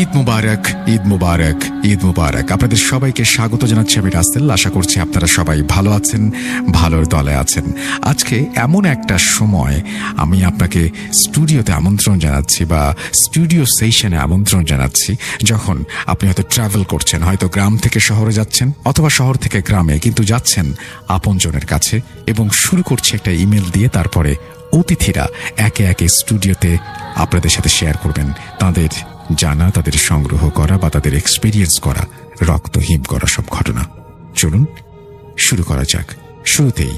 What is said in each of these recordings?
ঈদ মুবারক, ঈদ মুবারক, ঈদ মুবারক। আপনাদের সবাইকে স্বাগত জানাচ্ছি আমি রাসেল। আশা করছি আপনারা সবাই ভালো আছেন, ভালোর দলে আছেন। আজকে এমন একটা সময় আমি আপনাকে স্টুডিওতে আমন্ত্রণ জানাচ্ছি বা স্টুডিও সেশনে আমন্ত্রণ জানাচ্ছি, যখন আপনি হয়তো ট্রাভেল করছেন, হয়তো গ্রাম থেকে শহরে যাচ্ছেন অথবা শহর থেকে গ্রামে, কিন্তু যাচ্ছেন আপনজনের কাছে এবং শুরু করছে একটা ইমেল দিয়ে। তারপরে অতিথিরা একে একে স্টুডিওতে আপনাদের সাথে শেয়ার করবেন তাদের জানা, তাদের সংগ্রহ করা বা তাদের এক্সপেরিয়েন্স করা, রক্তহীন করা সব ঘটনা। চলুন শুরু করা যাক। শুরুতেই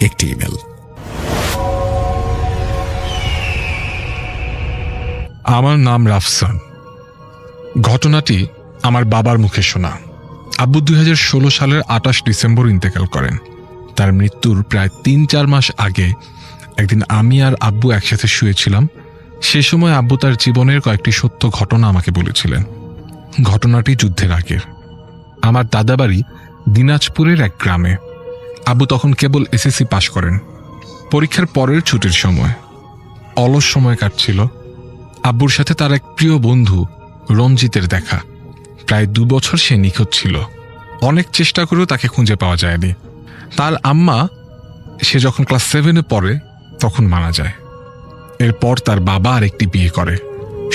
একটি ইমেল। আমার নাম রাফসান। ঘটনাটি আমার বাবার মুখে শোনা। আব্বু 2016 সালের 28 ডিসেম্বর ইন্তেকাল করেন। তার মৃত্যুর প্রায় 3-4 মাস আগে একদিন আমি আর আব্বু একসাথে শুয়েছিলাম। সে সময় আব্বু তার জীবনের কয়েকটি সত্য ঘটনা আমাকে বলেছিলেন। ঘটনাটি যুদ্ধের আগের। আমার দাদাবাড়ি দিনাজপুরের এক গ্রামে। আব্বু তখন কেবল এসএসসি পাশ করেন। পরীক্ষার পরের ছুটির সময় অলস সময় কাটছিল। আব্বুর সাথে তার এক প্রিয় বন্ধু রঞ্জিতের দেখা। প্রায় 2 বছর সে নিখোঁজ ছিল। অনেক চেষ্টা করেও তাকে খুঁজে পাওয়া যায়নি। তার আম্মা, সে যখন ক্লাস 7-এ পড়ে তখন মারা যায়। এরপর তার বাবা আরেকটি বিয়ে করে।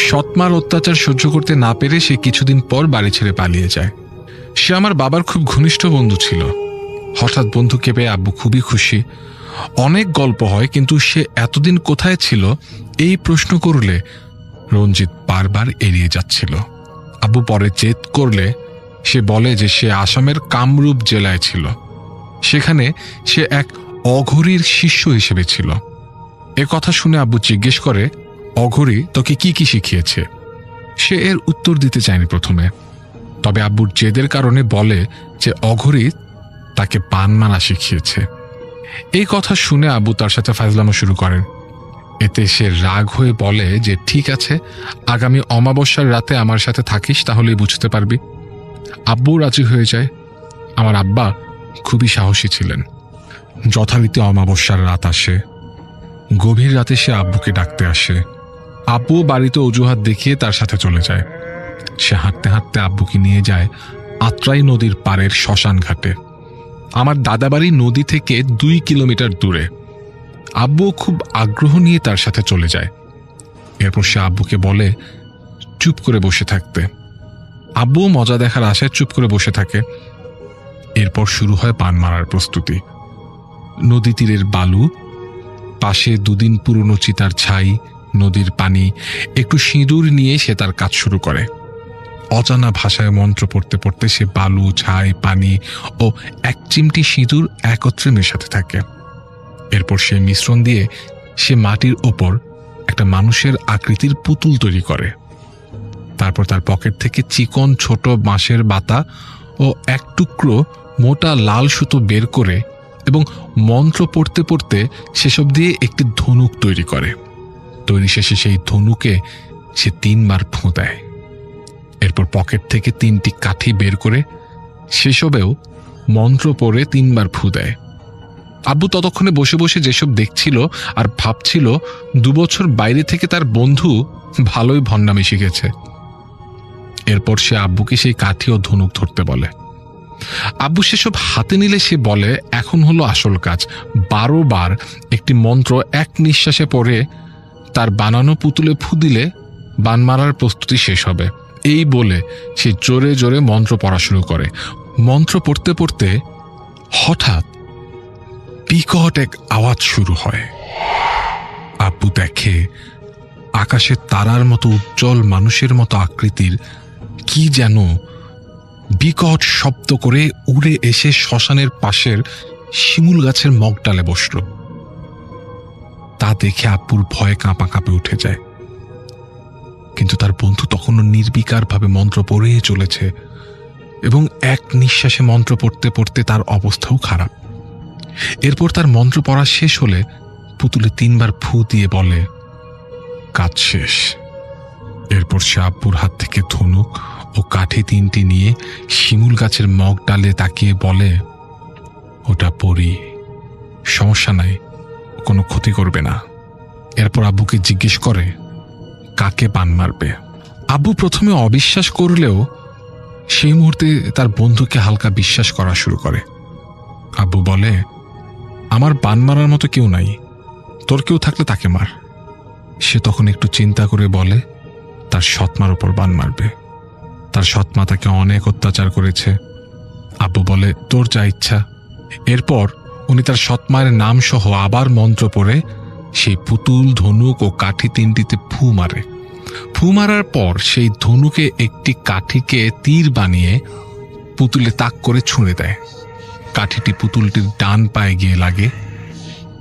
সৎমার অত্যাচার সহ্য করতে না পেরে সে কিছুদিন পর বাড়ি ছেড়ে পালিয়ে যায়। সে আমার বাবার খুব ঘনিষ্ঠ বন্ধু ছিল। হঠাৎ বন্ধুকে পেয়ে আব্বু খুবই খুশি। অনেক গল্প হয়, কিন্তু সে এতদিন কোথায় ছিল এই প্রশ্ন করলে রঞ্জিত বারবার এড়িয়ে যাচ্ছিল। আব্বু পরে জেদ করলে সে বলে যে সে আসামের কামরূপ জেলায় ছিল। সেখানে সে এক অঘরীর শিষ্য হিসেবে ছিল। এ কথা শুনে আব্বু জিজ্ঞেস করে, অঘরী তোকে কি কি শিখিয়েছে? সে এর উত্তর দিতে চায়নি প্রথমে, তবে আব্বুর জেদের কারণে বলে যে অঘরী তাকে পান মারা শিখিয়েছে। এই কথা শুনে আব্বু তার সাথে ফাজলামো শুরু করেন। এতে সে রাগ হয়ে বলে যে ঠিক আছে, আগামী অমাবস্যার রাতে আমার সাথে থাকিস, তাহলেই বুঝতে পারবি। আব্বু রাজি হয়ে যায়। আমার আব্বা খুবই সাহসী ছিলেন। যথারীতি অমাবস্যার রাত আসে। গভীর রাতে সে আব্বুকে ডাকতে আসে। আব্বু বাড়িতে অজুহাত দেখিয়ে তার সাথে চলে যায়। সে হাঁটতে হাঁটতে আব্বুকে নিয়ে যায় আত্রাই নদীর পাড়ের শ্মশান ঘাটে। আমার দাদাবাড়ি নদী থেকে 2 কিলোমিটার দূরে। আব্বু খুব আগ্রহ নিয়ে তার সাথে চলে যায়। এরপর সে আব্বুকে বলে চুপ করে বসে থাকতে। আব্বু মজা দেখার আশায় চুপ করে বসে থাকে। এরপর শুরু হয় পান মারার প্রস্তুতি। নদী তীরের বালু, পাশে 2 দিন পুরনো চিতার ছাই, নদীর পানি, একটু সিঁদুর নিয়ে সে তার কাজ শুরু করে। অজানা ভাষায় মন্ত্র পড়তে পড়তে সে বালু, ছাই, পানি ও 1 চিমটি সিঁদুর একত্রে মেশাতে থাকে। এরপর সে মিশ্রণ দিয়ে সে মাটির ওপর একটা মানুষের আকৃতির পুতুল তৈরি করে। তারপর তার পকেট থেকে চিকন ছোট বাঁশের বাতা ও 1 টুকরো মোটা লাল সুতো বের করে এবং মন্ত্র পড়তে পড়তে সেসব দিয়ে একটি ধনুক তৈরি করে। তৈরি শেষে সেই ধনুকে সে 3 বার ফুঁ দেয়। এরপর পকেট থেকে 3টি কাঠি বের করে সেসবেও মন্ত্র পড়ে 3 বার ফুঁ দেয়। আব্বু ততক্ষণে বসে বসে যেসব দেখছিল আর ভাবছিল 2 বছর বাইরে থেকে তার বন্ধু ভালোই ভণ্ডামি শিখেছে। এরপর সে আব্বুকে সেই কাঠি ও ধনুক ধরতে বলে। আব্বু সেসব হাতে নিলে সে বলে এখন হলো আসল কাজ। 12 বার একটি মন্ত্র এক নিঃশ্বাসে পড়ে তার বানানো পুতুলে ফু দিলে বান মারার প্রস্তুতি শেষ হবে। এই বলে সে জোরে জোরে মন্ত্র পড়া শুরু করে। মন্ত্র পড়তে পড়তে হঠাৎ বিকট এক আওয়াজ শুরু হয়। আব্বু দেখে আকাশে তারার মতো উজ্জ্বল মানুষের মতো আকৃতির কি যেন বিকট শব্দ করে উড়ে এসে শ্মশানের পাশের শিমুল গাছের মগডালে বসল। তা দেখে আব্বুর ভয়ে কাঁপা কাঁপে উঠে যায়। কিন্তু তার বন্ধু তখনও নির্বিকারভাবে মন্ত্র পড়েই চলেছে এবং এক নিঃশ্বাসে মন্ত্র পড়তে পড়তে তার অবস্থাও খারাপ। এরপর তার মন্ত্র পড়া শেষ হলে পুতুলে 3 বার ফু দিয়ে বলে কাজ শেষ। এরপর সে আব্বুর হাত থেকে ধনুক ও কাঠি 3টি নিয়ে শিমুল গাছের মগ ডালে তাকিয়ে বলে ওটা পড়ি, সমস্যা নাই, কোনো ক্ষতি করবে না। এরপর আব্বুকে জিজ্ঞেস করে কাকে পান মারবে। আব্বু প্রথমে অবিশ্বাস করলেও সেই মুহূর্তে তার বন্ধুকে হালকা বিশ্বাস করা শুরু করে। আব্বু বলে, আমার বান মারার মতো কেউ নাই, তোর কেউ থাকলে তাকে মার। সে তখন একটু চিন্তা করে বলে, তার সৎমার ওপর বান মারবে, তার সৎমা তাকে অনেক অত্যাচার করেছে। আব্বু বলে, তোর যা ইচ্ছা। এরপর উনি তার সৎমায়ের নাম সহ আবার মন্ত্র পড়ে সেই পুতুল, ধনুক ও কাঠি তিনটিতে ফু মারে। ফু মারার পর সেই ধনুকে একটি কাঠিকে তীর বানিয়ে পুতুলে তাক করে ছুঁড়ে দেয়। কাঠিটি পুতুলটির ডান পায়ে গিয়ে লাগে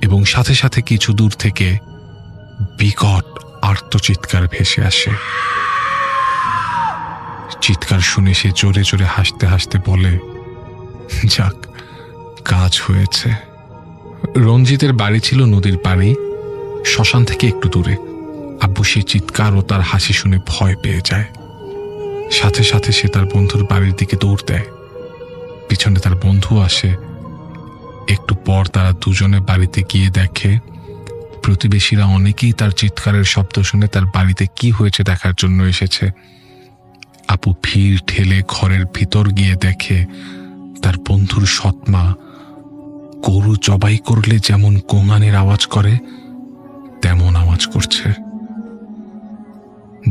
এবং সাথে সাথে কিছু দূর থেকে বিকট আর্তচিৎকার ভেসে আসে। চিৎকার শুনে সে জোরে জোরে হাসতে হাসতে বলে, যাক, কাজ হয়েছে। রঞ্জিতের বাড়ি ছিল নদীর পাড়ে, শ্মশান থেকে একটু দূরে। আব্বু সেই চিৎকার ও তার হাসি শুনে ভয় পেয়ে যায়। সাথে সাথে সে তার বন্ধুর বাড়ির দিকে দৌড় দেয়। পিছনে তার বন্ধু আসে। একটু পর তারা দুজনে বাড়িতে গিয়ে দেখে প্রতিবেশীরা অনেকেই তার চিৎকারের শব্দ শুনে তার বাড়িতে কি হয়েছে দেখার জন্য এসেছে। আপু ভিড় ঠেলে ঘরের ভিতর গিয়ে দেখে তার বন্ধুর সৎমা গরু জবাই করলে যেমন গোঙানির আওয়াজ করে তেমন আওয়াজ করছে।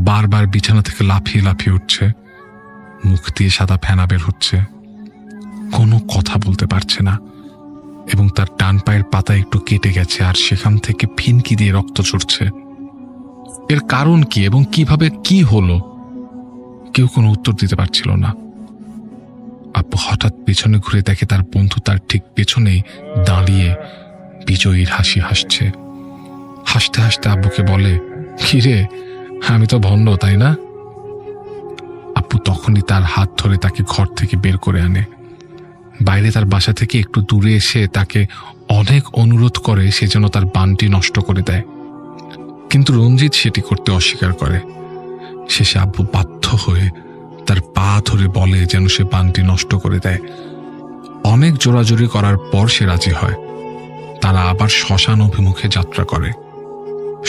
বারবার বিছানা থেকে লাফিয়ে লাফিয়ে উঠছে, মুখ দিয়ে সাদা ফেনা বের হচ্ছে, কোনো কথা বলতে পারছে না এবং তার ডান পায়ের পাতা একটু কেটে গেছে আর সেখান থেকে ফিনকি দিয়ে রক্ত ঝরছে। এর কারণ কি এবং কিভাবে কি হলো কেউ কোনো উত্তর দিতে পারছিল না। আপু হঠাৎ পেছনে ঘুরে দেখে তার বন্ধু তার ঠিক পেছনেই দাঁড়িয়ে বিজয়ীর হাসি হাসছে। হাসতে হাসতে আব্বুকে বলে, কি রে, আমি তো ভণ্ড, তাই না? আপু তখনই তার হাত ধরে তাকে ঘর থেকে বের করে আনে। বাইরে তার বাসা থেকে একটু দূরে এসে তাকে অনেক অনুরোধ করে সে যেন তার বানটি নষ্ট করে দেয়, কিন্তু রঞ্জিত সেটি করতে অস্বীকার করে। শেষে আব্বু বাধ্য হয়ে তার পা ধরে বলে যেন সে বানটি নষ্ট করে দেয়। অনেক জোরাজুরি করার পর সে রাজি হয়। তারা আবার শ্মশান অভিমুখে যাত্রা করে।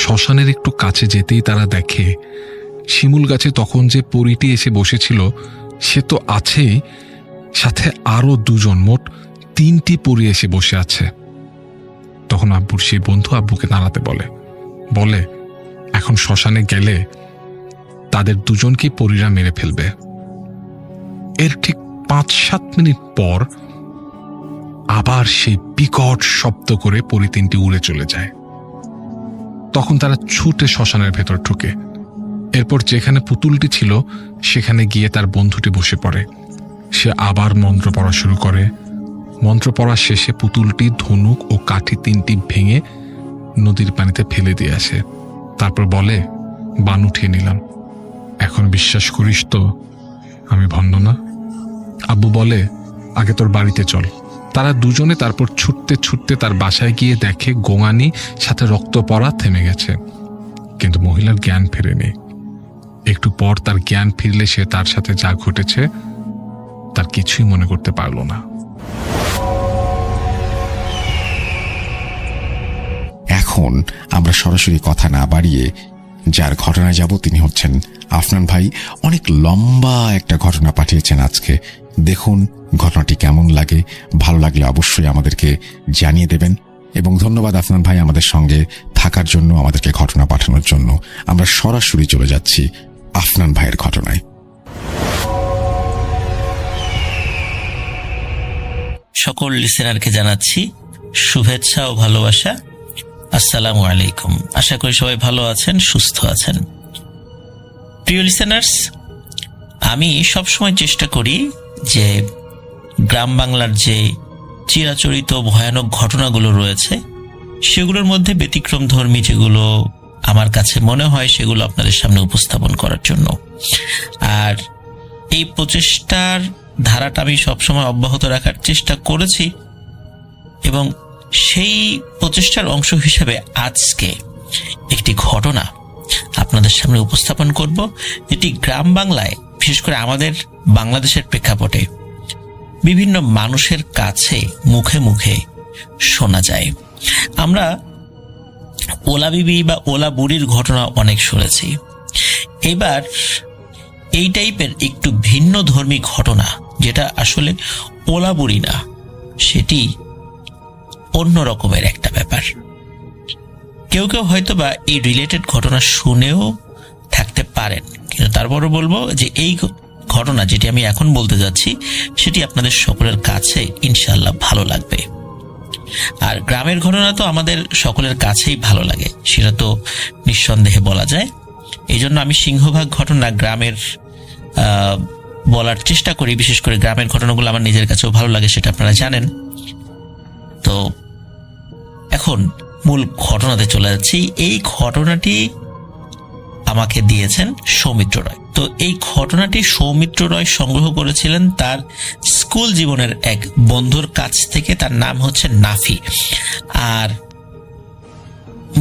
শ্মশানের একটু কাছে যেতেই তারা দেখে শিমুল গাছে তখন যে পরীটি এসে বসেছিল সে তো আছেই, সাথে আরো দুজন, মোট 3টি পরী এসে বসে আছে। তখন আব্বুর সেই বন্ধু আব্বুকে দাঁড়াতে বলে এখন শ্মশানে গেলে তাদের দুজনকে পরীরা মেরে ফেলবে। এর ঠিক 5-7 মিনিট পর আবার সেই বিকট শব্দ করে পরী 3টি উড়ে চলে যায়। তখন তারা ছুটে শ্মশানের ভেতর ঢুকে। এরপর যেখানে পুতুলটি ছিল সেখানে গিয়ে তার বন্ধুটি বসে পড়ে। সে আবার মন্ত্র পড়া শুরু করে। মন্ত্র পড়া শেষে পুতুলটি, ধনুক ও কাঠি 3টি ভেঙে নদীর পানিতে ফেলে দিয়ে আসে। তারপর বলে, বান উঠিয়ে নিলাম, এখন বিশ্বাস করিস তো আমি ভণ্ড না? আব্বু বলে, আগে তোর বাড়িতে চল। তারা দুজনে তারপর ছুটতে ছুটতে তার বাসায় গিয়ে দেখে গোঙানি সাথে রক্ত পড়া থেমে গেছে, কিন্তু মহিলার জ্ঞান ফেরেনি। একটু পর তার জ্ঞান ফিরলে সে তার সাথে যা ঘটেছে তার কিছুই মনে করতে পারল না। এখন আমরা সরাসরি কথা না বাড়িয়ে যার ঘটনায় যাব তিনি হচ্ছেন আফনান ভাই। অনেক লম্বা একটা ঘটনা পাঠিয়েছেন আজকে। দেখুন ঘটনাটি কেমন লাগে, ভালো লাগলে অবশ্যই আমাদেরকে জানিয়ে দেবেন। এবং ধন্যবাদ আফনান ভাই আমাদের সঙ্গে থাকার জন্য, আমাদেরকে ঘটনা পাঠানোর জন্য। আমরা সরাসরি চলে যাচ্ছি আফনান ভাইয়ের ঘটনায়। সকল লিসেনারকে জানাচ্ছি শুভেচ্ছা ও ভালোবাসা। আসসালামু আলাইকুম। আশা করি সবাই ভালো আছেন, সুস্থ আছেন। প্রিয় লিসেনার্স, আমি সবসময় চেষ্টা করি যে গ্রাম বাংলার যে চিরাচরিত ভয়ানক ঘটনাগুলো রয়েছে সেগুলোর মধ্যে ব্যতিক্রমধর্মী যেগুলো আমার কাছে মনে হয় সেগুলো আপনাদের সামনে উপস্থাপন করার জন্য। আর এই প্রচেষ্টার ধারাটা আমি সবসময় অব্যাহত রাখার চেষ্টা করেছি এবং সেই প্রচেষ্টার অংশ হিসেবে আজকে একটি ঘটনা আপনাদের সামনে উপস্থাপন করব, যেটি গ্রাম বাংলায়, বিশেষ করে আমাদের বাংলাদেশের প্রেক্ষাপটে বিভিন্ন মানুষের কাছে মুখে মুখে শোনা যায়। আমরা ওলা বিবি বা ওলা বুড়ির ঘটনা অনেক শুনেছি। এবার এই টাইপের একটু ভিন্ন ধর্মী ঘটনা, যেটা আসলে ওলাবুরি না, সেটি অন্য রকমের একটা ব্যাপার। কেউ কেউ হয়তো বা এই রিলেটেড ঘটনা শুনেও থাকতে পারেন, কিন্তু তারপরও বলবো যে এই ঘটনা যেটি আমি এখন বলতে যাচ্ছি সেটি আপনাদের সকলের কাছে ইনশাআল্লাহ ভালো লাগবে। আর গ্রামের ঘটনা তো আমাদের সকলের কাছেই ভালো লাগে, সেটা তো নিঃসন্দেহে বলা যায়। এই জন্য আমি সিংহভাগ ঘটনা গ্রামের বলার চেষ্টা করি, বিশেষ করে গ্রামের ঘটনাগুলো আমার নিজের কাছেও ভালো লাগে, সেটা আপনারা জানেন। তো এখন মূল ঘটনাতে চলে যাচ্ছি। এই ঘটনাটি আমাকে দিয়েছেন সৌমিত্র রয়। তো এই ঘটনাটি সৌমিত্র রয় সংগ্রহ করেছিলেন তার স্কুল জীবনের এক বন্ধুর কাছ থেকে, তার নাম হচ্ছে নাফি। আর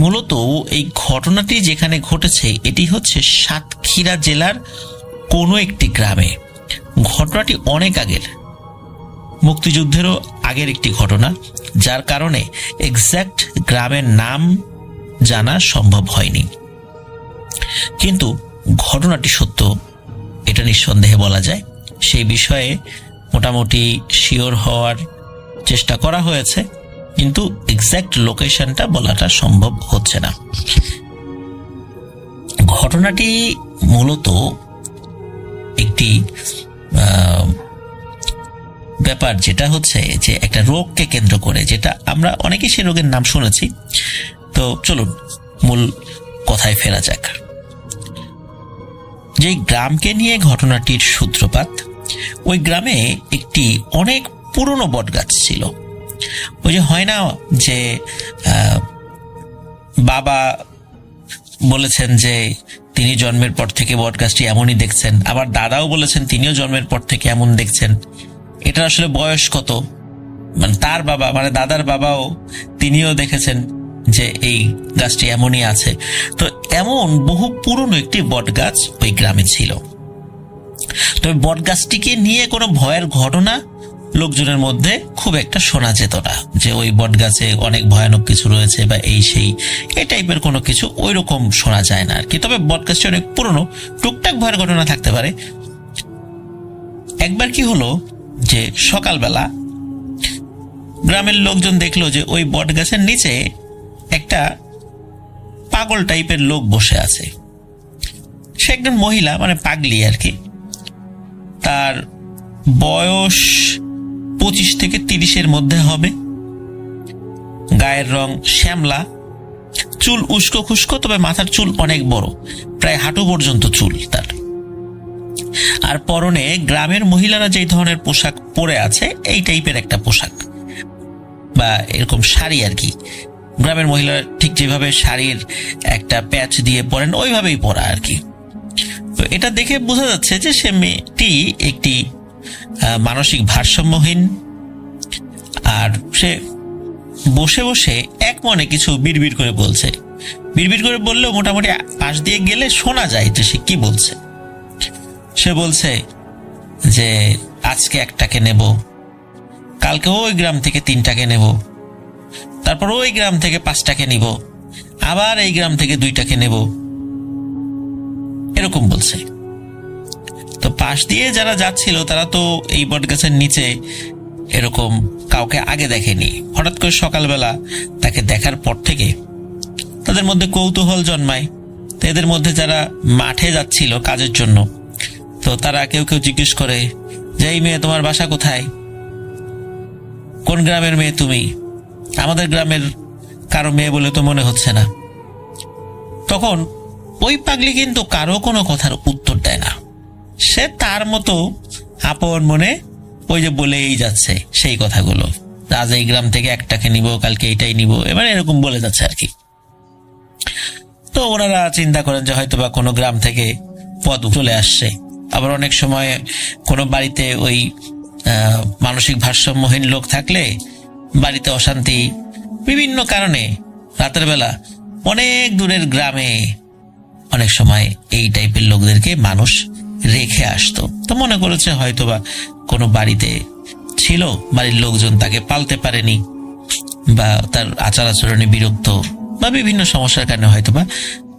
মূলত এই ঘটনাটি যেখানে ঘটেছে এটি হচ্ছে সাতক্ষীরা জেলার কোনো একটি গ্রামে। ঘটনাটি অনেক আগের, মুক্তিযুদ্ধেরও আগের একটি ঘটনা, যার কারণে এক্স্যাক্ট গ্রামের নাম জানা সম্ভব হয়নি। কিন্তু ঘটনাটি সত্য, এটা নিঃসন্দেহে বলা যায়। সেই বিষয়ে মোটামুটি শিওর হওয়ার চেষ্টা করা হয়েছে, কিন্তু এক্স্যাক্ট লোকেশনটা বলাটা সম্ভব হচ্ছে না। ঘটনাটি মূলত একটি ব্যাপার, যেটা হচ্ছে যে একটা রোগকে কেন্দ্র করে, যেটা আমরা অনেকেই সেই রোগের নাম শুনেছি। তো চলুন মূল কথায় ফেরা যাক। যে গ্রামকে নিয়ে ঘটনাটির সূত্রপাত, ওই গ্রামে একটি অনেক পুরনো বটগাছ ছিল। ওই যে হয় না যে বাবা বলেছেন যে তিনি জন্মের পর থেকে বটগাছটি এমনই দেখছেন, আবার দাদাও বলেছেন তিনিও জন্মের পর থেকে এমন দেখছেন। এটা আসলে বয়স কত, মানে তার বাবা মানে দাদার বাবাও তিনিও দেখেছেন যে এই গাছটি এমনই আছে। তো এমন বহু পুরনো একটি বটগাছ ওই গ্রামে ছিল। তবে বটগাছটিকে নিয়ে কোনো ভয়ের ঘটনা লোকজনের মধ্যে খুব একটা শোনা যেত না, যে ওই বটগাছে অনেক ভয়ানক কিছু রয়েছে বা এই সেই এই টাইপের কোনো কিছু ওই রকম শোনা যায় না আর কি। তবে বটগাছটি অনেক পুরনো, টুকটাক ভয়ের ঘটনা থাকতে পারে। একবার কি হলো যে সকালবেলা গ্রামের লোকজন দেখলো যে ওই বটগাছের নিচে একটা পাগল টাইপের লোক বসে আছে। সে একজন মহিলা, মানে পাগলি আর কি। তার বয়স 25 থেকে 30-এর মধ্যে হবে। গায়ের রং শ্যামলা, চুল উস্কো খুস্কো, তবে মাথার চুল অনেক বড়, প্রায় হাঁটু পর্যন্ত চুল তার। আর পরনে গ্রামের মহিলারা যেই ধরনের পোশাক পরে আছে এই টাইপের একটা পোশাক বা এরকম শাড়ি আর কি। গ্রামের মহিলারা ঠিক যেভাবে শাড়ির একটা প্যাচ দিয়ে পরেন ওইভাবেই পরা আর কি। তো এটা দেখে বোঝা যাচ্ছে যে সে মেয়েটি একটি মানসিক ভারসাম্যহীন। আর সে বসে বসে এক মনে কিছু বিড়বিড় করে বলছে। বিড়বিড় করে বললেও মোটামুটি পাশ দিয়ে গেলে শোনা যায় যে সে কি বলছে। সে বলছে যে আজকে একটাকে নেব, কালকে ওই গ্রাম থেকে 3টাকে নেব, তারপর ওই গ্রাম থেকে 5টাকে নিব, আবার এই গ্রাম থেকে 2টাকে নেব, এরকম বলছে। তো পাশ দিয়ে যারা যাচ্ছিল তারা তো এই বটগাছের নিচে এরকম কাউকে আগে দেখেনি। হঠাৎ করে সকালবেলা তাকে দেখার পর থেকে তাদের মধ্যে কৌতূহল জন্মায়। তো এদের মধ্যে যারা মাঠে যাচ্ছিল কাজের জন্য, তো তারা কেউ কেউ জিজ্ঞেস করে যে এই মেয়ে তোমার বাসা কোথায়, কোন গ্রামের মেয়ে তুমি? আমাদের গ্রামের কারো মেয়ে বলে তো মনে হচ্ছে না। তখন ওই পাগলি কিন্তু কারো কোনো কথার উত্তর দেয় না। সে তার মতো আপন মনে ওই যে বলেই যাচ্ছে সেই কথাগুলো, আজ এই গ্রাম থেকে 1টাকে নিব, কালকে এইটাই নিব, এবার এরকম বলে যাচ্ছে আর কি। তো ওনারা চিন্তা করেন যে হয়তো বা কোনো গ্রাম থেকে পদ চলে আসছে। আবার অনেক সময় কোনো বাড়িতে ওই মানসিক ভারসাম্যহীন লোক থাকলে বাড়িতে অশান্তি বিভিন্ন কারণে রাতের বেলা অনেক দূরের গ্রামে অনেক সময় এই টাইপের লোকদেরকে মানুষ রেখে আসতো। তো মনে করেছে হয়তোবা কোনো বাড়িতে ছিল, বাড়ির লোকজন তাকে পালতে পারেনি বা তার আচার আচরণে বিরক্ত বা বিভিন্ন সমস্যার কারণে হয়তোবা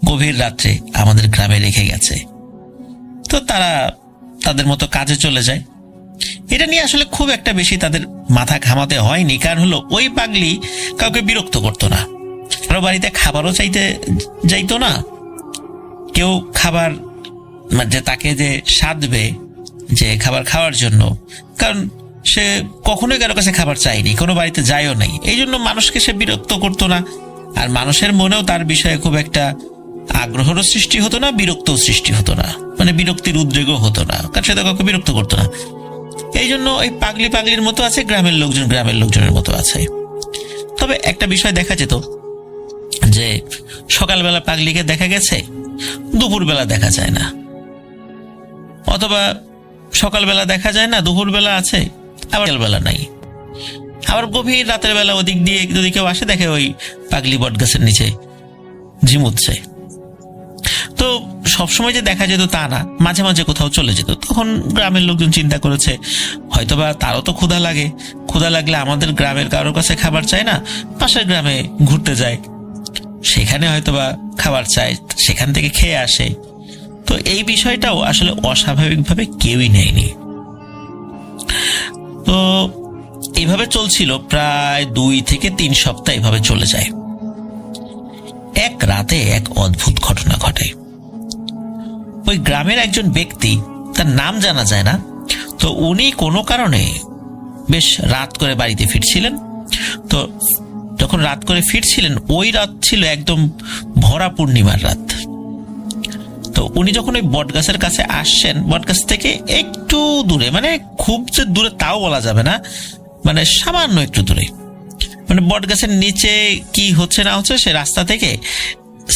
গভীর রাত্রে আমাদের গ্রামে রেখে গেছে। তো তারা তাদের মতো কাজে চলে যায়। এটা নিয়ে আসলে খুব একটা বেশি তাদের মাথা ঘামাতে হয়নি, কারণ হলো ওই পাগলি কাউকে বিরক্ত করতো না, কারো বাড়িতে খাবারও চাইতে যাইতো না। কেউ খাবার যে তাকে যে সাধবে যে খাবার খাওয়ার জন্য, কারণ সে কখনোই কারো কাছে খাবার চায়নি, কোনো বাড়িতে যায়ও নাই, এই জন্য মানুষকে সে বিরক্ত করতো না। আর মানুষের মনেও তার বিষয়ে খুব একটা আগ্রহেরও সৃষ্টি হতো না, বিরক্তও সৃষ্টি হতো না, মানে বিরক্তির উদ্রেকও হতো না, কারণ সে তো কাউকে বিরক্ত করতো না। এই জন্য ওই পাগলির মতো আছে, গ্রামের লোকজনের মতো আছে। তবে একটা বিষয় দেখা যেত যে সকালবেলা পাগলিকে দেখা গেছে, দুপুরবেলা দেখা যায় না, অথবা সকালবেলা দেখা যায় না, দুপুরবেলা আছে, আবার বেলা নাই। আবার গভীর রাতের বেলা ওদিক দিয়ে যদি কেউ আসে, দেখে ওই পাগলি বট গাছের নিচে ঝিমুচ্ছে। তো সবসময় যে দেখা যেত তা না, মাঝে মাঝে কোথাও চলে যেত। তখন গ্রামের লোকজন চিন্তা করেছে হয়তোবা তারও তো ক্ষুধা লাগে, ক্ষুধা লাগলে আমাদের গ্রামের কারোর কাছে খাবার চায় না, পাশের গ্রামে ঘুরতে যায়, সেখানে হয়তোবা খাবার চায়, সেখান থেকে খেয়ে আসে। তো এই বিষয়টাও আসলে অস্বাভাবিকভাবে কেউই নেয়নি। তো এইভাবে চলছিল প্রায় 2 থেকে 3 সপ্তাহ, এভাবে চলে যায়। এক রাতে এক অদ্ভুত ঘটনা ঘটে। ওই গ্রামের একজন ব্যক্তি, তার নাম জানা যায় না, তো উনি কোনো কারণে বেশ রাত করে বাড়িতে ফিরছিলেন। তো যখন রাত করে ফিরছিলেন, ওই রাত ছিল একদম ভরা পূর্ণিমার রাত। তো উনি যখন ওই বটগাছের কাছে আসছেন, বটগাছ থেকে একটু দূরে, মানে খুব যে দূরে তাও বলা যাবে না, মানে সামান্য একটু দূরে, মানে বটগাছের নিচে কি হচ্ছে না হচ্ছে সে রাস্তা থেকে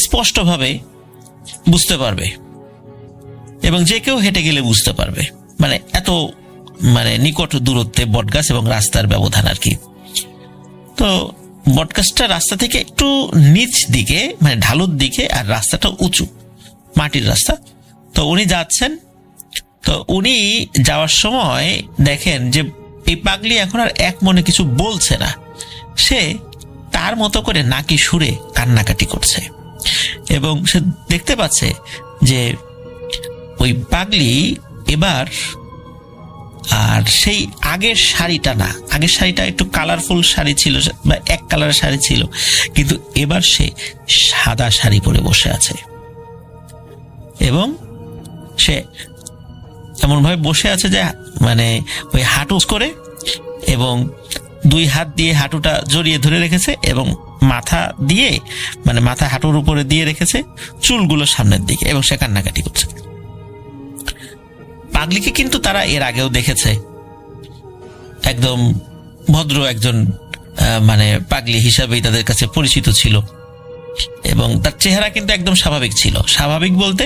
স্পষ্টভাবে বুঝতে পারবে, এবং যে কেউ হেঁটে গেলে বুঝতে পারবে, মানে এত মানে নিকট দূরত্বে বটগাছ এবং রাস্তার ব্যবধান আর কি। তো বটগাছটা রাস্তা থেকে একটু নিচ দিকে, মানে ঢালুর দিকে, আর রাস্তাটা উঁচু মাটির রাস্তা। তো উনি যাচ্ছেন, তো উনি যাওয়ার সময় দেখেন যে এই পাগলি এখন আর এক মনে কিছু বলছে না, সে তার মতো করে নাকি সুরে কান্নাকাটি করছে, এবং সে দেখতে পাচ্ছে যে ওই পাগলি এবার আর সেই আগের শাড়িটা না, আগের শাড়িটা একটু কালারফুল শাড়ি ছিল বা এক কালারের শাড়ি ছিল, কিন্তু এবার সে সাদা শাড়ি পরে বসে আছে, এবং সে এমন ভাবে বসে আছে যে মানে ওই হাঁটু করে, এবং 2 হাত দিয়ে হাঁটুটা জড়িয়ে ধরে রেখেছে, এবং মাথা দিয়ে, মানে মাথা হাঁটুর উপরে দিয়ে রেখেছে, চুলগুলো সামনের দিকে, এবং সে কান্নাকাটি করছে। পাগলিকে কিন্তু তারা এর আগেও দেখেছে, একদম ভদ্র একজন মানে পাগলি হিসাবেই তাদের কাছে পরিচিত ছিল, এবং তার চেহারা কিন্তু একদম স্বাভাবিক ছিল। স্বাভাবিক বলতে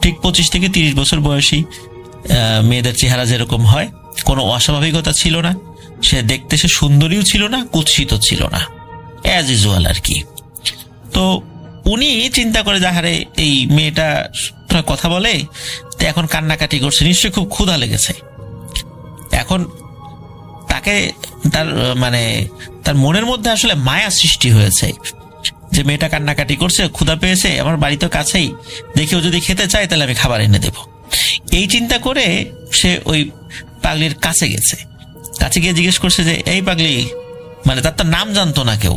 ঠিক 25 থেকে 30 বছর বয়সী মেয়েদের চেহারা যেরকম হয়, কোনো অস্বাভাবিকতা ছিল না। সে দেখতে সে সুন্দরীও ছিল না, কুৎসিত ছিল না, অ্যাজ ইউজুয়াল আর কি। তো উনি চিন্তা করে যাহারে এই মেয়েটা কথা বলে, তো এখন কান্নাকাটি করছে, নিশ্চয়ই খুব ক্ষুধা লেগেছে। এখন তাকে তার মনের মধ্যে আসলে মায়া সৃষ্টি হয়েছে যে মেয়েটা কান্নাকাটি করছে, ক্ষুধা পেয়েছে, আমার বাড়ি তো কাছেই, দেখেও যদি খেতে চায় তাহলে আমি খাবার এনে দেব। এই চিন্তা করে সে ওই পাগলির কাছে গেছে, কাছে গিয়ে জিজ্ঞেস করছে যে এই পাগলি, মানে তার তো নাম জানতো না কেউ,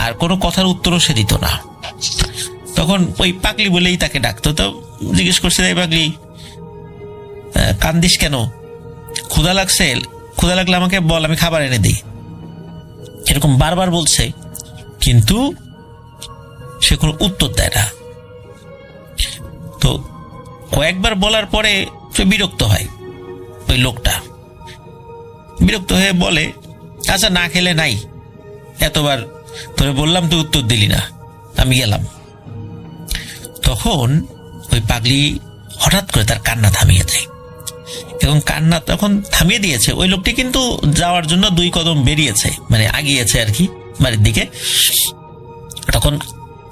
আর কোনো কথার উত্তরও সে দিত না। তখন ওই পাগলি বলেই তাকে ডাকতো। তো জিজ্ঞেস করছে এই পাগলি, কান্দিস কেন? ক্ষুধা লাগছে? ক্ষুধা লাগলে আমাকে বল, আমি খাবার এনে দিই। এরকম বারবার বলছে, কিন্তু সে কোনো উত্তর দেয় না। তো কয়েকবার বলার পরে সে বিরক্ত হয়, ওই লোকটা বিরক্ত হয়ে বলে, আচ্ছা না খেলে নাই, এতবার তোরে বললাম তুই উত্তর দিলি না, আমি গেলাম। তখন ওই পাগলি হঠাৎ করে তার কান্না থামিয়ে দেয়, এবং কান্না তখন থামিয়ে দিয়েছে। ওই লোকটি কিন্তু যাওয়ার জন্য 2 কদম বেরিয়েছে, মানে আগিয়েছে আর কি বাড়ির দিকে। তখন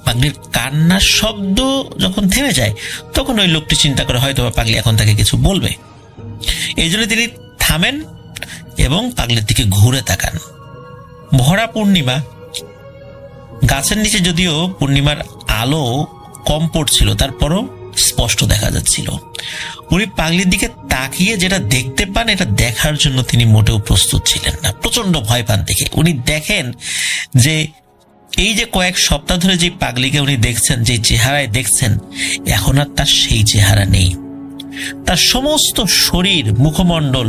পাগলির কান্নার শব্দ যখন থেমে যায়, তখন ওই লোকটি চিন্তা করে হয়তো পাগলি এখন তাকে কিছু বলবে, এই জন্য তিনি থামেন এবং পাগলির দিকে ঘুরে তাকান। ভরা পূর্ণিমা, গাছের নিচে যদিও পূর্ণিমার আলো কম পড়ছিল, তারপরও স্পষ্ট দেখা যাচ্ছিল। উনি পাগলির দিকে তাকিয়ে যেটা দেখতে পান, এটা দেখার জন্য তিনি মোটেও প্রস্তুত ছিলেন না। প্রচন্ড ভয় পান দেখে। উনি দেখেন যে এই যে কয়েক সপ্তাহ ধরে যে পাগলিকে উনি দেখছেন, যে চেহারায় দেখছেন, এখন আর তার সেই চেহারা নেই। তার সমস্ত শরীর, মুখমণ্ডল,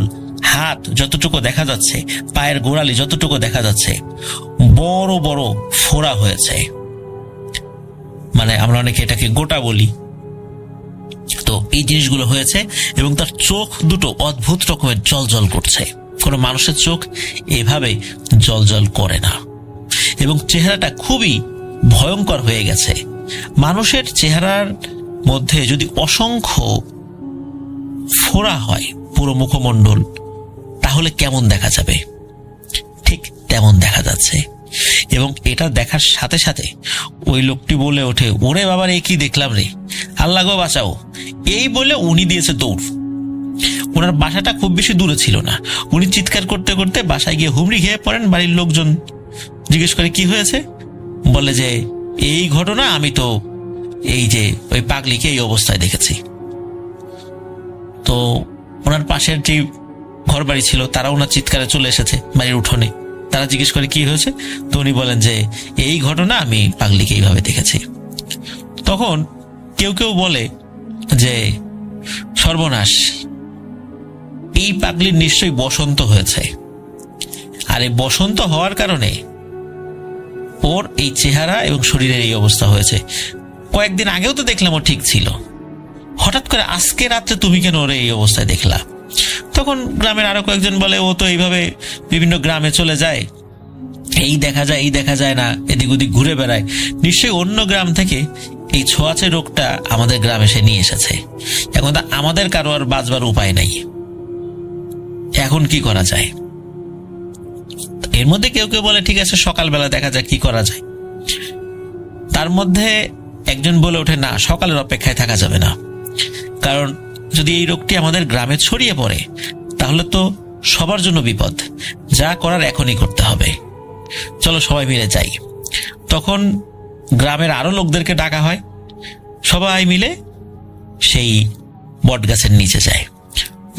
হাত যতটুকু দেখা যাচ্ছে, পায়ের গোড়ালি যতটুকু দেখা যাচ্ছে, বড় বড় ফোড়া হয়েছে। মানে আমরা অনেকে এটাকে গোটা বলি। তো এই জিনিসগুলো হয়েছে এবং তার চোখ দুটো অদ্ভুত রকমের জল করছে। কোনো মানুষের চোখ এভাবে জল করে না। এবং চেহারাটা খুবই ভয়ঙ্কর হয়ে গেছে। মানুষের চেহারার মধ্যে যদি অসংখ্য ফোড়া হয় পুরো মুখমণ্ডল, তাহলে কেমন দেখা যাবে? ঠিক তেমন দেখা যাচ্ছে। এবং এটা দেখার সাথে সাথে ওই লোকটি বলে ওঠে, ওরে বাবার, এ কি দেখলাম রে, আল্লাহ গো বাঁচাও। এই বলে উনি দিয়েছে দৌড়। ওনার বাসাটা খুব বেশি দূরে ছিল না। উনি চিৎকার করতে করতে বাসায় গিয়ে হুমড়ি খেয়ে পড়েন। বাড়ির লোকজন জিজ্ঞেস করে কি হয়েছে, বলে যে এই ঘটনা, আমি তো এই যে ওই পাগলিকে এই অবস্থায় দেখেছি। তো ওনার পাশের যে ঘর বাড়ি ছিল তারা ওনার চিৎকারে চলে এসেছে বাড়ির উঠোনে। তারা জিজ্ঞেস করে কি হয়েছে, তো উনি বলেন যে এই ঘটনা, আমি পাগলিকে এইভাবে দেখেছি। তখন কেউ কেউ বলে যে সর্বনাশ, এই পাগলির নিশ্চয়ই বসন্ত হয়েছে, আর এই বসন্ত হওয়ার কারণে ওর এই চেহারা এবং শরীরের এই অবস্থা হয়েছে। কয়েকদিন আগেও তো দেখলাম ও ঠিক ছিল, হঠাৎ করে আজকে রাত্রে তুমি কেন ওর এই অবস্থায় দেখলা? তখন গ্রামের আরো কয়েকজন বলে, ও তো এইভাবে বিভিন্ন গ্রামে চলে যায়, এই দেখা যায়, এই দেখা যায় না, এদিক ওদিক ঘুরে বেড়ায়, নিশ্চয়ই অন্য গ্রাম থেকে এই ছোঁয়াচে রোগটা আমাদের গ্রামে সে নিয়ে এসেছে। এখন তো আমাদের কারো আর বাঁচবার উপায় নাই, এখন কি করা যায়? এর মধ্যে কেউ কেউ বলে ঠিক আছে, সকালবেলা দেখা যায় কি করা যায়। তার মধ্যে একজন বলে ওঠে, না, সকালের অপেক্ষায় থাকা যাবে না, কারণ যদি এই রোগটি আমাদের গ্রামে ছড়িয়ে পড়ে তাহলে তো সবার জন্য বিপদ। যা করার এখনই করতে হবে, চলো সবাই মিলে যাই। তখন গ্রামের আরো লোকদেরকে ডাকা হয়, সবাই মিলে সেই বট গাছের নিচে যায়।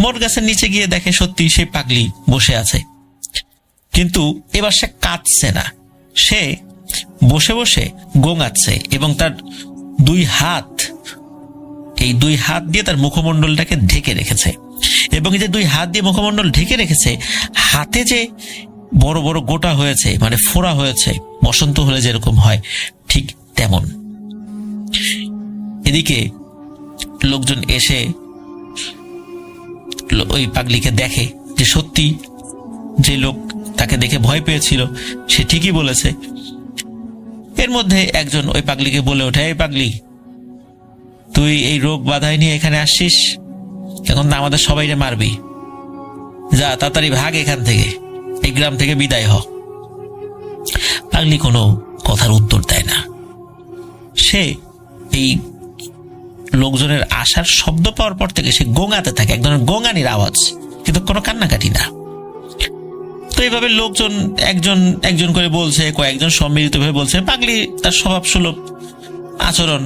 বট গাছের নিচে গিয়ে দেখে সত্যি সেই পাগলি বসে আছে, কিন্তু এবার সে কাঁদছে না, সে বসে বসে গোঙাচ্ছে এবং তার দুই হাত, এই দুই হাত দিয়ে তার মুখমণ্ডলটাকে ঢেকে রেখেছে। এবং এই যে দুই হাত দিয়ে মুখমণ্ডল ঢেকে রেখেছে, হাতে যে বড় বড় গোটা হয়েছে, মানে ফোড়া হয়েছে, বসন্ত হলে যেরকম হয় ঠিক তেমন। এদিকে লোকজন এসে ওই পাগলিকে দেখে যে সত্যি যে লোক তাকে দেখে ভয় পেয়েছিল সে ঠিকই বলেছে। এর মধ্যে একজন ওই পাগলিকে বলে ওঠে, এই পাগলি, তুই এই রোগ বাধাই নিয়ে এখানে আসছিস, এখন না আমাদের সবাইরে মারবি, যা তাড়াতাড়ি ভাগ এখান থেকে, এই গ্রাম থেকে বিদায় হ। পাগলি কোনো কথার উত্তর দেয় না। সে এই লোকজনের আসার শব্দ পাওয়ার পর থেকে সে গোঙাতে থাকে, এক ধরনের গোঙানির আওয়াজ, কিন্তু কোনো কান্নাকাটি না। তো এইভাবে লোকজন একজন একজন করে বলছে, কয়েকজন সম্মিলিত ভাবে বলছে, পাগলি তার স্বভাব সুলভ আচরণ,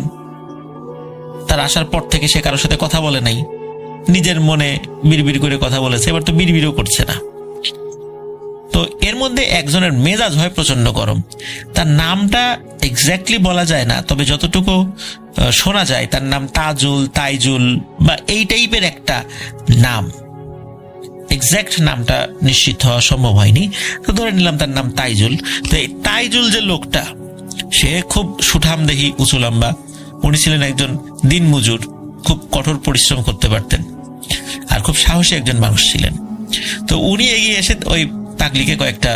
তার আসার পর থেকে সে কারোর সাথে কথা বলে নাই, নিজের মনে বিড়বিড় করে কথা বলেছে, এবার তো বিড়বিড়ও করছে না। তো এর মধ্যে একজনের মেজাজ হয় প্রচন্ড গরম। তার নামটা এক্স্যাক্টলি বলা যায় না, তবে যতটুকু শোনা যায় তার নাম তাজুল, তাইজুল বা এই টাইপের একটা নাম। এক্স্যাক্ট নামটা নিশ্চিত হওয়া সম্ভব হয়নি, তো ধরে নিলাম তার নাম তাইজুল। তো এই তাইজুল যে লোকটা, সে খুব সুঠাম দেহি, উঁচু লম্বা। উনি ছিলেন একজন দিনমজুর, খুব কঠোর পরিশ্রম করতে পারতেন আর খুব সাহসী একজন মানুষ ছিলেন। তো উনি এগিয়ে এসে ওই পাগলিকে কয়েকটা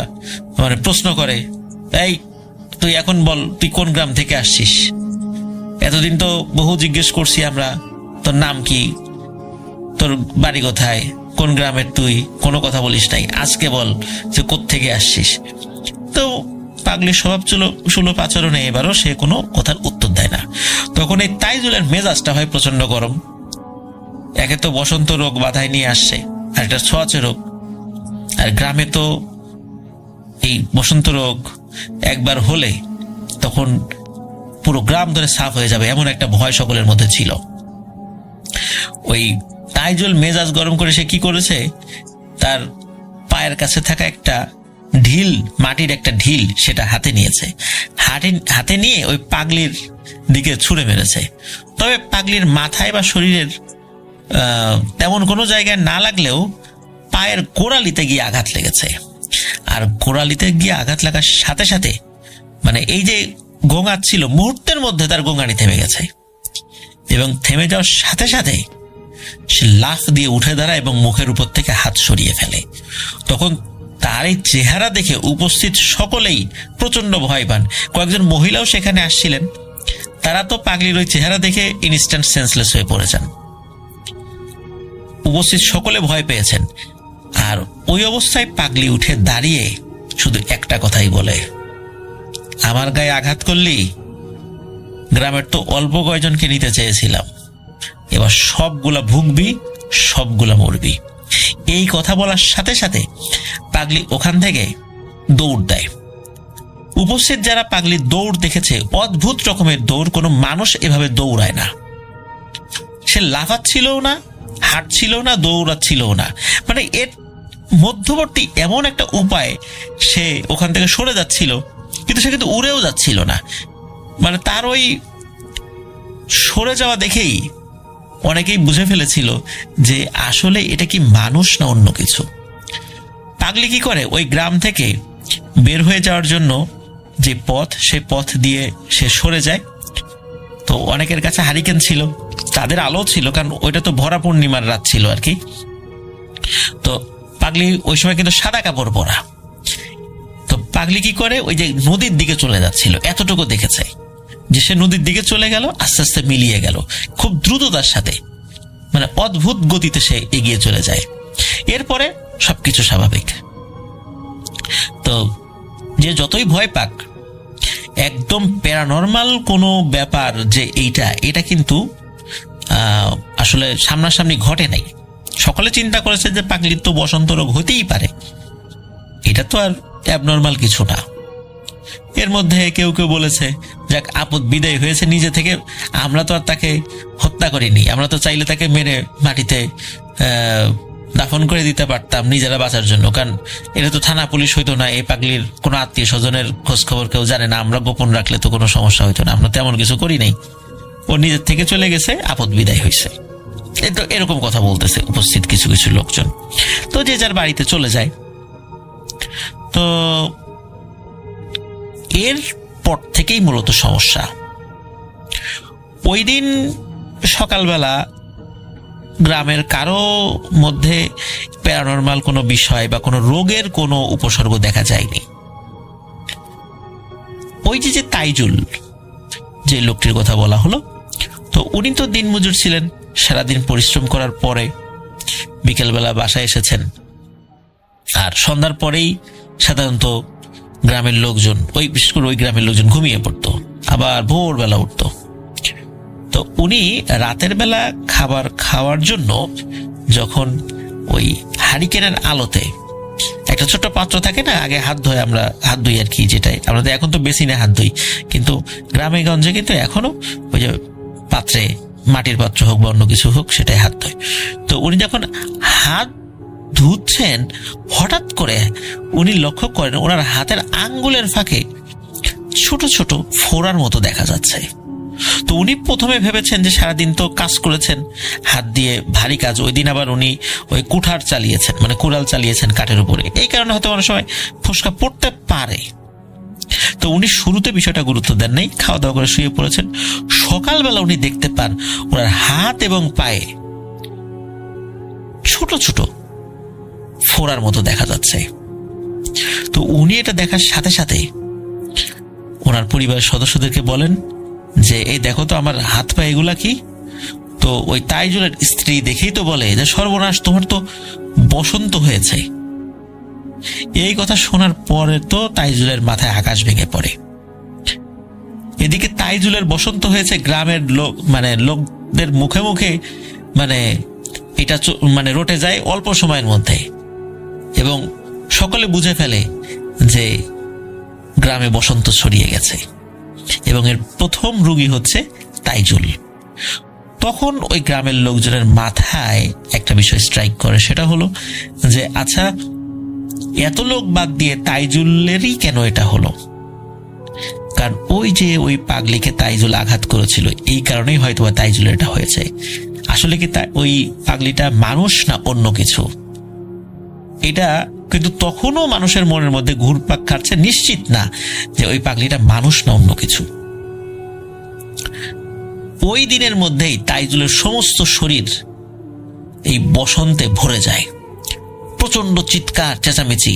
প্রশ্ন করে, এই তুই এখন বল, তুই কোন গ্রাম থেকে আসছিস? এতদিন তো বহু জিজ্ঞেস করছি আমরা, তোর নাম কি, তোর বাড়ি কোথায়, কোন গ্রামের তুই, কোনো কথা বলিস নাই, আজকে বল যে কোত্থেকে আসছিস। তো পাগলির স্বভাব সুলভ আচরণে এবারও সে কোনো কথার উত্তর দেয় না। তখন এই তাইজুলের মেজাজটা হয় প্রচন্ড গরম। একে তো বসন্ত রোগ বাধায় নিয়ে আসছে, আর এটা ছোঁয়াচে রোগ, আর গ্রামে তো এই বসন্ত রোগ একবার হলে তখন পুরো গ্রাম ধরে সাফ হয়ে যাবে, এমন একটা ভয় সকলের মধ্যে ছিল। ওই তাইজুল মেজাজ গরম করে সে কি করেছে, তার পায়ের কাছে থাকা একটা ঢিল, মাটির একটা ঢিল, সেটা হাতে নিয়েছে। হাতে নিয়ে ওই পাগলির দিকে ছুঁড়ে মেরেছে। তবে পাগলির মাথায় বা শরীরের তেমন কোনো জায়গায় না লাগলেও পায়ের গোড়ালিতে গিয়ে আঘাত লেগেছে। আর গোড়ালিতে গিয়ে আঘাত লাগার সাথে সাথে মানে এই যে গোঙাচ্ছিল, মুহূর্তের মধ্যে তার গোঙানি থেমে গেছে এবং থেমে যাওয়ার সাথে সাথে সে লাফ দিয়ে উঠে দাঁড়ায় এবং মুখের উপর থেকে হাত সরিয়ে ফেলে। তখন তার এই চেহারা দেখে উপস্থিত সকলেই প্রচন্ড ভয় পান। কয়েকজন মহিলাও সেখানে আসছিলেন, তারা তো পাগলির ওই চেহারা দেখে ইনস্ট্যান্ট সেন্সলেস হয়ে পড়েছেন। উপস্থিত সকলে ভয় পেয়েছেন। আর ওই অবস্থায় পাগলি উঠে দাঁড়িয়ে শুধু একটা কথাই বলে, আমার গায়ে আঘাত করলি, গ্রামের তো অল্প কয়জনকে নিতে চেয়েছিলাম, এবার সবগুলা ভুগবি, সবগুলা মরবি। এই কথা বলার সাথে সাথে পাগলি ওখান থেকে দৌড় দেয়। উপস্থিত যারা পাগলির দৌড় দেখেছে, অদ্ভুত রকমের দৌড়, কোনো মানুষ এভাবে দৌড়ায় না। সে লাফাচ্ছিলও না, হাঁটছিল না, দৌড়াচ্ছিলও না, মানে এর মধ্যবর্তী এমন একটা উপায় সে ওখান থেকে সরে যাচ্ছিল, কিন্তু সে কিন্তু উড়েও যাচ্ছিল না। মানে তার ওই সরে যাওয়া দেখেই অনেকেই বুঝে ফেলেছিল যে আসলে এটা কি মানুষ না অন্য কিছু। পাগলি কি করে, ওই গ্রাম থেকে বের হয়ে যাওয়ার জন্য যে পথ, সে পথ দিয়ে সে সরে যায়। তো অনেকের কাছে হারিকেন ছিল, তাদের আলো ছিল, কারণ ওইটা তো ভরা পূর্ণিমার রাত ছিল আর কি। তো পাগলি ওই সময় কিন্তু সাদা কাপড় পরা। তো পাগলি কি করে, ওই যে নদীর দিকে চলে যাচ্ছিল, এতটুকু দেখেছে যে সে নদীর দিকে চলে গেল, আস্তে আস্তে মিলিয়ে গেল খুব দ্রুততার সাথে, মানে অদ্ভুত গতিতে সে এগিয়ে চলে যায়। এরপরে সবকিছু স্বাভাবিক। তো যে যতই ভয় পাক, একদম প্যারানর্মাল কোনো ব্যাপার যে এটা কিন্তু আসলে সামনাসামনি ঘটে নাই। সকলে চিন্তা করেছে যে পাগলির তো বসন্ত রোগ হতেই পারে, এটা তো আর অ্যাবনর্মাল কিছু না। এর মধ্যে কেউ কেউ বলেছে যাক আপদ বিদায় হয়েছে নিজে থেকে, আমরা তো আর তাকে হত্যা করিনি, আমরা তো চাইলে তাকে মেরে মাটিতে দাফন করে দিতে পারতাম নিজেরা বাঁচার জন্য, কারণ এটা তো থানা পুলিশ হইতো না, এই পাগলির কোনো আত্মীয় স্বজনের খোঁজ খবর কেউ জানে না, আমরা গোপন রাখলে তো কোনো সমস্যা হইতো না, আমরা তেমন কিছু করি নাই, ও নিজের থেকে চলে গেছে, আপদ বিদায় হয়েছে। এরকম কথা বলতেছে উপস্থিত কিছু কিছু লোকজন। তো যে যার বাড়িতে চলে যায়। তো এর পর থেকেই মূলত সমস্যা। ওই দিন সকালবেলা গ্রামের কারো মধ্যে প্যারানর্মাল কোনো বিষয় বা কোনো রোগের কোনো উপসর্গ দেখা যায়নি। ওই যে তাইজুল, যে লোকটির কথা বলা হলো, তো উনি তো দিনমজুর ছিলেন, সারাদিন পরিশ্রম করার পরে বিকেলবেলা বাসায় এসেছেন। আর সন্ধ্যার পরেই সাধারণত গ্রামের লোকজন, বিশেষ করে ওই গ্রামের লোকজন ঘুমিয়ে পড়তো, আবার ভোরবেলা উঠতো। তো উনি রাতের বেলা খাবার খাওয়ার জন্য যখন ওই হারিকেনের আলোতে একটা ছোট্ট পাত্র থাকে না, আগে হাত ধুই আর কি, যেটাই আমরা তো এখন তো বেসিনে হাত ধুই, কিন্তু গ্রামে গঞ্জে কিন্তু এখনো ওই যে পাত্রে, মাটির পাত্র হোক বা অন্য কিছু হোক, সেটাই হাত ধোয়। তো উনি যখন হাত ধুচ্ছেন, হঠাৎ করে উনি লক্ষ্য করেন ওনার হাতের আঙ্গুলের ফাঁকে ছোট ছোট ফোড়ার মতো দেখা যাচ্ছে। তো উনি প্রথমে ভেবেছেন যে সারাদিন তো কাজ করেছেন হাত দিয়ে, ভারী কাজ, ওই দিন আবার উনি ওই কুঠার চালিয়েছেন, মানে কুড়াল চালিয়েছেন কাঠের উপরে, এই কারণে হয়তো অনেক সময় ফোসকা পড়তে পারে। তো উনি শুরুতে বিষয়টা গুরুত্ব দেন নাই, খাওয়া দাওয়া করে শুয়ে পড়েছেন। সকালবেলা উনি দেখতে পান ওনার হাত এবং পায়ে ছোট ছোট ফোড়ার মতো দেখা যাচ্ছে। তো উনি এটা দেখার সাথে সাথে ওনার পরিবারের সদস্যদেরকে বলেন যে এই দেখো তো আমার হাত পা এগুলা কি। তো ওই তাইজুলের স্ত্রী দেখেই তো বলে যে সর্বনাশ, তোমার তো বসন্ত হয়েছে। এই কথা শোনার পরে তো তাইজুলের মাথায় আকাশ ভেঙে পড়ে। এদিকে তাইজুলের বসন্ত হয়েছে, গ্রামের লোকদের মুখে মুখে এটা রটে যায় অল্প সময়ের মধ্যে, এবং সকলে বুঝে ফেলে যে গ্রামে বসন্ত ছড়িয়ে গেছে, এবং এর প্রথম রোগী হচ্ছে তাইজুল। তখন ওই গ্রামের লোকজনের মাথায় একটা বিষয় স্ট্রাইক করে, সেটা হলো যে আচ্ছা, এত লোক বাদ দিয়ে তাইজুলেরই কেন এটা হলো? কারণ ওই যে ওই পাগলিকে তাইজুল আঘাত করেছিল, এই কারণেই হয়তো তাইজুলের এটা হয়েছে। আসলে কি ওই পাগলিটা মানুষ না অন্য কিছু? এটা কিন্তু তখনও মানুষের মনের মধ্যে ঘুরপাক খাচ্ছে, নিশ্চিত না যে ওই পাগলিটা মানুষ না অন্য কিছু। ওই দিনের মধ্যেই তাইজুলের সমস্ত শরীর এই বসন্তে ভরে যায়, প্রচন্ড চিৎকার চেঁচামেচি,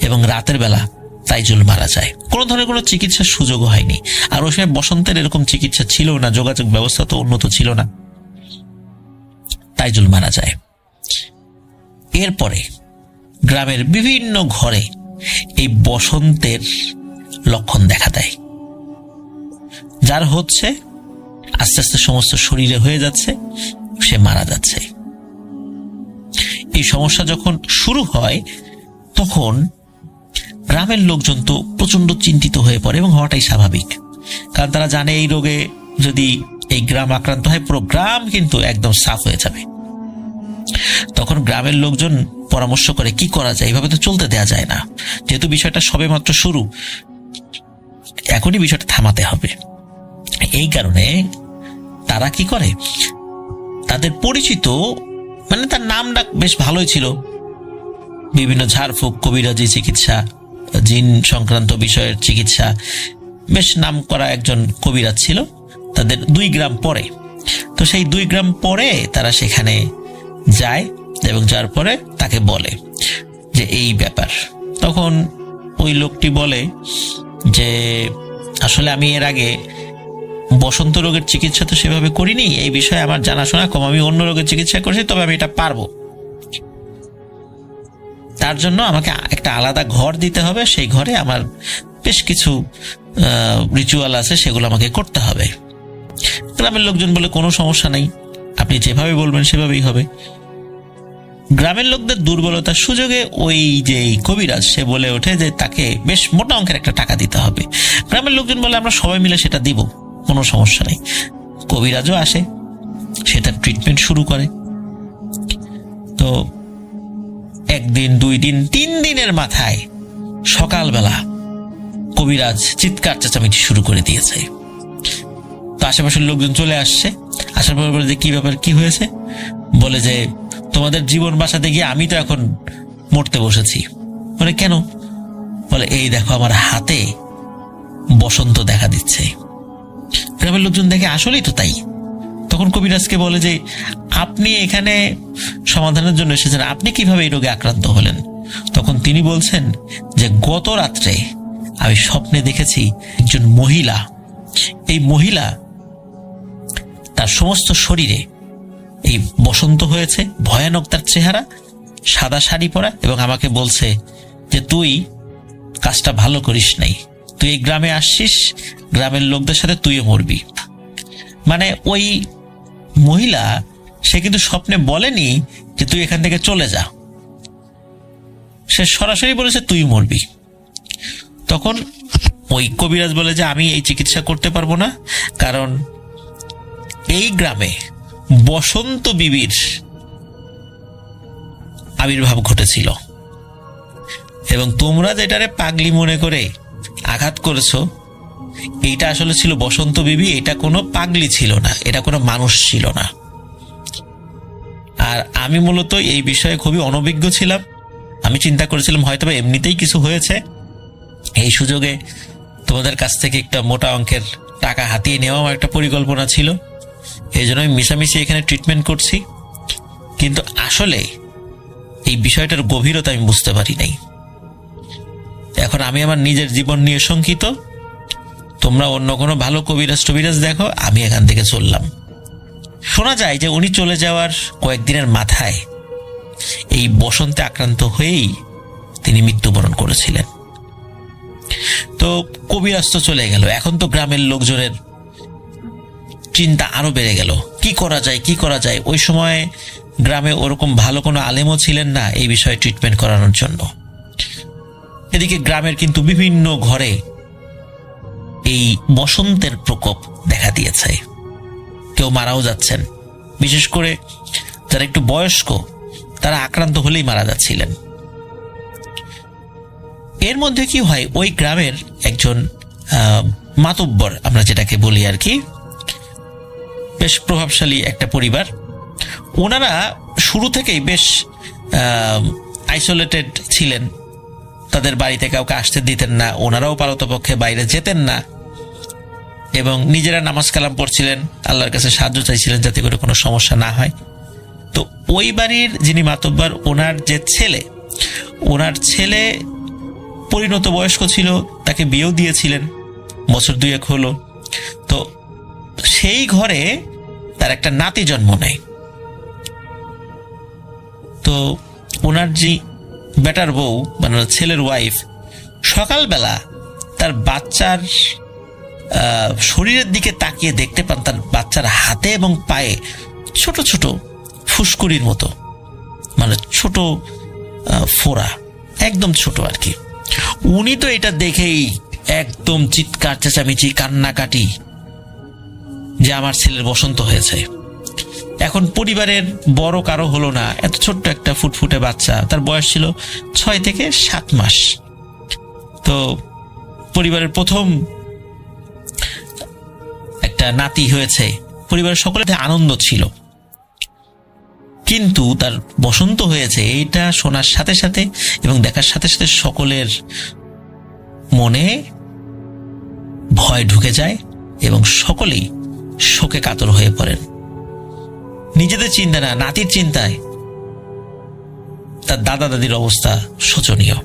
এবং রাতের বেলা তাইজুল মারা যায়। কোনো ধরনের কোনো চিকিৎসার সুযোগও হয়নি। আর ওই সময় বসন্তের এরকম চিকিৎসা ছিল না, যোগাযোগ ব্যবস্থা তো উন্নত ছিল না। তাইজুল মারা যায়। এরপরে গ্রামের বিভিন্ন ঘরে এই বসন্তের লক্ষণ দেখা দেয়, যার হচ্ছে আস্তে আস্তে সমস্ত শরীরে হয়ে যাচ্ছে, সে মারা যাচ্ছে। এই সমস্যা যখন শুরু হয় তখন গ্রামের লোকজন তো প্রচন্ড চিন্তিত হয়ে পড়ে, এবং হওয়াটাই স্বাভাবিক, কারণ তারা জানে এই রোগে যদি এই গ্রাম আক্রান্ত হয়, পুরো গ্রাম কিন্তু একদম সাফ হয়ে যাবে। তখন গ্রামের লোকজন পরামর্শ করে কি করা যায়, এইভাবে তো চলতে দেওয়া যায় না, যেহেতু বিষয়টা সবে মাত্র শুরু, এখনই বিষয়টা থামাতে হবে। এই কারণে তারা কি করে, তাদের পরিচিত, মানে তার নামটা বেশ ভালোই ছিল, বিভিন্ন ঝাড়ফুঁক, কবিরাজি চিকিৎসা, জিন সংক্রান্ত বিষয়ের চিকিৎসা, বেশ নাম করা একজন কবিরাজ ছিল, তাদের 2 গ্রাম পরে। তো সেই 2 গ্রাম পরে তারা সেখানে যায়, এবং যার পরে তাকে বলে যে এই ব্যাপার। তখন ওই লোকটি বলে যে আসলে আমি এর আগে বসন্ত রোগের চিকিৎসা তো সেভাবে করিনি, এই বিষয়ে আমার জানাশোনা কম, আমি অন্য রোগের চিকিৎসা করেছি, তবে আমি এটা পারবো। তার জন্য আমাকে একটা আলাদা ঘর দিতে হবে, সেই ঘরে আমার বেশ কিছু রিচুয়াল আছে, সেগুলো আমাকে করতে হবে। গ্রামের লোকজন বলে কোনো সমস্যা নেই, আপনি যেভাবে বলবেন সেভাবেই হবে। গ্রামের লোকদের দুর্বলতার সুযোগে ওই যে কবিরাজ সে বলে ওঠে যে তাকে বেশ মোটা অঙ্কের একটা টাকা দিতে হবে। গ্রামের লোকজন বলে আমরা সবাই মিলে সেটা দিব, কোনো সমস্যা নেই। কবিরাজও আসে, সেটা ট্রিটমেন্ট শুরু করে। তো 1 দিন 2 দিন 3 দিনের মাথায় সকালবেলা কবিরাজ চিৎকার চেঁচামেচি শুরু করে দিয়েছে। তো আশেপাশের লোকজন চলে আসছে, আসার পর বলে যে কি ব্যাপার, কি হয়েছে? বলে যে তোমাদের জীবন বাঁচাতে গিয়ে আমি তো এখন মরতে বসেছি। বলে কেন? বলে এই দেখো আমার হাতে বসন্ত দেখা দিচ্ছে। গ্রামের লোকজন দেখে আসলেই তো তাই। তখন কবিরাজকে বলে যে আপনি এখানে সমাধানের জন্য এসেছেন, আপনি কিভাবে এই রোগে আক্রান্ত হলেন? তখন তিনি বলছেন যে গত রাত্রে আমি স্বপ্নে দেখেছি একজন মহিলা, এই মহিলা তার সমস্ত শরীরে এই বসন্ত হয়েছে, ভয়ানক তার চেহারা, সাদা শাড়ি পরা, এবং আমাকে বলছে যে তুই কাজটা ভালো করিস নাই, তুই এই গ্রামে আসছিস, গ্রামের লোকদের সাথে তুইও মরবি। মানে ওই মহিলা সে কিন্তু স্বপ্নে বলেনি যে তুই এখান থেকে চলে যা, সে সরাসরি বলেছে তুই মরবি। তখন ওই কবিরাজ বলে যে আমি এই চিকিৎসা করতে পারবো না, কারণ এই গ্রামে বসন্ত বিবির আবির্ভাব ঘটেছিল, এবং তোমরা যেটারে পাগলি মনে করে আঘাত করেছো, এইটা আসলে ছিল বসন্ত বিবি, এটা কোনো পাগলি ছিল না, এটা কোনো মানুষ ছিল না। আর আমি মূলত এই বিষয়ে খুবই অনভিজ্ঞ ছিলাম, আমি চিন্তা করেছিলাম হয়তো এমনিতেই কিছু হয়েছে, এই সুযোগে তোমাদের কাছ থেকে একটা মোটা অঙ্কের টাকা হাতিয়ে নেওয়া আমার একটা পরিকল্পনা ছিল, এই জন্য আমি মিশামিশি এখানে ট্রিটমেন্ট করছি। কিন্তু আসলে এই বিষয়টার গভীরতা আমি বুঝতে পারি নাই। এখন আমি আমার নিজের জীবন নিয়ে শঙ্কিত, তোমরা অন্য কোনো ভালো কবিরাজ টবিরাজ দেখো, আমি এখান থেকে চললাম। শোনা যায় যে উনি চলে যাওয়ার কয়েকদিনের মাথায় এই বসন্তে আক্রান্ত হয়েই তিনি মৃত্যুবরণ করেছিলেন। তো কবিরাজ তো চলে গেল, এখন তো গ্রামের লোকজনের চিন্তা আরো বেড়ে গেল, কি করা যায় কি করা যায়। ওই সময় গ্রামে ওরকম ভালো কোনো আলেমও ছিলেন না এই বিষয়ে ট্রিটমেন্ট করানোর জন্য। এদিকে গ্রামের কিন্তু বিভিন্ন ঘরে এই বসন্তের প্রকোপ দেখা দিয়েছে। কেউ মারাও যাচ্ছেন। বিশেষ করে যারা একটু বয়স্ক তারা আক্রান্ত হলেই মারা যাচ্ছিলেন। এর মধ্যে কি হয়, ওই গ্রামের একজন মাতব্বর আমরা যেটাকে বলি আর কি, বেশ প্রভাবশালী একটা পরিবার, ওনারা শুরু থেকেই বেশ আইসোলেটেড ছিলেন। তাদের বাড়িতে কাউকে আসতে দিতেন না, ওনারাও পারতপক্ষে বাইরে যেতেন না এবং নিজেরা নামাজ কালাম পড়ছিলেন, আল্লাহর কাছে সাহায্য চাইছিলেন যাতে করে কোনো সমস্যা না হয়। তো ওই বাড়ির যিনি মাতব্বর, ওনার ছেলে পরিণত বয়স্ক ছিল, তাকে বিয়েও দিয়েছিলেন, বছর 2-1 হলো। তো সেই ঘরে তার একটা নাতি জন্ম নেয়। তো ওনার যে বেটার বউ মানে ছেলের ওয়াইফ সকালবেলা তার বাচ্চার শরীরের দিকে তাকিয়ে দেখতে পান তার বাচ্চার হাতে এবং পায়ে ছোট ছোট ফুসকুড়ির মতো, মানে ছোট ফোড়া, একদম ছোট আর কি। উনি তো এটা দেখেই একদম চিৎকার চেঁচামেচি কান্নাকাটি যে আমার ছেলের বসন্ত হয়েছে। এখন পরিবারের বড় কারো হলো না, এত ছোট্ট একটা ফুটফুটে বাচ্চা, তার বয়স ছিল 6 থেকে 7 মাস। তো পরিবারের প্রথম একটা নাতি হয়েছে, পরিবারের সকলের আনন্দ ছিল। কিন্তু তার বসন্ত হয়েছে এইটা শোনার সাথে সাথে এবং দেখার সাথে সাথে সকলের মনে ভয় ঢুকে যায় এবং সকলেই শোকে কাতর হয়ে পড়েন। নিজেদের চিন্তা না, নাতির চিন্তায় তার দাদা দাদির অবস্থা শোচনীয়।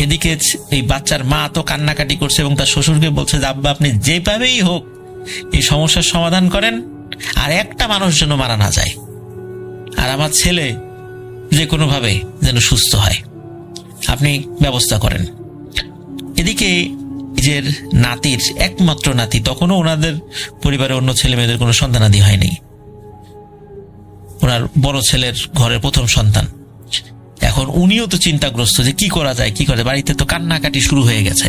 এদিকে এই বাচ্চার মা তো কান্নাকাটি করছে এবং তার শ্বশুরকে বলছে যে আব্বা আপনি যেভাবেই হোক এই সমস্যার সমাধান করেন, আর একটা মানুষ যেন মারা না যায়, আর আমার ছেলে যে কোনোভাবে যেন সুস্থ হয়, আপনি ব্যবস্থা করেন। এদিকে নিজের নাতির একমাত্র নাতি, তখনও ওনাদের পরিবারে অন্য ছেলে মেয়েদের কোনো সন্তানাদি হয়নি, ওনার বড় ছেলের ঘরের প্রথম সন্তান। এখন উনিও তো চিন্তাগ্রস্ত যে কি করা যায়, বাড়িতে তো কান্নাকাটি শুরু হয়ে গেছে।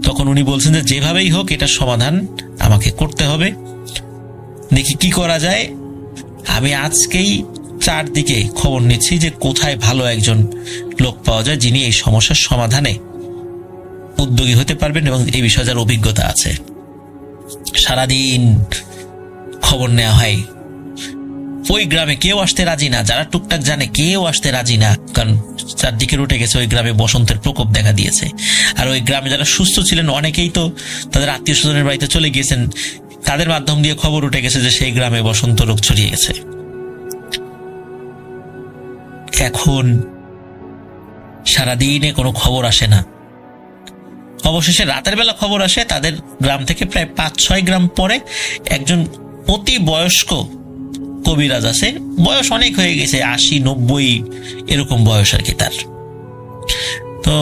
তখন উনি বলছেন যে যেভাবেই হোক এটার সমাধান আমাকে করতে হবে, দেখি কি করা যায়। আমি আজকেই চারদিকে খবর নিচ্ছি যে কোথায় ভালো একজন লোক পাওয়া যায় যিনি এই সমস্যার সমাধানে উদ্যোগী হতে পারবেন এবং এই বিষয়ে যার অভিজ্ঞতা আছে। সারাদিন খবর নেওয়া হয়, ওই গ্রামে কেউ আসতে রাজি না, যারা টুকটাক জানে কেউ আসতে রাজি না, কারণ চারদিকে উঠে গেছে ওই গ্রামে বসন্তের প্রকোপ দেখা দিয়েছে। আর ওই গ্রামে যারা সুস্থ ছিলেন অনেকেই তো তাদের আত্মীয় স্বজনের বাড়িতে চলে গিয়েছেন, তাদের মাধ্যম দিয়ে খবর উঠে গেছে যে সেই গ্রামে বসন্ত রোগ ছড়িয়ে গেছে। এখন সারাদিনে কোনো খবর আসে না। অবশেষে রাতের বেলা খবর আসে, তাদের গ্রাম থেকে প্রায় 5-6 গ্রাম পরে একজন অতি বয়স্ক কবিরাজ আছে, বয়স অনেক হয়ে গেছে, 80-90 এরকম বয়স আর কি তার। তো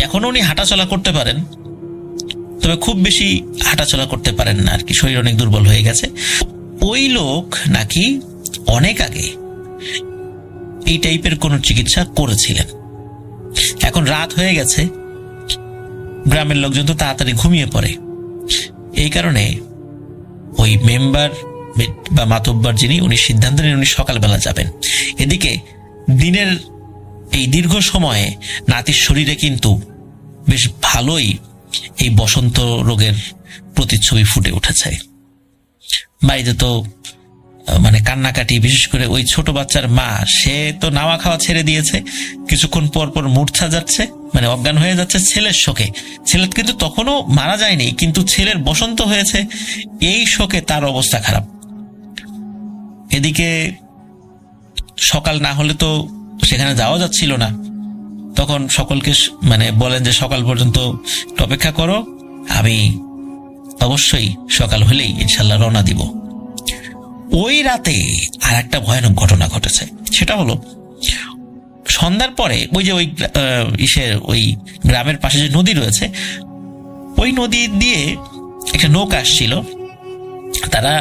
এখন উনি হাঁটাচলা করতে পারেন, তবে খুব বেশি হাঁটাচলা করতে পারেন না আর কি, শরীর অনেক দুর্বল হয়ে গেছে। ওই লোক নাকি অনেক আগে এই টাইপের কোন চিকিৎসা করেছিলেন। এখন রাত হয়ে গেছে, গ্রামের লোকজন তো তাড়াতাড়ি ঘুমিয়ে পড়ে, এই কারণে ওই মেম্বার বা মাতব্বর যিনি, উনি সিদ্ধান্ত নেন উনি সকালবেলা যাবেন। এদিকে দিনের এই দীর্ঘ সময়ে নাতির শরীরে কিন্তু বেশ ভালোই এই বসন্ত রোগের প্রতিচ্ছবি ফুটে উঠেছে। বাড়িতে তো মানে কান্নাকাটি, বিশেষ করে ওই ছোট বাচ্চার মা, সে তো নাওয়া খাওয়া ছেড়ে দিয়েছে, কিছুক্ষণ পর পর মূর্ছা যাচ্ছে, মানে অজ্ঞান হয়ে যাচ্ছে ছেলের শোকে। ছেলে কিন্তু তখনও মারা যায়নি, কিন্তু ছেলের বসন্ত হয়েছে, এই শোকে তার অবস্থা খারাপ। এদিকে সকাল না হলে তো সেখানে যাওয়া যাচ্ছিল না, তখন সকলকে মানে বলেন যে সকাল পর্যন্ত অপেক্ষা করো, আমি অবশ্যই সকাল হলেই ইনশাল্লাহ রওনা দিব। ওই রাতে আর একটা ভয়ানক ঘটনা ঘটেছে, সেটা হলো সন্ধ্যার পরে ওই যে ওই গ্রামের পাশে যে নদী রয়েছে, ওই নদী দিয়ে একটা নৌকা আসছিল, তারা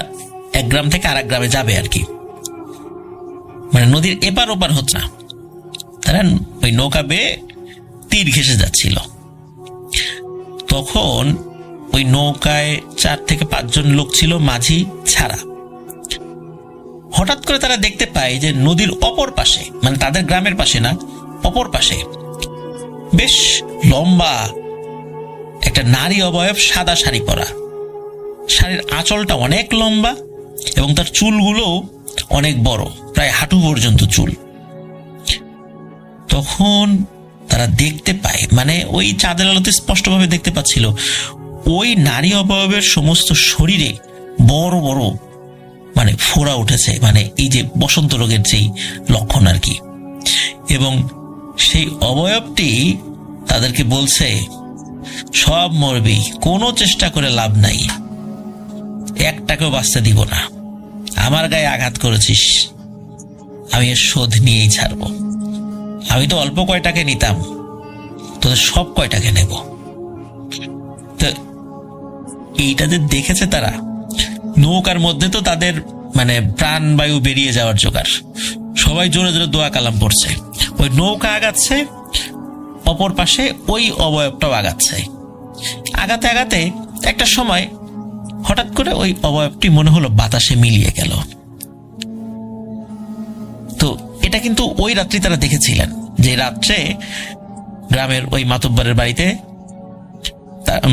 এক গ্রাম থেকে আর এক গ্রামে যাবে আর কি, মানে নদীর এপার ওপার হচ্ছে না, তারা ওই নৌকা বেয়ে তীর ঘেঁষে যাচ্ছিল। তখন ওই নৌকায় 4 থেকে 5 জন লোক ছিল, মাঝি ছাড়া, হঠাৎ করে তারা দেখতে পায় যে নদীর অপর পাশে, মানে তাদের গ্রামের পাশে না, অপর পাশে বেশ লম্বা একটা নারী অবয়ব, সাদা শাড়ি পরা, শাড়ির আঁচলটা অনেক লম্বা এবং তার চুলগুলো অনেক বড়, প্রায় হাঁটু পর্যন্ত চুল। তখন তারা দেখতে পায়, মানে ওই চাঁদের আলোতে স্পষ্টভাবে দেখতে পাচ্ছিল, ওই নারী অবয়বের সমস্ত শরীরে বড় বড় মানে ফোড়া উঠেছে, মানে এই যে বসন্ত রোগের যেই লক্ষণ আর কি। এবং সেই অবয়বটি তাদেরকে বলছে, সব মরবি, কোনো চেষ্টা করে লাভ নাই, একটাকেও বাঁচতে দিব না, আমার গায়ে আঘাত করেছিস, আমি এর শোধ নিয়েই ছাড়ব। আমি তো অল্প কয়টাকে নিতাম, তোদের সব কয়টাকে নেব। তো এইটা যে দেখেছে তারা, নৌকার মধ্যে তো তাদের মানে প্রাণবায়ু বেরিয়ে যাওয়ার জোগাড়, সবাই জোরে জোরে দোয়া কালাম পড়ছে। ওই নৌকা আগাচ্ছে, অপর পাশে ওই অবয়বটাও আগাচ্ছে। আগাতে আগাতে একটা সময় হঠাৎ করে ওই অবয়বটি মনে হলো বাতাসে মিলিয়ে গেল। তো এটা কিন্তু ওই রাত্রি তারা দেখেছিলেন, যে রাত্রে গ্রামের ওই মাতুব্বরের বাড়িতে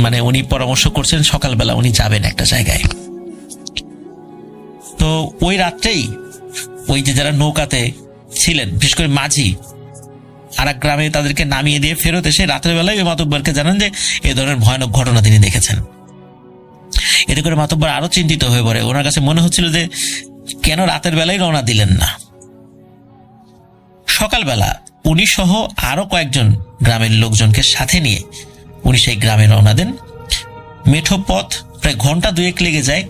মানে উনি পরামর্শ করছেন সকালবেলা উনি যাবেন একটা জায়গায়। তো ওই রাত্রেই ওই যে যারা নৌকাতে ছিলেন, বিশেষ করে মাঝি, আর এক গ্রামে তাদেরকে নামিয়ে দিয়ে ফেরত এসে রাতের বেলায় ওই মাতুব্বরকে জানান যে এই ধরনের ভয়ানক ঘটনা তিনি দেখেছেন। এতে করে মাতুব্বর আরো চিন্তিত হয়ে পড়ে। ওনার কাছে মনে হচ্ছিল যে কেন রাতের বেলায় রওনা দিলেন না। সকালবেলা উনি সহ আরো কয়েকজন গ্রামের লোকজনকে সাথে নিয়ে উনি সেই গ্রামে রওনা দেন। মেঠো পথ, প্রায় ঘন্টা 2 লেগে যায়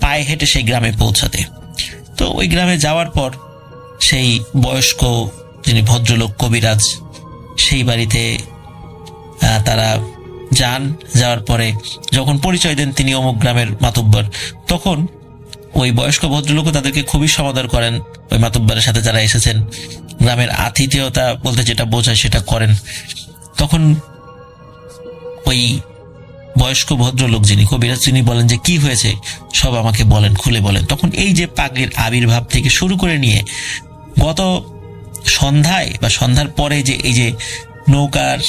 পায়ে হেঁটে সেই গ্রামে পৌঁছাতে। তো ওই গ্রামে যাওয়ার পর সেই বয়স্ক যিনি ভদ্রলোক কবিরাজ, সেই বাড়িতে তারা যান। যাওয়ার পরে যখন পরিচয় দেন তিনি অমুক গ্রামের মাতুব্বর, তখন ওই বয়স্ক ভদ্রলোকও তাদেরকে খুবই সমাদর করেন। ওই মাতুব্বরের সাথে যারা এসেছেন, গ্রামের আতিথেয়তা বলতে যেটা বোঝায় সেটা করেন। তখন ওই বয়স্ক ভদ্রলোক যিনি কবিরাজ, তিনি বলেন যে কি হয়েছে সব আমাকে বলেন, খুলে বলেন। তখন এই যে পাগলির আবির্ভাব থেকে শুরু করে নিয়ে গত সন্ধ্যায় বা সন্ধ্যার পরে যে এই যে নৌকার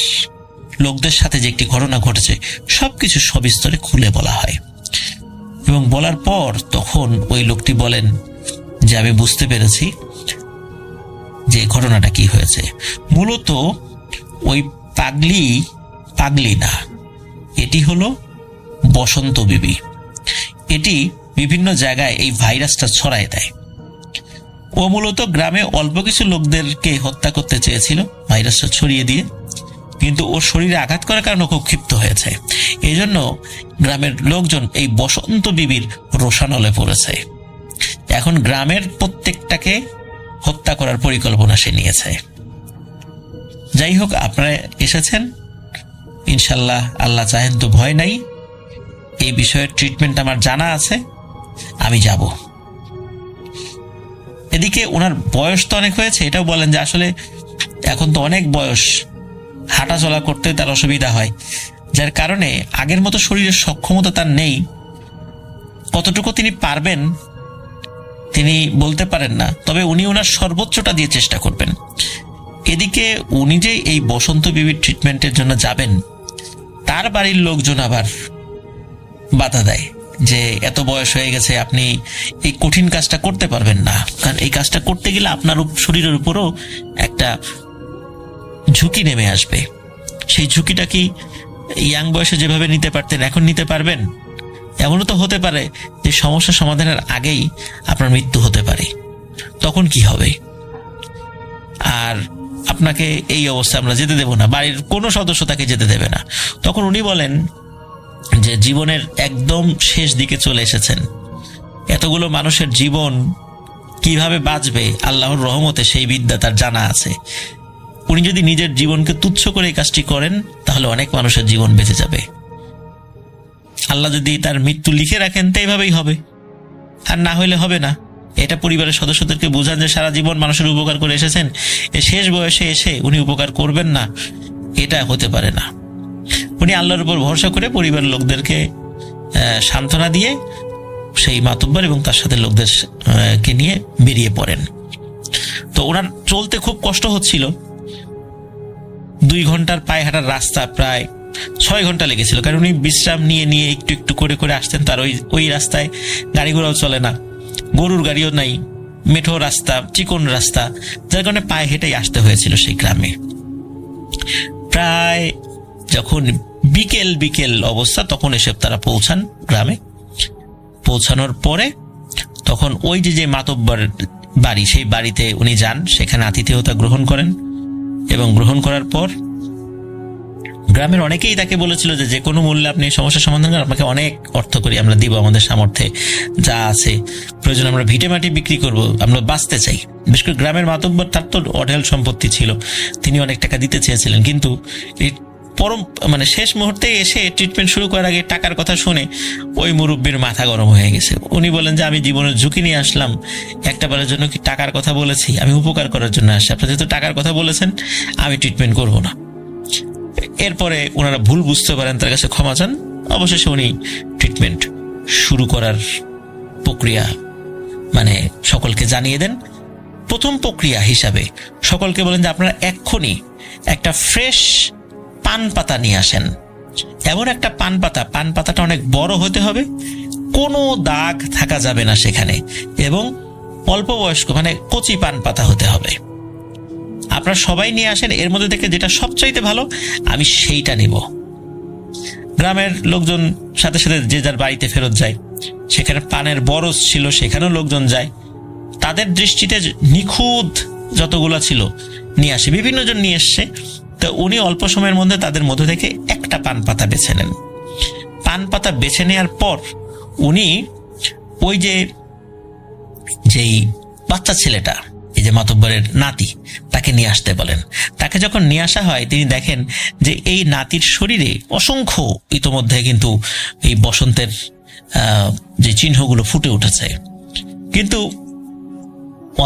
লোকদের সাথে যে একটি ঘটনা ঘটেছে, সবকিছু সবিস্তরে খুলে বলা হয়। এবং বলার পর তখন ওই লোকটি বলেন যে আমি বুঝতে পেরেছি যে ঘটনাটা কি হয়েছে। মূলত ওই পাগলি না, এটি হলো বসন্ত বিবি। এটি বিভিন্ন জায়গায় এই ভাইরাসটা ছড়ায় দেয়। ও মূলত গ্রামে অল্প কিছু লোকদেরকে হত্যা করতে চেয়েছিল ভাইরাসটা ছড়িয়ে দিয়ে, কিন্তু ওর শরীরে আঘাত করার কারণে খুব ক্ষিপ্ত হয়েছে। এই জন্য গ্রামের লোকজন এই বসন্ত বিবির রোষানলে পড়েছে। এখন গ্রামের প্রত্যেকটাকে হত্যা করার পরিকল্পনা সে নিয়েছে। যাই হোক, আপনারা এসেছেন, ইনশাল্লাহ আল্লাহ চাহেন তো ভয় নাই। এই বিষয়ের ট্রিটমেন্ট আমার জানা আছে, আমি যাব। এদিকে ওনার বয়স তো অনেক হয়েছে, এটাও বলেন যে আসলে এখন তো অনেক বয়স, হাঁটা চলা করতে তার অসুবিধা হয়, যার কারণে আগের মতো শরীরের সক্ষমতা তার নেই। কতটুকু তিনি পারবেন তিনি বলতে পারেন না, তবে উনি ওনার সর্বোচ্চটা দিয়ে চেষ্টা করবেন। এদিকে উনি যে এই বসন্ত বিবির ট্রিটমেন্টের জন্য যাবেন, তার বাড়ির লোকজন আবার বাধা দেয় যে এত বয়স হয়ে গেছে, আপনি এই কঠিন কাজটা করতে পারবেন না, কারণ এই কাজটা করতে গেলে আপনার শরীরের উপরও একটা ঝুঁকি নেমে আসবে। সেই ঝুঁকিটা কি ইয়াং বয়সে যেভাবে নিতে পারতেন এখন নিতে পারবেন? এমনও তো হতে পারে যে সমস্যা সমাধানের আগেই আপনার মৃত্যু হতে পারে, তখন কি হবে? আর আপনাকে এই অবস্থা আমরা যেতে দেব না, বাড়ির কোনো সদস্য তাকে যেতে দেবে না। তখন উনি বলেন যে জীবনের একদম শেষ দিকে চলে এসেছেন, এতগুলো মানুষের জীবন কিভাবে বাঁচবে আল্লাহর রহমতে সেই বিদ্যা তার জানা আছে। উনি যদি নিজের জীবনকে তুচ্ছ করে এই কাজটি করেন, তাহলে অনেক মানুষের জীবন বেঁচে যাবে। আল্লাহ যদি তার মৃত্যু লিখে রাখেন তো এইভাবেই হবে, আর না হইলে হবে না। এটা পরিবারের সদস্যদেরকে বোঝান যে সারা জীবন মানুষের উপকার করে এসেছেন, এই শেষ বয়সে এসে উনি উপকার করবেন না, এটা হতে পারে না। উনি আল্লাহর উপর ভরসা করে পরিবারের লোকদেরকে সান্ত্বনা দিয়ে সেই মাতব্বর এবং তার সাথে লোকদের কে নিয়ে বেরিয়ে পড়েন। তো ওনার চলতে খুব কষ্ট হচ্ছিল। 2 ঘন্টার পায়ে হাঁটার রাস্তা প্রায় 6 ঘন্টা লেগেছিল, কারণ উনি বিশ্রাম নিয়ে নিয়ে একটু একটু করে করে আসতেন। তার ওই রাস্তায় গাড়ি ঘোড়াও চলে না, গরুর গাড়িও নাই, মেঠো রাস্তা, চিকন রাস্তা, যার কারণে পায়ে হেঁটেই আসতে হয়েছিল সেই গ্রামে। প্রায় যখন বিকেল বিকেল অবস্থা, তখন এসে তারা পৌঁছান গ্রামে। পৌঁছানোর পরে তখন ওই যে মাতব্বর বাড়ি, সেই বাড়িতে উনি যান, সেখানে আতিথেয়তা গ্রহণ করেন। এবং গ্রহণ করার পর গ্রামের অনেকেই তাকে বলেছিল যে কোনো মূল্যে আপনি সমস্যার সমাধান করেন, আপনাকে অনেক অর্থ করি আমরা দিব, আমাদের সামর্থ্যে যা আছে, প্রয়োজন আমরা ভিটে মাটি বিক্রি করব, আমরা বাঁচতে চাই। বিশেষ করে গ্রামের মাতব্বর, তার তো অঢেল সম্পত্তি ছিল, তিনি অনেক টাকা দিতে চেয়েছিলেন। কিন্তু এই শেষ মুহূর্তে এসে ট্রিটমেন্ট শুরু করার আগে টাকার কথা শুনে ওই মুরব্বীর মাথা গরম হয়ে গেছে। উনি বলেন যে আমি জীবনের ঝুঁকি নিয়ে আসলাম, একটা বারের জন্য কি টাকার কথা বলেছি? আমি উপকার করার জন্য আসছি, আপনারা যেহেতু টাকার কথা বলেছেন আমি ট্রিটমেন্ট করব না। এরপরে ওনারা ভুল বুঝতে পারেন, তার কাছে ক্ষমা চান। অবশেষে উনি ট্রিটমেন্ট শুরু করার প্রক্রিয়া সকলকে জানিয়ে দেন। প্রথম প্রক্রিয়া হিসাবে সকলকে বলেন যে আপনারা এক্ষুনি একটা ফ্রেশ পান পাতা নিয়ে আসেন। এমন একটা পান পাতাটা অনেক বড় হতে হবে, কোনো দাগ থাকা যাবে না সেখানে, এবং অল্প বয়স্ক কচি পান পাতা হতে হবে। আপনারা সবাই নিয়ে আসেন, এর মধ্যে থেকে যেটা সবচাইতে ভালো আমি সেইটা নিব। গ্রামের লোকজন সাথে সাথে যে যার বাড়িতে ফেরত যায়। সেখানে পানের বরজ ছিল, সেখানেও লোকজন যায়। তাদের দৃষ্টিতে নিখুঁত যতগুলো ছিল নিয়ে আসে, বিভিন্ন জন নিয়ে এসছে। তো উনি অল্প সময়ের মধ্যে তাদের মধ্যে থেকে একটা পান পাতা বেছে নেন। পান পাতা বেছে নেওয়ার পর উনি ওই যেই বাচ্চা ছেলেটা, এই যে মাতব্বরের নাতি, তাকে নিয়ে আসতে বলেন। তাকে যখন নিয়ে আসা হয়, তিনি দেখেন যে এই নাতির শরীরে অসংখ্য ইতোমধ্যে কিন্তু এই বসন্তের যে চিহ্নগুলো ফুটে উঠেছে। কিন্তু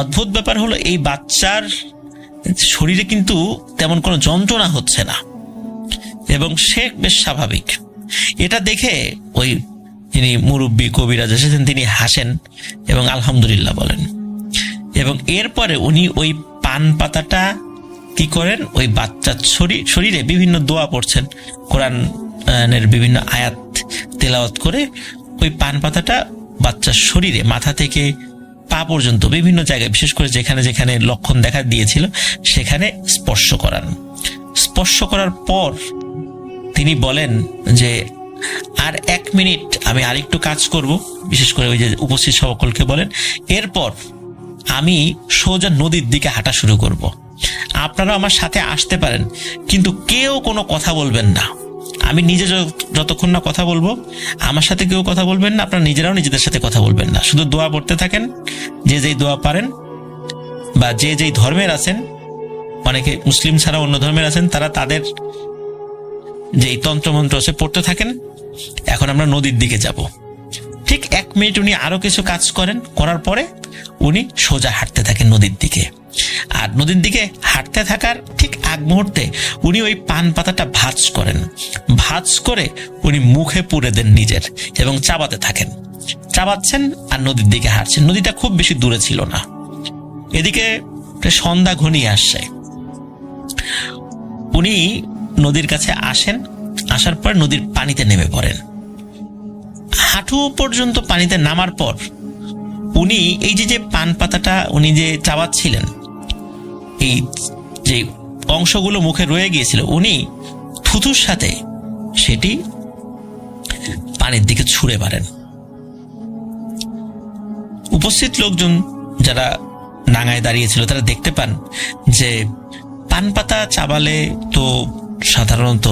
অদ্ভুত ব্যাপার হলো, এই বাচ্চার শরীরে কিন্তু তেমন কোনো যন্ত্রণা হচ্ছে না, এবং সে বেশ স্বাভাবিক। এটা দেখে ওই যিনি মুরব্বী কবিরাজ এসেছেন তিনি হাসেন এবং আলহামদুলিল্লাহ বলেন। এবং এরপরে উনি ওই পান পাতাটা কি করেন, ওই বাচ্চার শরীরে বিভিন্ন দোয়া পড়ছেন, কোরআনের বিভিন্ন আয়াত তেলাওয়াত করে ওই পান পাতাটা বাচ্চার শরীরে মাথা থেকে পা পর্যন্ত বিভিন্ন জায়গায়, বিশেষ করে যেখানে যেখানে লক্ষণ দেখা দিয়েছিল সেখানে স্পর্শ করান। স্পর্শ করার পর তিনি বলেন যে আর 1 মিনিট আমি আরেকটু কাজ করব, বিশেষ করে ওই যে উপস্থিত সকলকে বলেন, এরপর আমি সোজা নদীর দিকে হাঁটা শুরু করব। আপনারা আমার সাথে আসতে পারেন, কিন্তু কেউ কোনো কথা বলবেন না। আমি নিজে যতক্ষণ না কথা বলবো, আমার সাথে কেউ কথা বলবেন না, আপনারা নিজেরাও নিজেদের সাথে কথা বলবেন না। শুধু দোয়া পড়তে থাকেন, যে যেই দোয়া পারেন বা যে যেই ধর্মের আছেন, অনেকে মুসলিম ছাড়া অন্য ধর্মের আছেন, তারা তাদের যেই তন্ত্রমন্ত্র আছে পড়তে থাকেন। এখন আমরা নদীর দিকে যাব। ঠিক 1 মিনিট উনি আরো কিছু কাজ করেন, করার পরে উনি সোজা হাঁটতে থাকেন নদীর দিকে। আর নদীর দিকে হাঁটতে থাকার ঠিক আগ মুহূর্তে উনি ওই পান পাতাটা ভাঁজ করেন। ভাঁজ করে উনি মুখে পুরে দেন নিজের, এবং চাবাতে থাকেন। চাবাচ্ছেন আর নদীর দিকে হাঁটছেন। নদীটা খুব বেশি দূরে ছিল না। এদিকে সন্ধ্যা ঘনিয়ে আসছে। উনি নদীর কাছে আসেন, আসার পর নদীর পানিতে নেমে পড়েন। হাঁটু পর্যন্ত পানিতে নামার পর উনি এই যে পান পাতাটা উনি যে চাবাচ্ছিলেন, এই যে অংশগুলো মুখে রয়ে গিয়েছিল, উনি থুতুর সাথে সেটি পানির দিকে ছুঁড়ে মারেন। উপস্থিত লোকজন যারা নাঙায় দাঁড়িয়েছিল তারা দেখতে পান যে পান পাতা চাবালে তো সাধারণত,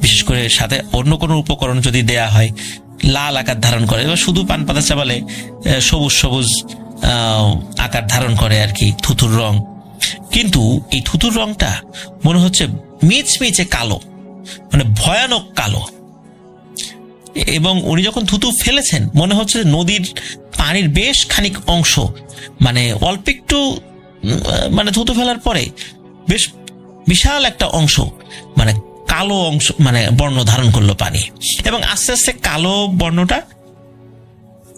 বিশেষ করে সাথে অন্য কোনো উপকরণ যদি দেয়া হয়, লাল আকার ধারণ করে, এবার শুধু পান পাতা চাবালে সবুজ সবুজ আকার ধারণ করে আর কি, থুতুর রং। কিন্তু এই থুতুর রংটা মনে হচ্ছে মিচমিচে কালো, ভয়ানক কালো। এবং উনি যখন থুতু ফেলেছেন, মনে হচ্ছে নদীর পানির বেশ খানিক অংশ, অল্প একটু থুতু ফেলার পরে বেশ বিশাল একটা অংশ কালো অংশ বর্ণ ধারণ করলো পানি, এবং আস্তে আস্তে কালো বর্ণটা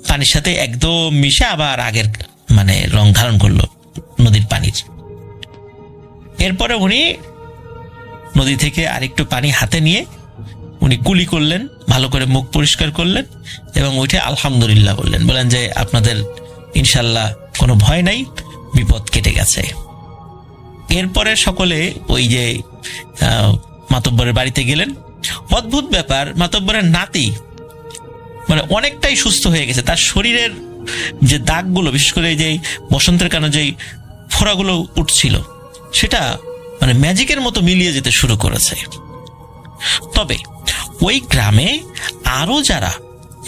পানির সাথে একদম মিশে আবার আগের মানে রং ধারণ করলো নদীর পানির। এরপরে উনি নদী থেকে আরেকটু পানি হাতে নিয়ে উনি কুলি করলেন, ভালো করে মুখ পরিষ্কার করলেন এবং উঠে আলহামদুলিল্লাহ বললেন, বলেন যে আপনাদের ইনশাল্লাহ কোনো ভয় নাই, বিপদ কেটে গেছে। এরপরে সকলে ওই যে মাতব্বরের বাড়িতে গেলেন। অদ্ভুত ব্যাপার, মাতব্বরের নাতি মানে অনেকটাই সুস্থ হয়ে গেছে, তার শরীরের যে দাগগুলো, বিশেষ করে যে বসন্তের কারণে যে ফোড়াগুলো উঠছিল, সেটা মানে ম্যাজিকের মতো মিলিয়ে যেতে শুরু করেছে। তবে ওই গ্রামে আরো যারা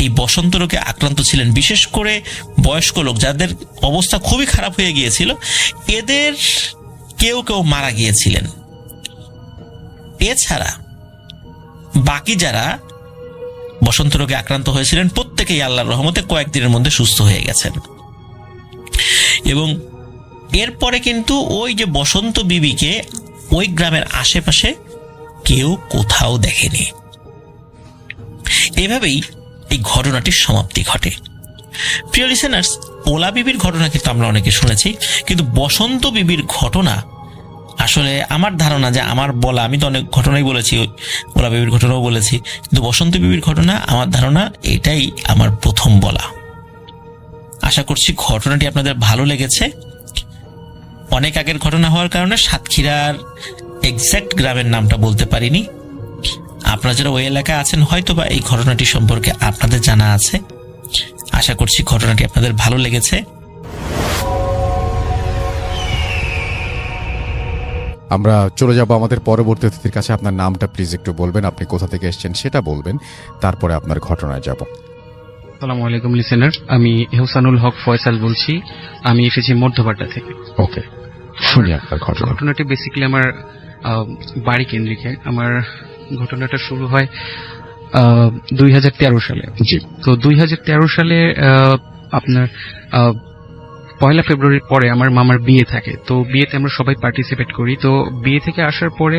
এই বসন্ত রোগে আক্রান্ত ছিলেন, বিশেষ করে বয়স্ক লোক যাদের অবস্থা খুবই খারাপ হয়ে গিয়েছিল, এদের কেউ কেউ মারা গিয়েছিলেন। এছাড়া বাকি যারা বসন্ত রোগে আক্রান্ত হয়েছিলেন প্রত্যেকেই আল্লাহর রহমতে কয়েকদিনের মধ্যে সুস্থ হয়ে গেছেন। এবং এরপরে কিন্তু ওই যে বসন্ত বিবিকে ওই গ্রামের আশেপাশে কেউ কোথাও দেখেনি। এভাবেই এই ঘটনাটির সমাপ্তি ঘটে। প্রিয় লিসেনার্স, ওলা বিবির ঘটনা কিন্তু আমরা অনেকে শুনেছি, কিন্তু বসন্ত বিবির ঘটনা আসলে আমার ধারণা যে আমার বলা, আমি তো অনেক ঘটনাই বলেছি, ওলা বিবির ঘটনাও বলেছি, কিন্তু বসন্ত বিবির ঘটনা আমার ধারণা এটাই আমার প্রথম বলা। আশা করছি ঘটনাটি আপনাদের ভালো লেগেছে। অনেক আগের ঘটনা হওয়ার কারণে সাতক্ষীরার এক্স্যাক্ট গ্রামের নামটা বলতে পারিনি। আপনারা যারা ওই এলাকায় আছেন হয়তো বা এই ঘটনাটি সম্পর্কে আপনাদের জানা আছে। আশা করছি ঘটনাটি আপনাদের ভালো লেগেছে। আমরা চলে যাব আমাদের পরবর্তী অতিথির কাছে। আপনার নামটা প্লিজ একটু বলবেন, আপনি কোথা থেকে এসেছেন সেটা বলবেন, তারপরে আপনার ঘটনায় যাব। আসসালামু আলাইকুম লিসেনার, আমি এহসানুল হক ফয়সাল বলছি। আমি এসেছি মধ্যপাড়া থেকে। ওকে, শুনি আপনার ঘটনা। ঘটনাটি বেসিক্যালি আমার বাড়ি কেন্দ্রিক। আমার ঘটনাটা শুরু হয় 2013 সালে। জি। তো 2013 সালে আপনার 1 ফেব্রুয়ারির পরে আমার মামার বিয়ে থাকে। তো বিয়েতে আমরা সবাই পার্টিসিপেট করি। তো বিয়ে থেকে আসার পরে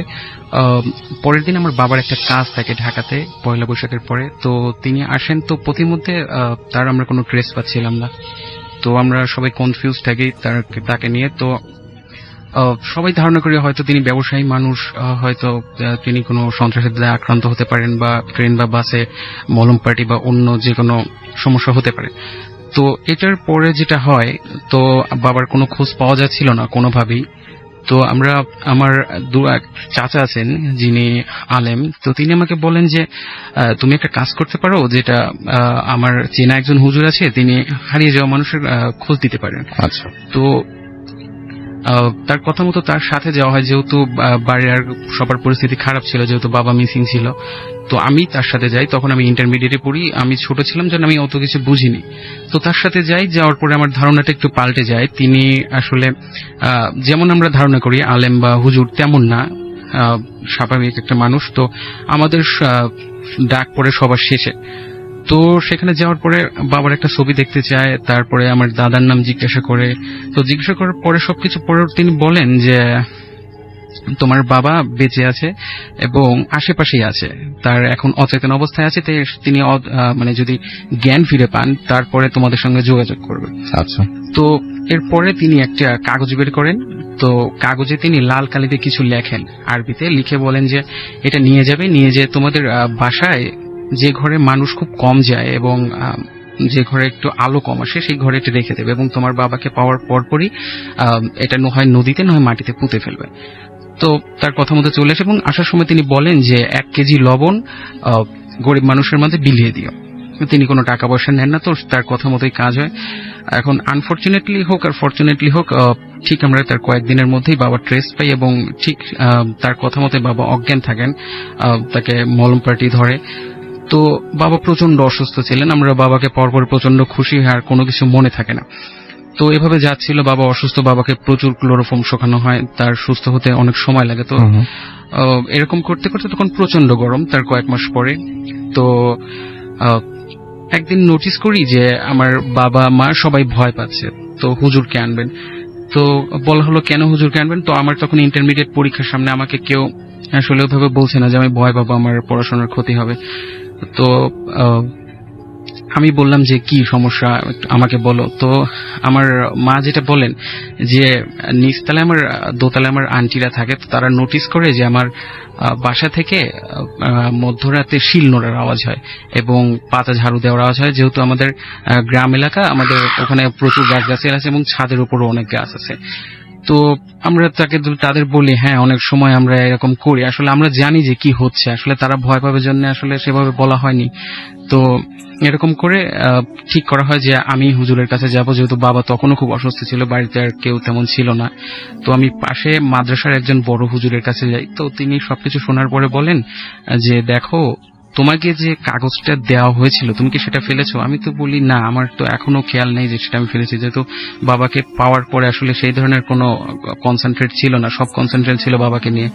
পরের দিন আমার বাবার একটা কাজ থাকে ঢাকাতে 1 বৈশাখের পরে। তো তিনি আসেন, তো প্রতিমধ্যে তার আমরা কোনো ড্রেস পাচ্ছিলাম না। তো আমরা সবাই কনফিউজ থাকি তাকে নিয়ে। তো সবাই ধারণা করি হয়তো তিনি ব্যবসায়ী মানুষ, হয়তো তিনি কোনো সন্ত্রাসের দ্বারা আক্রান্ত হতে পারেন, বা ট্রেন বা বাসে মলম পার্টি বা অন্য যে কোনো সমস্যা হতে পারে। তো এটার পরে যেটা হয়, তো বাবার কোনো খোঁজ পাওয়া যাচ্ছিল না কোনোভাবেই। তো আমরা, আমার এক চাচা আছেন যিনি আলেম, তো তিনি আমাকে বলেন যে তুমি একটা কাজ করতে পারো, যেটা আমার চেনা একজন হুজুর আছে, তিনি হারিয়ে যাওয়া মানুষের খোঁজ দিতে পারেন। আচ্ছা। তো তার কথা মতো তার সাথে যাওয়া হয়, যেহেতু বাড়ির আর সবার পরিস্থিতি খারাপ ছিল, যেহেতু বাবা মিসিং ছিল। তো আমি তার সাথে যাই, তখন আমি ইন্টারমিডিয়েটে পড়ি, আমি ছোট ছিলাম যেন আমি অত কিছু বুঝিনি। তো তার সাথে যাই, যাওয়ার পরে আমার ধারণাটা একটু পাল্টে যায়। তিনি আসলে যেমন আমরা ধারণা করি আলেম বা হুজুর তেমন না, স্বাভাবিক একটা মানুষ। তো আমাদের ডাক পড়ে সবার শেষে। তো সেখানে যাওয়ার পরে বাবার একটা ছবি দেখতে চায়, তারপরে আমার দাদার নাম জিজ্ঞাসা করে। তো জিজ্ঞাসা করার পরে সবকিছু পরে তিনি বলেন যে তোমার বাবা বেঁচে আছে এবং আশেপাশেই আছে, তার এখন অচেতন অবস্থায় আছে, তিনি মানে যদি জ্ঞান ফিরে পান তারপরে তোমাদের সঙ্গে যোগাযোগ করবে। আচ্ছা। তো এরপরে তিনি একটা কাগজ বের করেন। তো কাগজে তিনি লাল কালিতে কিছু লেখেন আরবিতে, লিখে বলেন যে এটা নিয়ে যাবে, নিয়ে যেয়ে তোমাদের বাসায় যে ঘরে মানুষ খুব কম যায় এবং যে ঘরে একটু আলো কম আসে সেই ঘরে এটা রেখে দেবে, এবং তোমার বাবাকে পাওয়ার পরপরই এটা হয় নদীতে নয় মাটিতে পুঁতে ফেলবে। তো তার কথা মতো চলে আসে, এবং আসার সময় তিনি বলেন যে 1 কেজি লবণ গরিব মানুষের মধ্যে বিলিয়ে দিও। তিনি কোনো টাকা পয়সা নেন না, তো তার কথা মতোই কাজ হয়। এখন আনফরচুনেটলি হোক আর ফরচুনেটলি হোক, ঠিক আমরা তার কয়েকদিনের মধ্যেই বাবা ট্রেস পাই, এবং ঠিক তার কথা মতো বাবা অজ্ঞান থাকেন, তাকে মলম পার্টি ধরে। তো বাবা প্রচন্ড অসুস্থ ছিলেন, আমরা বাবাকে পরপর প্রচন্ড খুশি হয়, আর কোনো কিছু মনে থাকে না। তো এভাবে যাচ্ছিল, বাবা অসুস্থ, বাবাকে প্রচুর ক্লোরোফর্ম শোকানো হয়, তার সুস্থ হতে অনেক সময় লাগে। তো এরকম করতে করতে তখন প্রচন্ড গরম তার কয়েক মাস পরে। তো একদিন নোটিস করি যে আমার বাবা মা সবাই ভয় পাচ্ছে, তো হুজুরকে আনবেন। তো বলা হলো কেন হুজুরকে আনবেন? তো আমার তখন ইন্টারমিডিয়েট পরীক্ষার সামনে, আমাকে কেউ আসলে ওইভাবে বলছে না যে আমি ভয় পাবো আমার পড়াশোনার ক্ষতি হবে। তো আমি বললাম যে কি সমস্যা আমাকে বলো। তো আমার মা যেটা বলেন যে নিচতলায় আমার দোতলায় আমার আন্টিরা থাকে, তো তারা নোটিস করে যে আমার বাসা থেকে মধ্যরাতে শিল নোড়ার আওয়াজ হয় এবং পাতা ঝাড়ু দেওয়ার আওয়াজ হয়। যেহেতু আমাদের গ্রাম এলাকা, আমাদের ওখানে প্রচুর গাছগাছালি আছে এবং ছাদের উপরও অনেক গাছ আছে। তো আমরা তাদের বলি হ্যাঁ অনেক সময় আমরা এরকম করি, আসলে আমরা জানি যে কি হচ্ছে, আসলে তারা ভয় পাবে জন্য আসলে সেভাবে বলা হয়নি। তো এরকম করে ঠিক করা হয় যে আমি হুজুরের কাছে যাব, যেহেতু বাবা তখনও খুব অসুস্থ ছিল, বাড়িতে আর কেউ তেমন ছিল না। তো আমি পাশে মাদ্রাসার একজন বড় হুজুরের কাছে যাই। তো তিনি সবকিছু শোনার পরে বলেন যে দেখো, তোমাকে যে কাগজটা দেওয়া হয়েছিল তুমি কি সেটা ফেলেছো? আমি তো বলি না, আমার তো এখনো খেয়াল নেই যে সেটা আমি ফেলেছি, যেহেতু বাবাকে পাওয়ার পরে আসলে সেই ধরনের কোনো কনসেন্ট্রেট ছিল না, সব কনসেন্ট্রেট ছিল বাবাকে নিয়ে।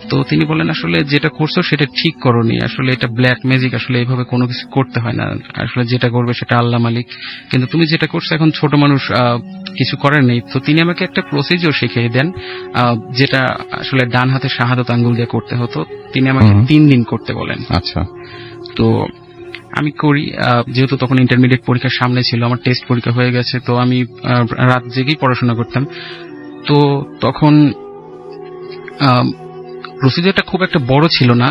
তো তিনি বলেন আসলে যেটা করছো সেটা ঠিক করোনি, আসলে এটা ব্ল্যাক ম্যাজিক, আসলে এইভাবে কোনো কিছু করতে হয় না, আসলে যেটা করবে সেটা আল্লাহ মালিক, কিন্তু তুমি যেটা করছো এখন ছোট মানুষ, কিছু করার নেই। তো তিনি আমাকে একটা প্রসিজিওর শিখিয়ে দেন, যেটা আসলে ডান হাতে শাহাদাত আঙ্গুল দিয়ে করতে হতো, তিনি আমাকে 3 দিন করতে বলেন। আচ্ছা, তো আমি করি, যেহেতু তখন ইন্টারমিডিয়েট পরীক্ষার সামনে ছিল, আমার টেস্ট পরীক্ষা হয়ে গেছে, তো আমি রাত জেগেই পড়াশোনা করতাম। তো তখন প্রসিডিওরটা খুব একটা বড় ছিল না,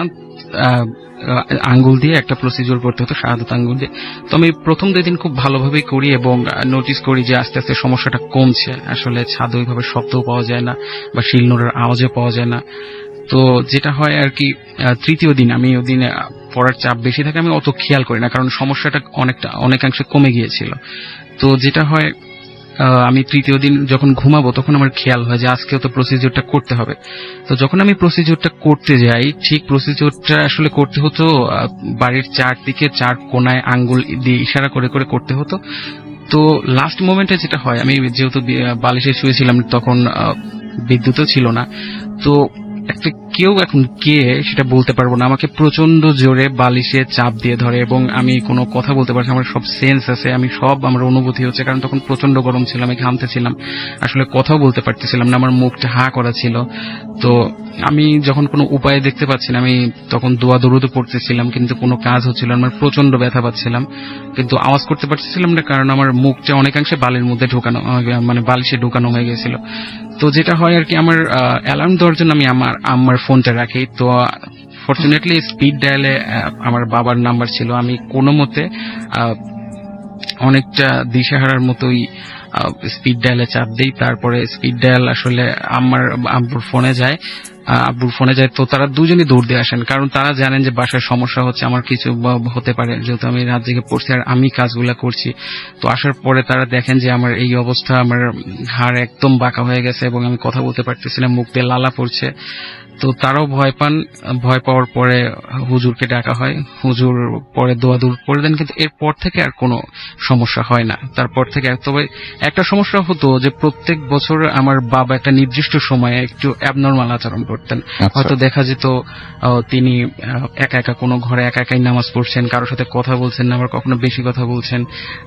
আঙ্গুল দিয়ে একটা প্রসিডিওর করতে হতো, শাহাদাত আঙ্গুল দিয়ে। তো আমি প্রথম 2 দিন খুব ভালোভাবেই করি এবং নোটিস করি যে আস্তে আস্তে সমস্যাটা কমছে, আসলে ছাদ ওইভাবে শব্দও পাওয়া যায় না বা শিল নোড়ার আওয়াজও পাওয়া যায় না। তো যেটা হয় আর কি, তৃতীয় দিন আমি ওদিন পড়ার চাপ বেশি থাকে, আমি অত খেয়াল করি না, কারণ সমস্যাটা অনেকাংশে কমে গিয়েছিল। তো যেটা হয়, আমি তৃতীয় দিন যখন ঘুমাবো তখন আমার খেয়াল হয় যে আজকেও তো প্রসিডিওরটা করতে হবে। তো যখন আমি প্রসিডিওরটা করতে যাই, ঠিক প্রসিডিওরটা আসলে করতে হতো বাড়ির চারদিকে 4 কোনায় আঙ্গুল দিয়ে ইশারা করে করে করতে হতো। তো লাস্ট মোমেন্টে যেটা হয়, আমি যেহেতু বালিশে শুয়েছিলাম তখন বিদ্যুৎও ছিল না, তো একটা কেউ এখন কে সেটা বলতে পারবো না, আমাকে প্রচন্ড জোরে বালিশে চাপ দিয়ে ধরে এবং আমি কোনো কথা বলতে পারছি, আমার সব সেন্স আছে, আমার অনুভূতি হচ্ছে, কারণ তখন প্রচন্ড গরম ছিল, আমি ঘামতেছিলাম, আসলে কথাও বলতে পারতেছিলাম না, আমার মুখটা হা করা ছিল। তো আমি যখন কোনো উপায় দেখতে পাচ্ছি না, আমি তখন দোয়া দরুদ পড়তেছিলাম, কিন্তু কোনো কাজ হচ্ছিল না, আমার প্রচন্ড ব্যথা পাচ্ছিলাম, কিন্তু আওয়াজ করতে পারতেছিলাম না, কারণ আমার মুখটা অনেকাংশে বালির মধ্যে ঢোকানো, মানে বালিশে ঢোকানো হয়ে গেছিল। তো যেটা হয় আর কি, আমার অ্যালার্ম দেওয়ার জন্য আমি আমার ফোনটা রাখি। তো ফরচুনেটলি স্পিড ডায়ালে আমার বাবার নাম্বার ছিল, আমি কোনো মতে অনেকটা দিশেহারার মতোই স্পিড ডায়ালে চাপ দিই। তারপরে স্পিড ডায়াল আসলে আমার আব্বুর ফোনে যায়, তো তারা দুজনই দৌড় দিয়ে আসেন, কারণ তারা জানেন যে বাসায় সমস্যা হচ্ছে, আমার কিছু হতে পারে, যেহেতু আমি রাত জেগে পড়ছি আর আমি কাজগুলা করছি। তো আসার পরে তারা দেখেন যে আমার এই অবস্থা, আমার ঘাড় একদম বাঁকা হয়ে গেছে এবং আমি কথা বলতে পারতেছিলাম, মুখ দিয়ে লালা পড়ছে। তো তারাও ভয় পান, ভয় পাওয়ার পরে হুজুরকে ডাকা হয়, হুজুর পরে দোয়া দূর করে দেন, কিন্তু এরপর থেকে আর কোনো সমস্যা হয় না। তারপর থেকে তবে একটা সমস্যা হতো যে প্রত্যেক বছর আমার বাবা একটা নির্দিষ্ট সময়ে একটু অ্যাবনর্মাল আচরণ করতেন। হয়তো দেখা যেত তিনি একা একা কোনো ঘরে একা একাই নামাজ পড়ছেন, কারোর সাথে কথা বলছেন না, আবার কখনো বেশি কথা বলছেন,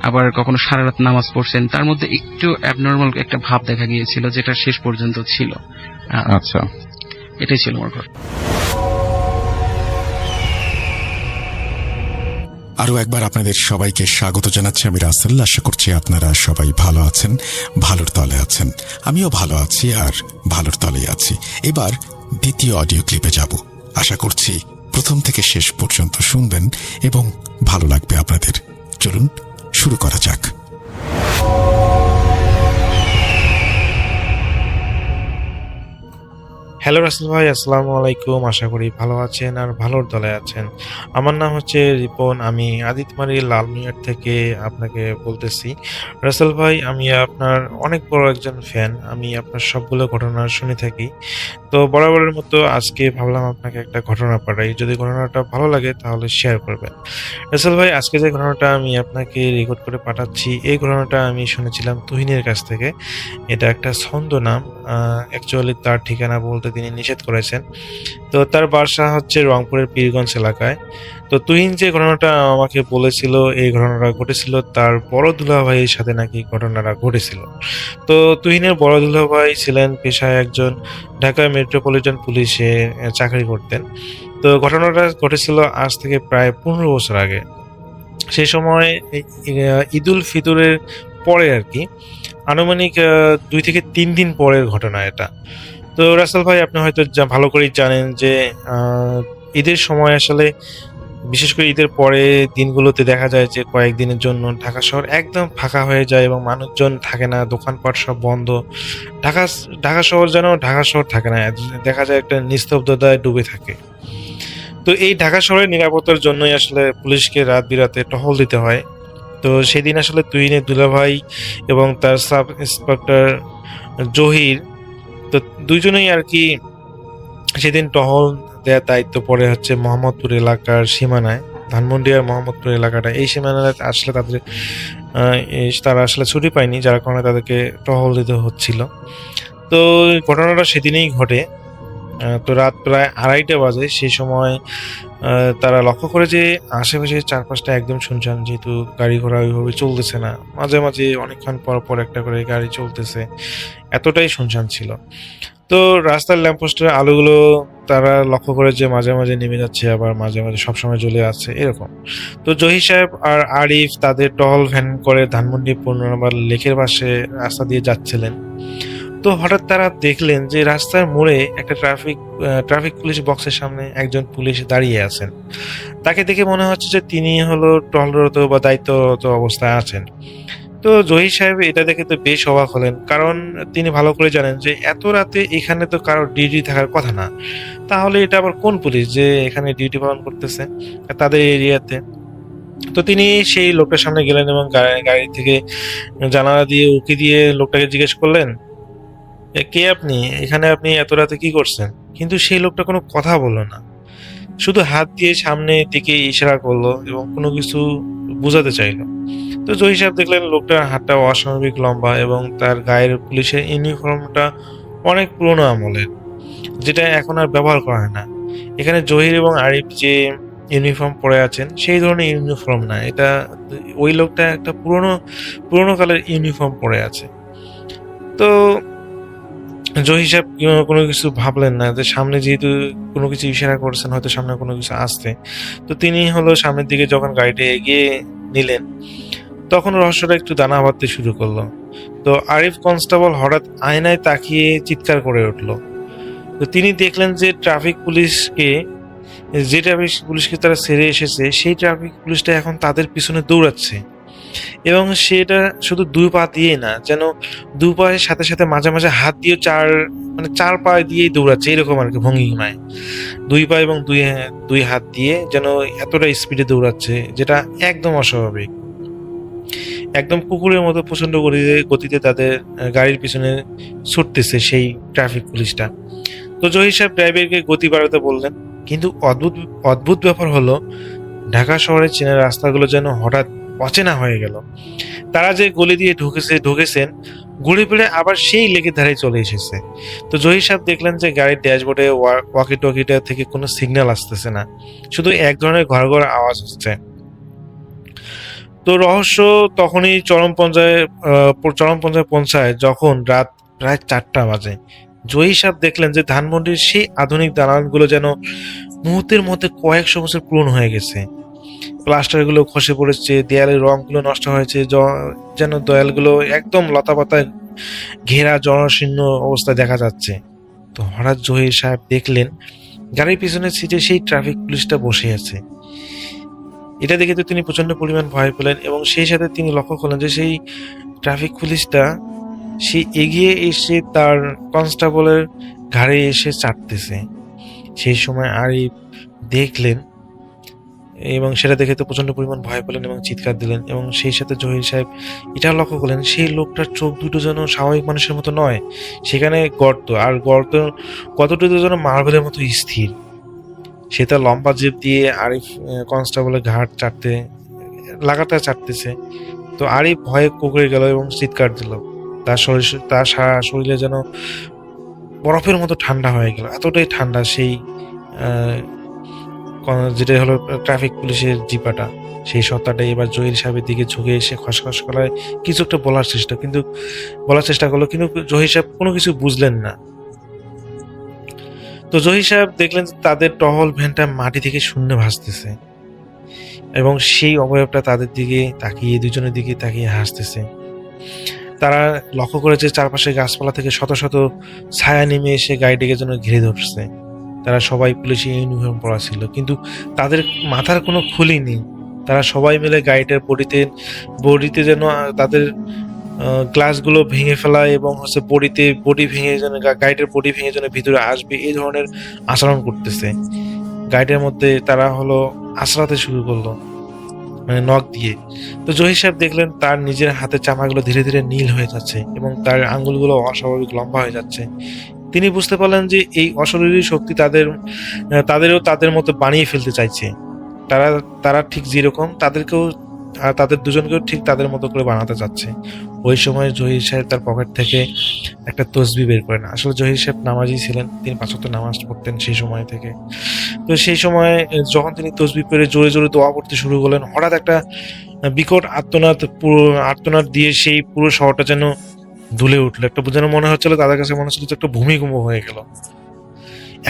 আবার কখনো সারা রাত নামাজ পড়ছেন, তার মধ্যে একটু অ্যাবনর্মাল একটা ভাব দেখা গিয়েছিল, যেটা শেষ পর্যন্ত ছিল। আচ্ছা, এটাই ছিল আমার ঘর। আরো একবার আপনাদের সবাইকে স্বাগত জানাচ্ছি আমি রাসেল। আশা করছি আপনারা সবাই ভালো আছেন, ভালোর তলে আছেন। আমিও ভালো আছি আর ভালোর তলেই আছি। এবার দ্বিতীয় অডিও ক্লিপে যাব। আশা করছি প্রথম থেকে শেষ পর্যন্ত শুনবেন এবং ভালো লাগবে আপনাদের। চলুন শুরু করা যাক। হ্যালো রাসেল ভাই, আসসালামু আলাইকুম। আশা করি ভালো আছেন আর ভালোর দলে আছেন। আমার নাম হচ্ছে রিপন, আমি আদিতমারি লালমিয়ার থেকে আপনাকে বলতেছি। রাসেল ভাই, আমি আপনার অনেক বড় একজন ফ্যান, আমি আপনার সবগুলো ঘটনা শুনে থাকি। তো বরাবরের মতো আজকে ভাবলাম আপনাকে একটা ঘটনা পাঠাই, যদি ঘটনাটা ভালো লাগে তাহলে শেয়ার করবেন। রাসেল ভাই, আজকে যে ঘটনাটা আমি আপনাকে রেকর্ড করে পাঠাচ্ছি, এই ঘটনাটা আমি শুনেছিলাম তুহিনের কাছ থেকে। এটা একটা ছন্দ নাম, অ্যাকচুয়ালি তার ঠিকানা বলতে তিনি নিষেধ করেছেন। তো তার বাসা হচ্ছে রংপুরের পীরগঞ্জ এলাকায়। তো তুহিন যে ঘটনাটা আমাকে বলেছিল, এই ঘটনাটা ঘটেছিল তার বড় দুলাভাইয়ের সাথে নাকি ঘটনাটা ঘটেছিল। তো তুহিনের বড় দুলাভাই ছিলেন পেশায় একজন ঢাকা মেট্রোপলিটন পুলিশে চাকরি করতেন। তো ঘটনাটা ঘটেছিল আজ থেকে প্রায় 15 বছর আগে। সেই সময় ঈদুল ফিতরের পরে আর কি, আনুমানিক 2 থেকে 3 দিন পরের ঘটনা এটা। তো রাসেল ভাই, আপনি হয়তো ভালো করেই জানেন যে ঈদের সময় আসলে, বিশেষ করে ঈদের পরে দিনগুলোতে দেখা যায় যে কয়েকদিনের জন্য ঢাকা শহর একদম ফাঁকা হয়ে যায় এবং মানুষজন থাকে না, দোকানপাট সব বন্ধ। ঢাকা ঢাকা শহর যেন ঢাকা শহর থাকে না, দেখা যায় একটা নিস্তব্ধতায় ডুবে থাকে। তো এই ঢাকা শহরের নিরাপত্তার জন্যই আসলে পুলিশকে রাত বিরাতে টহল দিতে হয়। তো সেদিন আসলে তুহিনের দুলাভাই এবং তার সাব ইন্সপেক্টর জহির, তো দুইজনেই আর কি সেদিন টহল দেওয়ার দায়িত্ব পড়ে হচ্ছে মোহাম্মদপুর এলাকার সীমানায়, ধানমন্ডি আর মোহাম্মদপুর এলাকাটা, এই সীমানায় আসলে তারা আসলে ছুটি পায়নি, যার কারণে তাদেরকে টহল দিতে হচ্ছিল। তো ঘটনাটা সেদিনেই ঘটে। তো রাত প্রায় 2:30 বাজে। সেই সময় তারা লক্ষ্য করে যে আশেপাশে চারপাশটা একদম শুনশান, যেহেতু গাড়ি ঘোড়া ওইভাবে চলতেছে না, মাঝে মাঝে অনেকক্ষণ পর পর একটা করে গাড়ি চলতেছে, এতটাই শুনশান ছিল। তো রাস্তার ল্যাম্পপোস্টের আলোগুলো তারা লক্ষ্য করে যে মাঝে মাঝে নেমে যাচ্ছে, আবার মাঝে মাঝে সবসময় জ্বলে আছে, এরকম। তো জহির সাহেব আর আরিফ তাদের টহল ভ্যান করে ধানমন্ডি 15 নম্বর লেকের পাশে রাস্তা দিয়ে যাচ্ছিলেন। তো হঠাৎ তারা দেখলেন যে রাস্তার মোড়ে একটা ট্রাফিক পুলিশ বক্সের সামনে একজন পুলিশ দাঁড়িয়ে আছেন। তাকে দেখে মনে হচ্ছে যে তিনি হলো টহলরত বা দায়িত্বরত অবস্থায় আছেন। তো জহির সাহেব এটা দেখে তো বেশ অবাক হলেন, কারণ তিনি ভালো করে জানেন যে এত রাতে এখানে তো কারোর ডিউটি থাকার কথা না। তাহলে এটা আবার কোন পুলিশ যে এখানে ডিউটি পালন করতেছে তাদের এরিয়াতে? তো তিনি সেই লোকটার সামনে গেলেন এবং গাড়ি থেকে জানালা দিয়ে উকি দিয়ে লোকটাকে জিজ্ঞেস করলেন, কে আপনি? এখানে আপনি এত রাতে কি করছেন? কিন্তু সেই লোকটা কোনো কথা বললো না, শুধু হাত দিয়ে সামনের দিকে ইশারা করলো এবং কোনো কিছু বোঝাতে চাইলো। তো জহির সাহেব দেখলেন লোকটার হাতটা অস্বাভাবিক লম্বা এবং তার গায়ের পুলিশের ইউনিফর্মটা অনেক পুরনো আমলের, যেটা এখন আর ব্যবহার করা হয় না। এখানে জহির এবং আরিফ যে ইউনিফর্ম পরে আছেন সেই ধরনের ইউনিফর্ম না, এটা ওই লোকটা একটা পুরনো কালের ইউনিফর্ম পরে আছে। তো জহির সাহেব কোনো কিছু ভাবলেন না, যে সামনে যেহেতু কোনো কিছু ইশারা করছেন, হয়তো সামনে কোনো কিছু আসছে। তো তিনি হলো সামনের দিকে যখন গাড়িটা এগিয়ে নিলেন, তখন রহস্যটা একটু দানা বাঁধতে শুরু করলো। তো আরিফ কনস্টেবল হঠাৎ আয়নায় তাকিয়ে চিৎকার করে উঠলো। তো তিনি দেখলেন যে ট্রাফিক পুলিশকে তারা ছেড়ে এসেছে, সেই ট্রাফিক পুলিশটা এখন তাদের পিছনে দৌড়াচ্ছে এবং সেটা শুধু 2 পা দিয়ে না, যেন 2 পায়ের সাথে সাথে মাঝে মাঝে হাত দিয়ে 4 পা দিয়েই দৌড়াচ্ছে, এরকম আর কি ভঙ্গিমায়। 2 পা এবং দুই হাত দিয়ে যেন এতটা স্পিডে দৌড়াচ্ছে, যেটা একদম অস্বাভাবিক। একদম কুকুরের মতো প্রচন্ড গতিতে তাদের গাড়ির পিছনে ছুটতেছে সেই ট্রাফিক পুলিশটা। তো জহির সাহেব ড্রাইভারকে গতি বাড়াতে বললেন, কিন্তু অদ্ভুত ব্যাপার হলো, ঢাকা শহরের চেনা রাস্তাগুলো যেন হঠাৎ অচেনা হয়ে গেল। তারা যে গলি দিয়ে ঢুকেছেন, ঘুরে ফিরে আবার সেই লেকের ধারে চলে এসেছে। তো জহির সাহেব দেখলেন যে গাড়ির ড্যাশবোর্ডে ওয়াকি টকিটা থেকে কোনো সিগন্যাল আসতেছে না, শুধু এক ধরনের ঘর ঘর আওয়াজ হচ্ছে। তো রহস্য তখনই চরম পর্যায়ে পৌঁছায় যখন রাত প্রায় 4টা বাজে। জহির সাহেব দেখলেন যে ধানমন্ডির সেই আধুনিক দালানগুলো যেন মুহূর্তের মধ্যে কয়েকশো বছর পুরনো হয়ে গেছে। প্লাস্টারগুলো খসে পড়েছে, দেয়ালের রংগুলো নষ্ট হয়েছে, যেন দেয়ালগুলো একদম লতাপাতায় ঘেরা জনশীর্ণ অবস্থায় দেখা যাচ্ছে। তো হঠাৎ জহির সাহেব দেখলেন গাড়ির পিছনের সিটে সেই ট্রাফিক পুলিশটা বসে আছে। এটা দেখে তো তিনি প্রচন্ড পরিমাণ ভয় পেলেন এবং সেই সাথে তিনি লক্ষ্য করলেন যে সেই ট্রাফিক পুলিশটা সে এগিয়ে এসে তার কনস্টেবলের ঘাড়ে এসে চাটতেছে। সেই সময় আরিফ দেখলেন এবং সেটা দেখে তো প্রচন্ড পরিমাণ ভয় পেলেন এবং চিৎকার দিলেন এবং সেই সাথে জহির সাহেব এটা লক্ষ্য করলেন সেই লোকটার চোখ দুটো যেন স্বাভাবিক মানুষের মতো নয়, সেখানে গর্ত, আর গর্ত কতটুকু যেন মার্বেলের মতো স্থির। সে তার লম্বা জিভ দিয়ে আরিফ কনস্টেবলের ঘাট লাগাতার চাটতেছে। তো আরিফ ভয়ে কুঁকড়ে গেল এবং চিৎকার দিল। তার সারা শরীরে যেন বরফের মতো ঠান্ডা হয়ে গেল, এতটাই ঠান্ডা সেই যেটা হলো ট্রাফিক পুলিশের জিপাটা। সেই সত্তাটা এবার জহির সাহেবের দিকে ঝুঁকে এসে খসখস করায় কিছু একটা বলার চেষ্টা করলো, কিন্তু জহির সাহেব কোনো কিছু বুঝলেন না। তো জহির সাহেব দেখলেন তাদের টহল ভ্যানটা মাটি থেকে শূন্য ভাসতেছে এবং সেই অবয়বটা তাদের দিকে তাকিয়ে, দুজনের দিকে তাকিয়ে হাসতেছে। তারা লক্ষ্য করেছে চারপাশে গাছপালা থেকে শত শত ছায়া নেমে এসে গাড়িটিকে যেন ঘিরে ধরছে। তারা সবাই পুলিশি ইউনিফর্ম পরা ছিল, কিন্তু তাদের মাথার কোনো খুলি নেই। তারা সবাই মিলে গাড়িটার বডিতে যেন তাদের গ্লাসগুলো ভেঙে ফেলা এবং হচ্ছে বডি ভেঙে যেন গাড়িটার বডি ভেঙে যেন ভিতরে আসবে এই ধরনের আচরণ করতেছে। গাড়িটার মধ্যে তারা আছড়াতে শুরু করলো, মানে নখ দিয়ে। তো জহির সাহেব দেখলেন তার নিজের হাতের চামড়াগুলো ধীরে ধীরে নীল হয়ে যাচ্ছে এবং তার আঙ্গুলগুলো অস্বাভাবিক লম্বা হয়ে যাচ্ছে। তিনি বুঝতে পারলেন যে এই অশরীরী শক্তি তাদেরও তাদের মতো বানিয়ে ফেলতে চাইছে। তারা ঠিক যেরকম তাদেরকেও, আর তাদের দুজনকেও ঠিক তাদের মতো করে বানাতে চাচ্ছে। ওই সময় জহির সাহেব তার পকেট থেকে একটা তসবিহ বের করেন। আসলে জহির সাহেব নামাজি ছিলেন, তিনি 5 ওয়াক্ত নামাজ পড়তেন সেই সময় থেকে। তো সেই সময় যখন তিনি তসবিহ পড়ে জোরে জোরে দোয়া পড়তে শুরু করলেন, হঠাৎ একটা বিকট আর্তনাদ দিয়ে সেই পুরো শহরটা যেন দুলে উঠলো। একটা যেন মনে হচ্ছিল, তাদের কাছে মনে হচ্ছিল একটা ভূমিকম্প হয়ে গেল।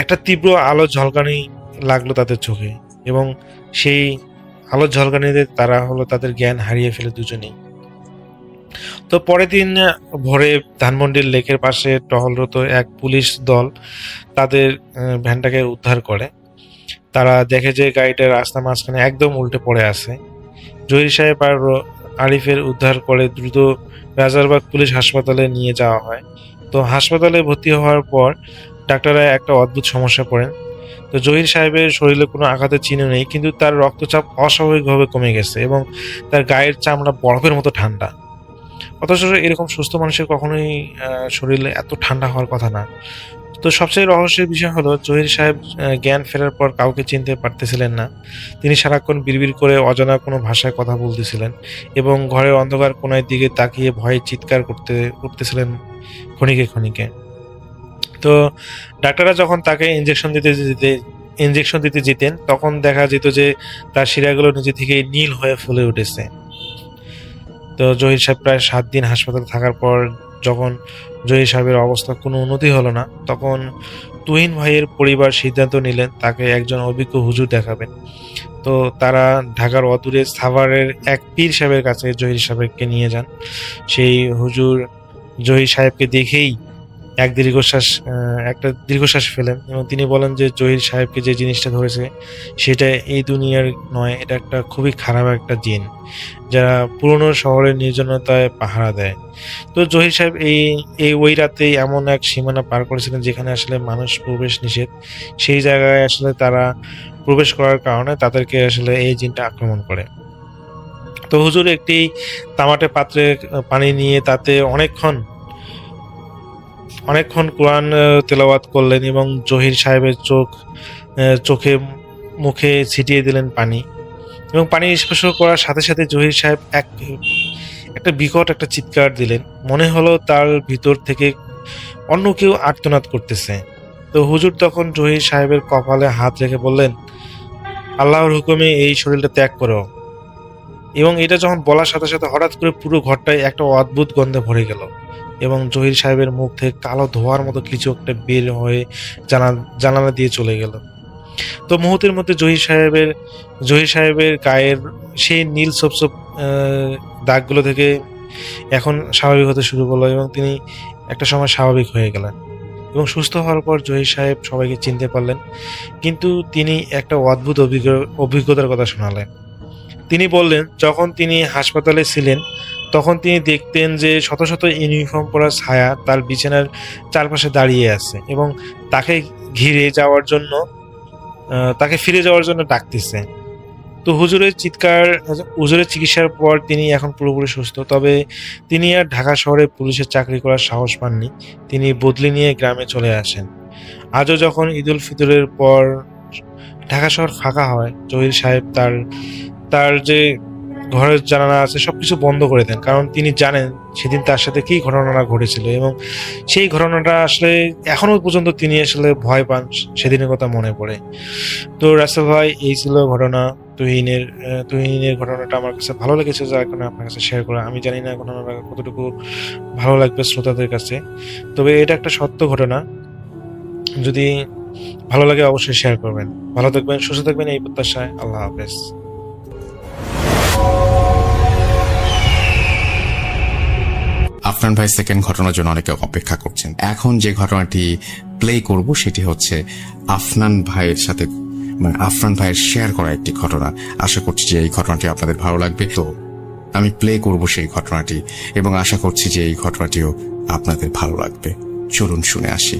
একটা তীব্র আলো ঝলকানি লাগলো তাদের চোখে এবং সেই আলোর ঝলকানিতে তারা তাদের জ্ঞান হারিয়ে ফেলে দুজনেই। তো পরের দিন ভোরে ধানমন্ডির লেকের পাশে টহলরত এক পুলিশ দল তাদের ভ্যানটাকে উদ্ধার করে। তারা দেখে যে গাড়িটা রাস্তা মাঝখানে একদম উল্টে পড়ে আছে। জহির সাহেব আর আরিফের উদ্ধার করে দ্রুত রাজারবাগ পুলিশ হাসপাতালে নিয়ে যাওয়া হয়। তো হাসপাতালে ভর্তি হওয়ার পর ডাক্তাররা একটা অদ্ভুত সমস্যা পড়েন। তো জহির সাহেবের শরীরে কোনো আঘাতের চিহ্ন নেই, কিন্তু তার রক্তচাপ অস্বাভাবিকভাবে কমে গেছে এবং তার গায়ের চামড়া বরফের মতো ঠান্ডা। অথচ এরকম সুস্থ মানুষের কখনোই শরীরে এত ঠান্ডা হওয়ার কথা না। তো সবচেয়ে রহস্যের বিষয় হলো, জহির সাহেব জ্ঞান ফেরার পর কাউকে চিনতে পারতেছিলেন না। তিনি সারাক্ষণ বিড়বিড় করে অজানা কোনো ভাষায় কথা বলতেছিলেন এবং ঘরের অন্ধকার কোণার দিকে তাকিয়ে ভয়ে চিৎকার করতেছিলেন ক্ষণিকে ক্ষণিকে। তো ডাক্তাররা যখন তাকে ইনজেকশন দিতে যেতেন, তখন দেখা যেত যে তার শিরাগুলো নিজে থেকেই নীল হয়ে ফুলে উঠেছে। তো জহির সাহেব প্রায় 7 দিন হাসপাতালে থাকার পর যখন জহির সাহেবের অবস্থা কোনো উন্নতি হলো না, তখন তুহিন ভাইয়ের পরিবার সিদ্ধান্ত নিলেন তাকে একজন অভিজ্ঞ হুজুর দেখাবেন। তো তারা ঢাকার অদূরে সাভারের এক পীর সাহেবের কাছে জহির সাহেবকে নিয়ে যান। সেই হুজুর জহির সাহেবকে দেখেই একটা দীর্ঘশ্বাস ফেলেন এবং তিনি বলেন যে জহির সাহেবকে যে জিনিসটা ধরেছে সেটা এই দুনিয়ার নয়, এটা একটা খুবই খারাপ একটা জিন, যারা পুরনো শহরের নির্জনতায় পাহারা দেয়। তো জহির সাহেব ওই রাতেই এমন এক সীমানা পার করেছিলেন যেখানে আসলে মানুষ প্রবেশ নিষেধ। সেই জায়গায় আসলে তারা প্রবেশ করার কারণে তাদেরকে আসলে এই জিনটা আক্রমণ করে। তো হুজুর একটি তামাটে পাত্রে পানি নিয়ে তাতে অনেকক্ষণ কোরআন তেলাওয়াত করলেন এবং জহির সাহেবের চোখে মুখে ছিটিয়ে দিলেন পানি। এবং পানি স্পর্শ করার সাথে সাথে জহির সাহেব একটা বিকট একটা চিৎকার দিলেন। মনে হলো তার ভিতর থেকে অন্য কেউ আর্তনাদ করতেছে। তো হুজুর তখন জহির সাহেবের কপালে হাত রেখে বললেন, আল্লাহর হুকুমে এই শরীরটা ত্যাগ করো। এবং এটা যখন বলার সাথে সাথে হঠাৎ করে পুরো ঘরটায় একটা অদ্ভুত গন্ধে ভরে গেল এবং জহির সাহেবের মুখ থেকে কালো ধোঁয়ার মতো কিছু একটা বের হয়ে জানালা দিয়ে চলে গেল। তো মুহূর্তের মধ্যে জহির সাহেবের গায়ের সেই নীল সপসপ দাগগুলো থেকে এখন স্বাভাবিক হতে শুরু করলো এবং তিনি একটা সময় স্বাভাবিক হয়ে গেলেন এবং সুস্থ হওয়ার পর জহির সাহেব সবাইকে চিনতে পারলেন। কিন্তু তিনি একটা অদ্ভুত অভিজ্ঞতার কথা শোনালেন। তিনি বললেন, যখন তিনি হাসপাতালে ছিলেন তখন তিনি দেখতেন যে শত শত ইউনিফর্ম পরা ছায়া তার বিছানার চারপাশে দাঁড়িয়ে আছে এবং তাকে ফিরে যাওয়ার জন্য ডাকতেছে। তো হুজুরের চিকিৎসার পর তিনি এখন পুরোপুরি সুস্থ। তবে তিনি আর ঢাকা শহরে পুলিশের চাকরি করার সাহস পাননি। তিনি বদলি নিয়ে গ্রামে চলে আসেন। আজও যখন ঈদুল ফিতরের পর ঢাকা শহর ফাঁকা হয়, জহির সাহেব তার যে ঘরের জানালা আছে সবকিছু বন্ধ করে দেন, কারণ তিনি জানেন সেদিন তার সাথে কি ঘটনাটা ঘটেছিল এবং সেই ঘটনাটা আসলে এখনো পর্যন্ত তিনি আসলে ভয় পান, সেদিনের কথা মনে পড়ে। তো রাসেল ভাই, এই ছিল ঘটনা। তুহিনের ঘটনাটা আমার কাছে ভালো লেগেছে, যার কারণে আপনার কাছে শেয়ার করা। আমি জানি না ঘটনাটা কতটুকু ভালো লাগবে শ্রোতাদের কাছে, তবে এটা একটা সত্য ঘটনা। যদি ভালো লাগে অবশ্যই শেয়ার করবেন। ভালো থাকবেন, সুস্থ থাকবেন, এই প্রত্যাশায়। আল্লাহ হাফেজ। আফরান ভাই সেকেন্ড ঘটনার জন্য অনেকে অপেক্ষা করছেন। এখন যে ঘটনাটি প্লে করব সেটি হচ্ছে আফনান ভাইয়ের সাথে, মানে আফরান ভাইয়ের শেয়ার করা একটি ঘটনা। আশা করছি যে এই ঘটনাটি আপনাদের ভালো লাগবে। তো আমি প্লে করব সেই ঘটনাটি এবং আশা করছি যে এই ঘটনাটিও আপনাদের ভালো লাগবে। চলুন শুনে আসি।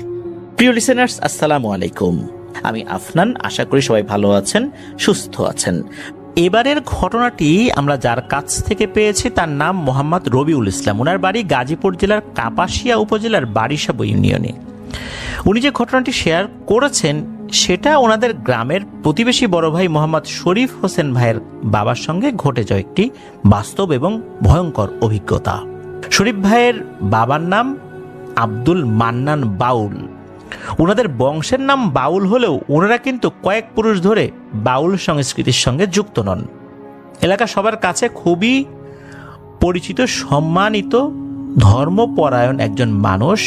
প্রিয় লিসেনার্স, আসসালামু আলাইকুম। আমি আফনান, আশা করি সবাই ভালো আছেন, সুস্থ আছেন। এবারের ঘটনাটি আমরা যার কাছ থেকে পেয়েছি তার নাম মোহাম্মদ রবিউল ইসলাম। ওনার বাড়ি গাজীপুর জেলার কাপাসিয়া উপজেলার বারিশাব ইউনিয়নে। উনি যে ঘটনাটি শেয়ার করেছেন সেটা ওনাদের গ্রামের প্রতিবেশী বড় ভাই মোহাম্মদ শরীফ হোসেন ভাইয়ের বাবার সঙ্গে ঘটে যাওয়া একটি বাস্তব এবং ভয়ঙ্কর অভিজ্ঞতা। শরীফ ভাইয়ের বাবার নাম আব্দুল মান্নান বাউল। ওনাদের বংশের নাম বাউল হলেও ওনারা কিন্তু কয়েক পুরুষ ধরে বাউল সংস্কৃতির সঙ্গে যুক্ত নন। এলাকা সবার কাছে খুবই পরিচিত, সম্মানিত, ধর্মপরায়ণ একজন মানুষ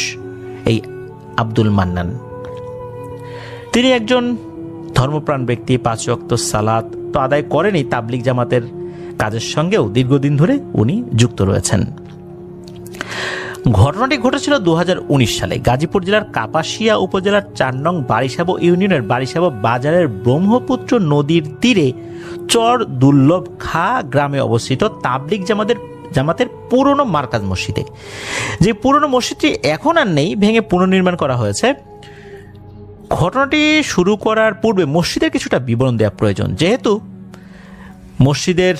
এই আব্দুল মান্নান। তিনি একজন ধর্মপ্রাণ ব্যক্তি, 5 ওয়াক্ত সালাত তো আদায় করেনি, তাবলিগ জামাতের কাজের সঙ্গেও দীর্ঘদিন ধরে উনি যুক্ত রয়েছেন। ঘটনাটি ঘটেছিল 2019 সালে গাজীপুর জেলার কাপাসিয়া উপজেলার 4 নং বারিশাব ইউনিয়নের বারিশাব বাজারের ব্রহ্মপুত্র নদীর তীরে চর দুর্লভ খা গ্রামে অবস্থিত তাবলিগ জামাতের পুরনো মার্কাজ মসজিদে। যে পুরনো মসজিদটি এখন আর নেই, ভেঙে পুনর্নির্মাণ করা হয়েছে। ঘটনাটি শুরু করার পূর্বে মসজিদের কিছুটা বিবরণ দেওয়া প্রয়োজন, যেহেতু মসজিদের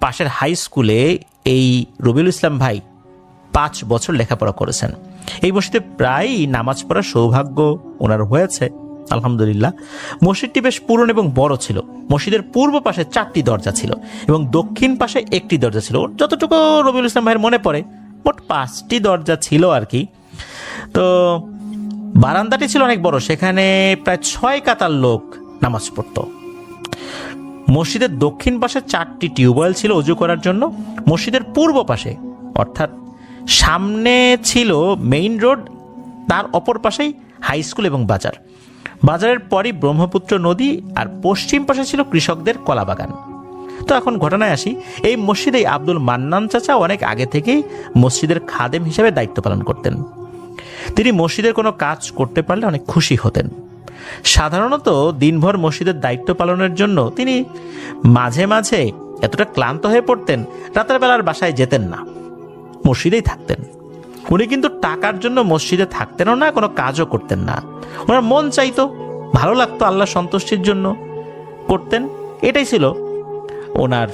পাশের হাই স্কুলে এই রবিউল ইসলাম ভাই 5 বছর লেখাপড়া করেছেন। এই মসজিদে প্রায় নামাজ পড়ার সৌভাগ্য ওনার হয়েছে, আলহামদুলিল্লাহ। মসজিদটি বেশ পুরনো এবং বড় ছিল। মসজিদের পূর্ব পাশে 4টি দরজা ছিল এবং দক্ষিণ পাশে 1টি দরজা ছিল। যতটুকু রবিউল ইসলাম ভাইয়ের মনে পড়ে মোট 5টি দরজা ছিল আর কি। তো বারান্দাটি ছিল অনেক বড়, সেখানে প্রায় 6 কাতার লোক নামাজ পড়ত। মসজিদের দক্ষিণ পাশে 4টি টিউবওয়েল ছিল অজু করার জন্য। মসজিদের পূর্ব পাশে অর্থাৎ সামনে ছিল মেইন রোড, তার অপর পাশেই হাই স্কুল এবং বাজার। বাজারের পরই ব্রহ্মপুত্র নদী, আর পশ্চিম পাশে ছিল কৃষকদের কলা বাগান। তো এখন ঘটনায় আসি। এই মসজিদেই আব্দুল মান্নান চাচা অনেক আগে থেকেই মসজিদের খাদেম হিসেবে দায়িত্ব পালন করতেন। তিনি মসজিদের কোনো কাজ করতে পারলে অনেক খুশি হতেন। সাধারণত দিনভর মসজিদের দায়িত্ব পালনের জন্য তিনি মাঝে মাঝে এতটা ক্লান্ত হয়ে পড়তেন, রাতের বেলার বাসায় যেতেন না, মসজিদেই থাকতেন। উনি কিন্তু টাকার জন্য মসজিদে থাকতেনও না, কোনো কাজও করতেন না। ওনার মন চাইতো, ভালো লাগতো, আল্লাহ সন্তুষ্টির জন্য করতেন। এটাই ছিল ওনার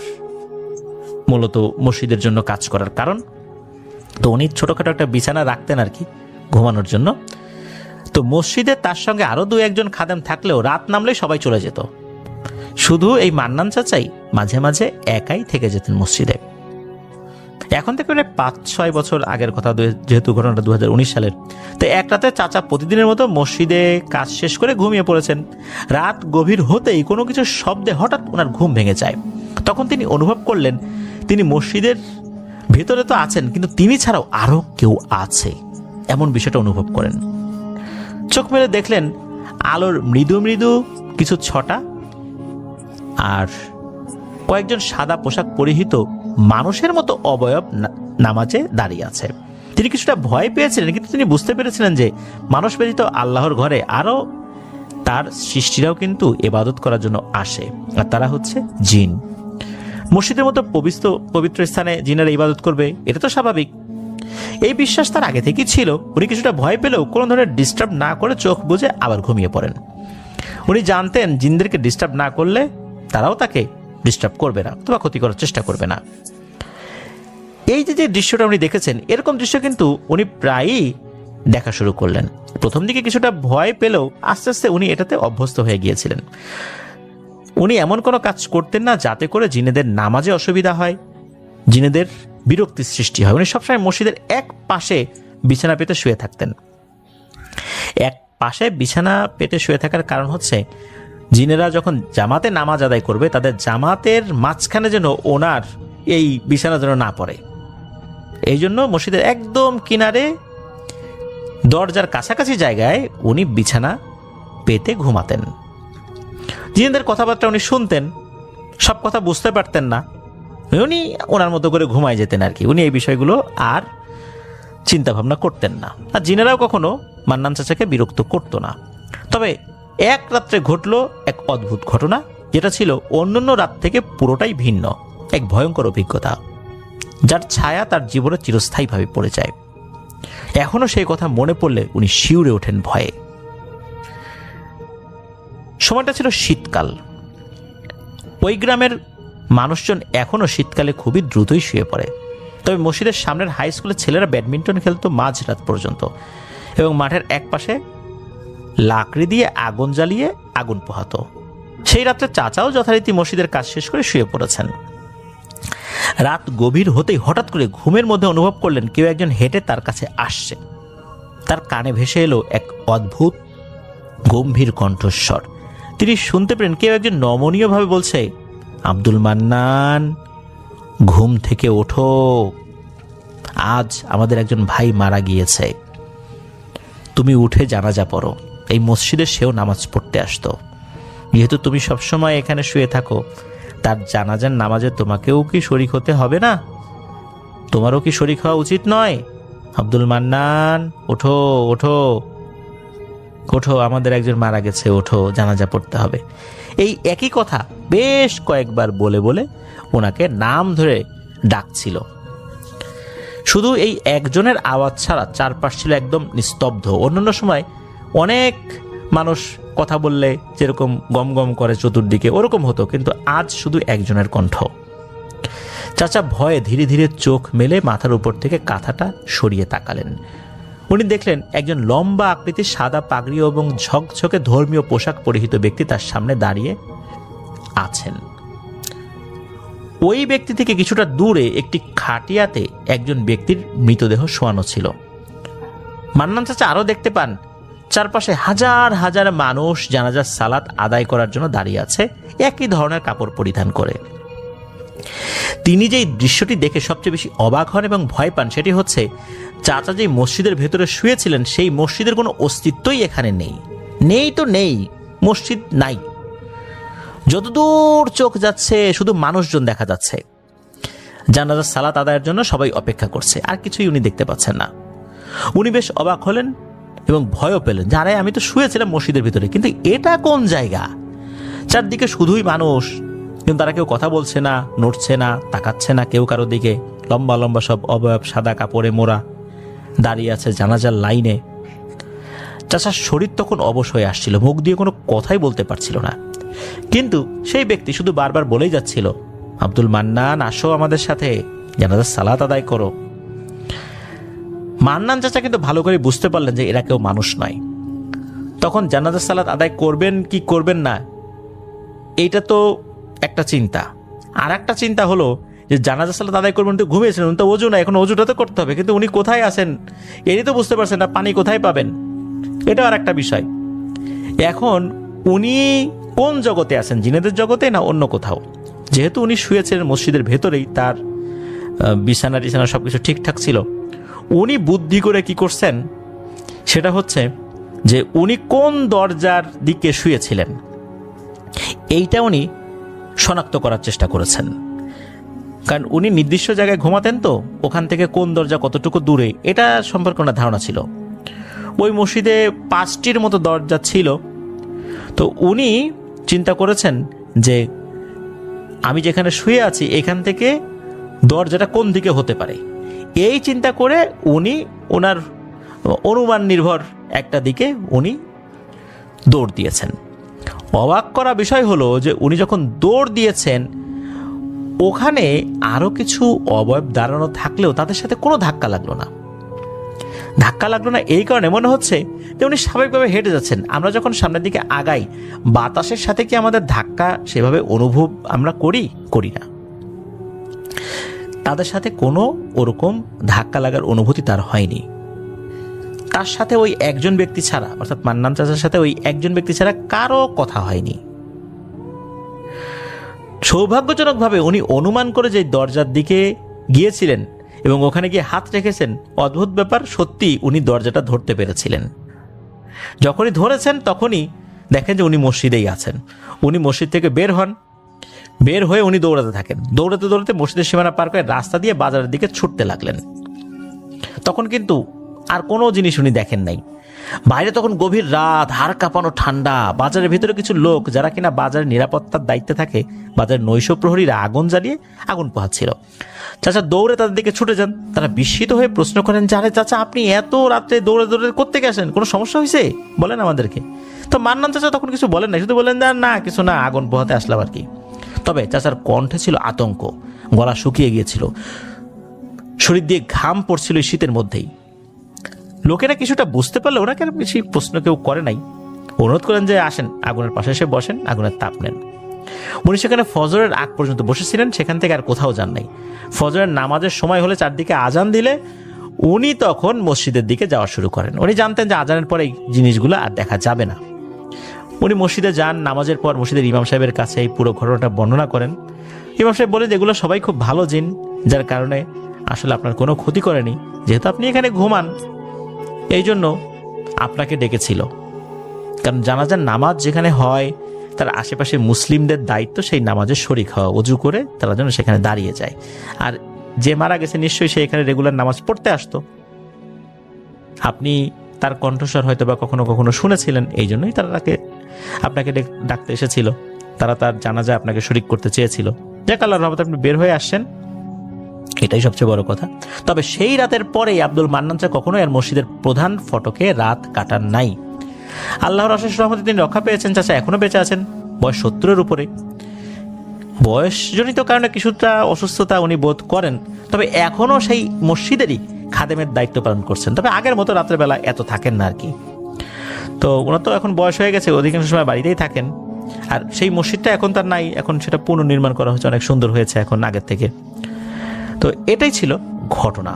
মূলত মসজিদের জন্য কাজ করার কারণ। তো উনি ছোটখাটো একটা বিছানা রাখতেন আর কি ঘুমানোর জন্য। তো মসজিদে তার সঙ্গে আরো 2-1 খাদেম থাকলেও রাত নামলেই সবাই চলে যেত। শুধু এই মান্নান চাচাই মাঝে মাঝে একাই থেকে যেতেন মসজিদে। এখন থেকে 5-6 বছর আগের কথা, যেহেতু ঘটনাটা 2019 সালের। তো এক রাতে চাচা প্রতিদিনের মতো মসজিদে কাজ শেষ করে ঘুমিয়ে পড়েছেন। রাত গভীর হতেই কোনো কিছু শব্দে হঠাৎ ওনার ঘুম ভেঙে যায়। তখন তিনি অনুভব করলেন তিনি মসজিদের ভেতরে তো আছেন, কিন্তু তিনি ছাড়াও আরো কেউ আছে, এমন বিষয়টা অনুভব করেন। চোখ মেলে দেখলেন আলোর মৃদু মৃদু কিছু ছটা আর কয়েকজন সাদা পোশাক পরিহিত মানুষের মতো অবয়ব নামাজে দাঁড়িয়ে আছে। তিনি কিছুটা ভয় পেয়েছিলেন, কিন্তু তিনি বুঝতে পেরেছিলেন যে মানুষ ব্যতীত আল্লাহর ঘরে আরো তার সৃষ্টিরাও কিন্তু ইবাদত করার জন্য আসে, আর তারা হচ্ছে জিন। মসজিদের মতো পবিত্র স্থানে জিনেরা ইবাদত করবে, এটা তো স্বাভাবিক। এই বিশ্বাস তার আগে থেকেই ছিল। উনি কিছুটা ভয় পেলেও কোনো ধরনের ডিস্টার্ব না করে চোখ বুজে আবার ঘুমিয়ে পড়েন। উনি জানতেন জিনদেরকে ডিস্টার্ব না করলে তারাও তাকে ডিস্টার্ব করবে না অথবা ক্ষতি করার চেষ্টা করবে না। এই যে দৃশ্যটা উনি দেখেছেন, এরকম দৃশ্য কিন্তু উনি প্রায়ই দেখা শুরু করলেন। প্রথম দিকে কিছুটা ভয় পেলেও আস্তে আস্তে উনি এটাতে অভ্যস্ত হয়ে গিয়েছিলেন। উনি এমন কোনো কাজ করতেন না যাতে করে জিনেদের নামাজে অসুবিধা হয়, জিনেদের বিরক্তির সৃষ্টি হয়। উনি সবসময় মসজিদের এক পাশে বিছানা পেতে শুয়ে থাকতেন। এক পাশে বিছানা পেতে শুয়ে থাকার কারণ হচ্ছে জিনেরা যখন জামাতে নামাজ আদায় করবে তাদের জামাতের মাঝখানে যেন ওনার এই বিছানা যেন না পড়ে, এই জন্য মসজিদের একদম কিনারে দরজার কাছাকাছি জায়গায় উনি বিছানা পেতে ঘুমাতেন। জিনেদের কথাবার্তা উনি শুনতেন, সব কথা বুঝতে পারতেন না, উনি ওনার মতো করে ঘুমায় যেতেন আর কি। উনি এই বিষয়গুলো আর চিন্তা ভাবনা করতেন না, আর জিনেরাও কখনো মান্নান চাচাকে বিরক্ত করত না। তবে এক রাত্রে ঘটলো এক অদ্ভুত ঘটনা, যেটা ছিল অন্যান্য রাত থেকে পুরোটাই ভিন্ন, এক ভয়ঙ্কর অভিজ্ঞতা, যার ছায়া তার জীবনে চিরস্থায়ীভাবে পড়ে যায়। এখনো সেই কথা মনে পড়লে উনি শিউরে ওঠেন ভয়ে। সময়টা ছিল শীতকাল। ওই গ্রামের মানুষজন এখনো শীতকালে খুবই দ্রুতই শুয়ে পড়ে। তবে মসজিদের সামনের হাই স্কুলের ছেলেরা ব্যাডমিন্টন খেলতো মাঝরাত পর্যন্ত, এবং মাঠের এক পাশে লাকড়ি দিয়ে আগুন জ্বালিয়ে আগুন পোহাতো। সেই রাত্রে চাচাও যথারীতি মসজিদের কাজ শেষ করে শুয়ে পড়েছেন। রাত গভীর হতেই হঠাৎ করে ঘুমের মধ্যে অনুভব করলেন কেউ একজন হেঁটে তার কাছে আসছে। তার কানে ভেসে এলো এক অদ্ভুত গম্ভীর কণ্ঠস্বর। তিনি শুনতে পেলেন কেউ একজন নমনীয়ভাবে বলছে, আব্দুল মান্নান, ঘুম থেকে ওঠো, আজ আমাদের একজন ভাই মারা গিয়েছে, তুমি উঠে জানাজা পড়ো। এই মসজিদে সেও নামাজ পড়তে আসতো, যেহেতু তুমি সবসময় এখানে শুয়ে থাকো, তার জানাজার নামাজে তোমাকেও কি শরিক হতে হবে না? তোমারও কি শরিক হওয়া উচিত নয়? আব্দুল মান্নান, ওঠো ওঠো ওঠো, আমাদের একজন মারা গেছে, ওঠো, জানাজা পড়তে হবে। এই একই কথা বেশ কয়েকবার বলে বলে ওনাকে নাম ধরে ডাকছিল। শুধু এই একজনের আওয়াজ ছাড়া চারপাশ ছিল একদম নিস্তব্ধ। অন্যান্য সময় অনেক মানুষ কথা বললে যেরকম গম গম করে চতুর্দিকে, ওরকম হতো, কিন্তু আজ শুধু একজনের কণ্ঠ। চাচা ভয়ে ধীরে ধীরে চোখ মেলে মাথার উপর থেকে কাঁথাটা সরিয়ে তাকালেন। উনি দেখলেন একজন লম্বা আকৃতির সাদা পাগড়ি এবং ঝকঝকে ধর্মীয় পোশাক পরিহিত ব্যক্তি তার সামনে দাঁড়িয়ে আছেন। ওই ব্যক্তি থেকে কিছুটা দূরে একটি খাটিয়াতে একজন ব্যক্তির মৃতদেহ শোয়ানো ছিল। মান্নান চাচা আরো দেখতে পান চারপাশে হাজার হাজার মানুষ জানাজার সালাত আদায় করার জন্য দাঁড়িয়ে আছে, একই ধরনের কাপড় পরিধান করে। তিনি যেই দৃশ্যটি দেখে সবচেয়ে বেশি অবাক হন এবং ভয় পান সেটি হচ্ছে, চাচা যেই মসজিদের ভেতরে শুয়েছিলেন সেই মসজিদের কোনো অস্তিত্বই এখানে নেই। নেই তো নেই, মসজিদ নাই। যতদূর চোখ যাচ্ছে শুধু মানুষজন দেখা যাচ্ছে। জানাজার সালাত আদায়ের জন্য সবাই অপেক্ষা করছে, আর কিছুই উনি দেখতে পাচ্ছেন না। উনি বেশ অবাক হলেন এবং ভয়ও পেলেন, যারা আমি তো শুয়েছিলাম মসজিদের ভিতরে, কিন্তু এটা কোন জায়গা? চারদিকে শুধুই মানুষ, কিন্তু তারা কেউ কথা বলছে না, নড়ছে না, তাকাচ্ছে না কেউ কারো দিকে। লম্বা লম্বা সব অবয়ব সাদা কাপড়ে মোড়া দাঁড়িয়ে আছে জানাজার লাইনে। চাচার শরীর তখন অবশ হয়ে আসছিল, মুখ দিয়ে কোনো কথাই বলতে পারছিল না, কিন্তু সেই ব্যক্তি শুধু বারবার বলেই যাচ্ছিল, আব্দুল মান্নান, আসো আমাদের সাথে, জানাজার সালাত আদায় করো। মান্নান চাচা কিন্তু ভালো করে বুঝতে পারলেন যে এরা কেউ মানুষ নয়। তখন জানাজার সালাত আদায় করবেন কি করবেন না, এইটা তো একটা চিন্তা। আর একটা চিন্তা হলো যে জানাজার সালাত আদায় করবেন, তো ঘুমিয়েছিলেন, উনি তো অজু না, এখন অজুটা তো করতে হবে, কিন্তু উনি কোথায় আছেন এরই তো বুঝতে পারছেন না, পানি কোথায় পাবেন, এটা আর একটা বিষয়। এখন উনি কোন জগতে আছেন, জিনেদের জগতে না অন্য কোথাও? যেহেতু উনি শুয়েছিলেন মসজিদের ভেতরেই, তার বিছানা টিছানা সবকিছু ঠিকঠাক ছিল, উনি বুদ্ধি করে কি করছেন সেটা হচ্ছে যে উনি কোন দরজার দিকে শুয়েছিলেন এইটা উনি শনাক্ত করার চেষ্টা করেছেন। কারণ উনি নির্দিষ্ট জায়গায় ঘুমাতেন, তো ওখান থেকে কোন দরজা কতটুকু দূরে এটা সম্পর্কে ওনার ধারণা ছিল। ওই মসজিদে 5টির মতো দরজা ছিল, তো উনি চিন্তা করেছেন যে আমি যেখানে শুয়ে আছি এখান থেকে দরজাটা কোন দিকে হতে পারে। এই চিন্তা করে উনি ওনার অনুমান নির্ভর একটা দিকে উনি দৌড় দিয়েছেন। অবাক করা বিষয় হলো যে উনি যখন দৌড় দিয়েছেন ওখানে আরো কিছু অবয়ব দাঁড়ানো থাকলেও তাদের সাথে কোনো ধাক্কা লাগলো না। ধাক্কা লাগলো না এই কারণে মনে হচ্ছে যে উনি স্বাভাবিকভাবে হেঁটে যাচ্ছেন। আমরা যখন সামনের দিকে আগাই বাতাসের সাথে কি আমাদের ধাক্কা সেভাবে অনুভব আমরা করি না। তাদের সাথে কোনো ওরকম ধাক্কা লাগার অনুভূতি তার হয়নি। তার সাথে ওই একজন ব্যক্তি ছাড়া, অর্থাৎ মান্নান চাচার সাথে ওই একজন ব্যক্তি ছাড়া কারো কথা হয়নি। সৌভাগ্যজনকভাবে উনি অনুমান করে যে দরজার দিকে গিয়েছিলেন এবং ওখানে গিয়ে হাত রেখেছেন, অদ্ভুত ব্যাপার, সত্যি উনি দরজাটা ধরতে পেরেছিলেন। যখনই ধরেছেন তখনই দেখেন যে উনি মসজিদেই আছেন। উনি মসজিদ থেকে বের হন, বের হয়ে উনি দৌড়াতে থাকেন। দৌড়াতে দৌড়াতে মসজিদের সীমানা পার করে রাস্তা দিয়ে বাজারের দিকে ছুটতে লাগলেন। তখন কিন্তু আর কোনো জিনিস উনি দেখেন নাই। বাইরে তখন গভীর রাত, হাড় কাঁপানো ঠান্ডা, বাজারের ভিতরে কিছু লোক যারা কিনা বাজারের নিরাপত্তার দায়িত্বে থাকে, বাজারের নৈশ প্রহরীরা আগুন জ্বালিয়ে আগুন পোহাচ্ছিল। চাচা দৌড়ে তাদের দিকে ছুটে যান। তারা বিস্মিত হয়ে প্রশ্ন করেন যে, আরে চাচা, আপনি এত রাত্রে দৌড়ে দৌড়ে করতে গেছেন, কোনো সমস্যা হয়েছে বলেন আমাদেরকে। তো মান্নান চাচা তখন কিছু বলেন না, শুধু বলেন যে না কিছু না, আগুন পোহাতে আসলাম আর কি। তবে চাচার কণ্ঠে ছিল আতঙ্ক, গলা শুকিয়ে গিয়েছিল, শরীর দিয়ে ঘাম পড়ছিল এই শীতের মধ্যেই। লোকেরা কিছুটা বুঝতে পারলে ওনাকে আর বেশি প্রশ্ন কেউ করে নাই। অনুরোধ করেন যে আসেন, আগুনের পাশে এসে বসেন, আগুনের তাপ নেন। উনি সেখানে ফজরের আগ পর্যন্ত বসেছিলেন, সেখান থেকে আর কোথাও যান নাই। ফজরের নামাজের সময় হলে চারদিকে আজান দিলে উনি তখন মসজিদের দিকে যাওয়া শুরু করেন। উনি জানতেন যে আজানের পরে এই জিনিসগুলো আর দেখা যাবে না। উনি মসজিদে যান, নামাজের পর মসজিদের ইমাম সাহেবের কাছে এই পুরো ঘটনাটা বর্ণনা করেন। ইমাম সাহেব বলেন যে এগুলো সবাই খুব ভালো জিন, যার কারণে আসলে আপনার কোনো ক্ষতি করেনি, যেহেতু আপনি এখানে ঘুমান এই জন্য আপনাকে ডেকেছিল। কারণ জানাজার নামাজ যেখানে হয় তার আশেপাশে মুসলিমদের দায়িত্ব সেই নামাজের শরিক হওয়া, অজু করে তারা যেন সেখানে দাঁড়িয়ে যায়। আর যে মারা গেছে নিশ্চয়ই সে এখানে রেগুলার নামাজ পড়তে আসতো। আপনি তার কণ্ঠস্বর হয়তো বা কখনো কখনো শুনেছিলেন, এই জন্যই তারা আপনাকে ডাকতে এসেছিল। তারা তার জানাজা আপনাকে শরিক করতে চেয়েছিল। যাক, আল্লাহর রহমতে আপনি বের হয়ে আসছেন, এটাই সবচেয়ে বড় কথা। তবে সেই রাতের পরেই আব্দুল মান্নান চা কখনোই আর মসজিদের প্রধান ফটকে রাত কাটান নাই। আল্লাহর অশেষ রহমতে তিনি রক্ষা পেয়েছেন। চাচা এখনো বেঁচে আছেন, বয়স 70-এর উপরে। বয়সজনিত কারণে কিছুটা অসুস্থতা উনি বোধ করেন, তবে এখনো সেই মসজিদেরই খাদেমের দায়িত্ব পালন করছেন। তবে আগের মতো রাতের বেলা এত থাকেন না আর কি। তো ওনার তো এখন বয়স হয়ে গেছে, অধিকাংশ সময় বাড়িতেই থাকেন। আর সেই মসজিদটা এখন তার নাই, এখন সেটা পুনর্নির্মাণ করা হয়েছে, অনেক সুন্দর হয়েছে এখন আগের থেকে। তো এটাই ছিল ঘটনা।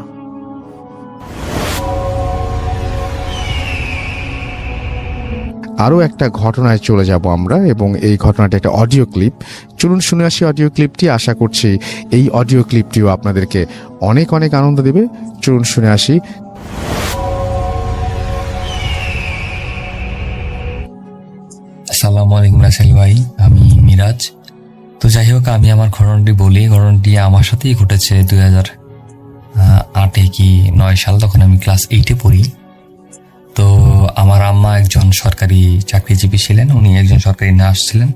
আরও একটা ঘটনায় চলে যাব আমরা, এবং এই ঘটনাটা একটা অডিও ক্লিপ। চলুন শুনে আসি অডিও ক্লিপটি। আশা করছি এই অডিও ক্লিপটিও আপনাদেরকে অনেক অনেক আনন্দ দেবে। চলুন শুনে আসি। আসসালামু আলাইকুম রাসেল ভাই, আমি মিরাজ। তো যাই হোক, আমি আমার ঘটনাটি বলি। ঘটনাটি আমার সাথেই ঘটেছে 2008 কি 9 সাল, তখন আমি ক্লাস 8-এ পড়ি। তো আমার আম্মা একজন সরকারি চাকরিজীবী ছিলেন, উনি একজন সরকারি নার্স ছিলেন।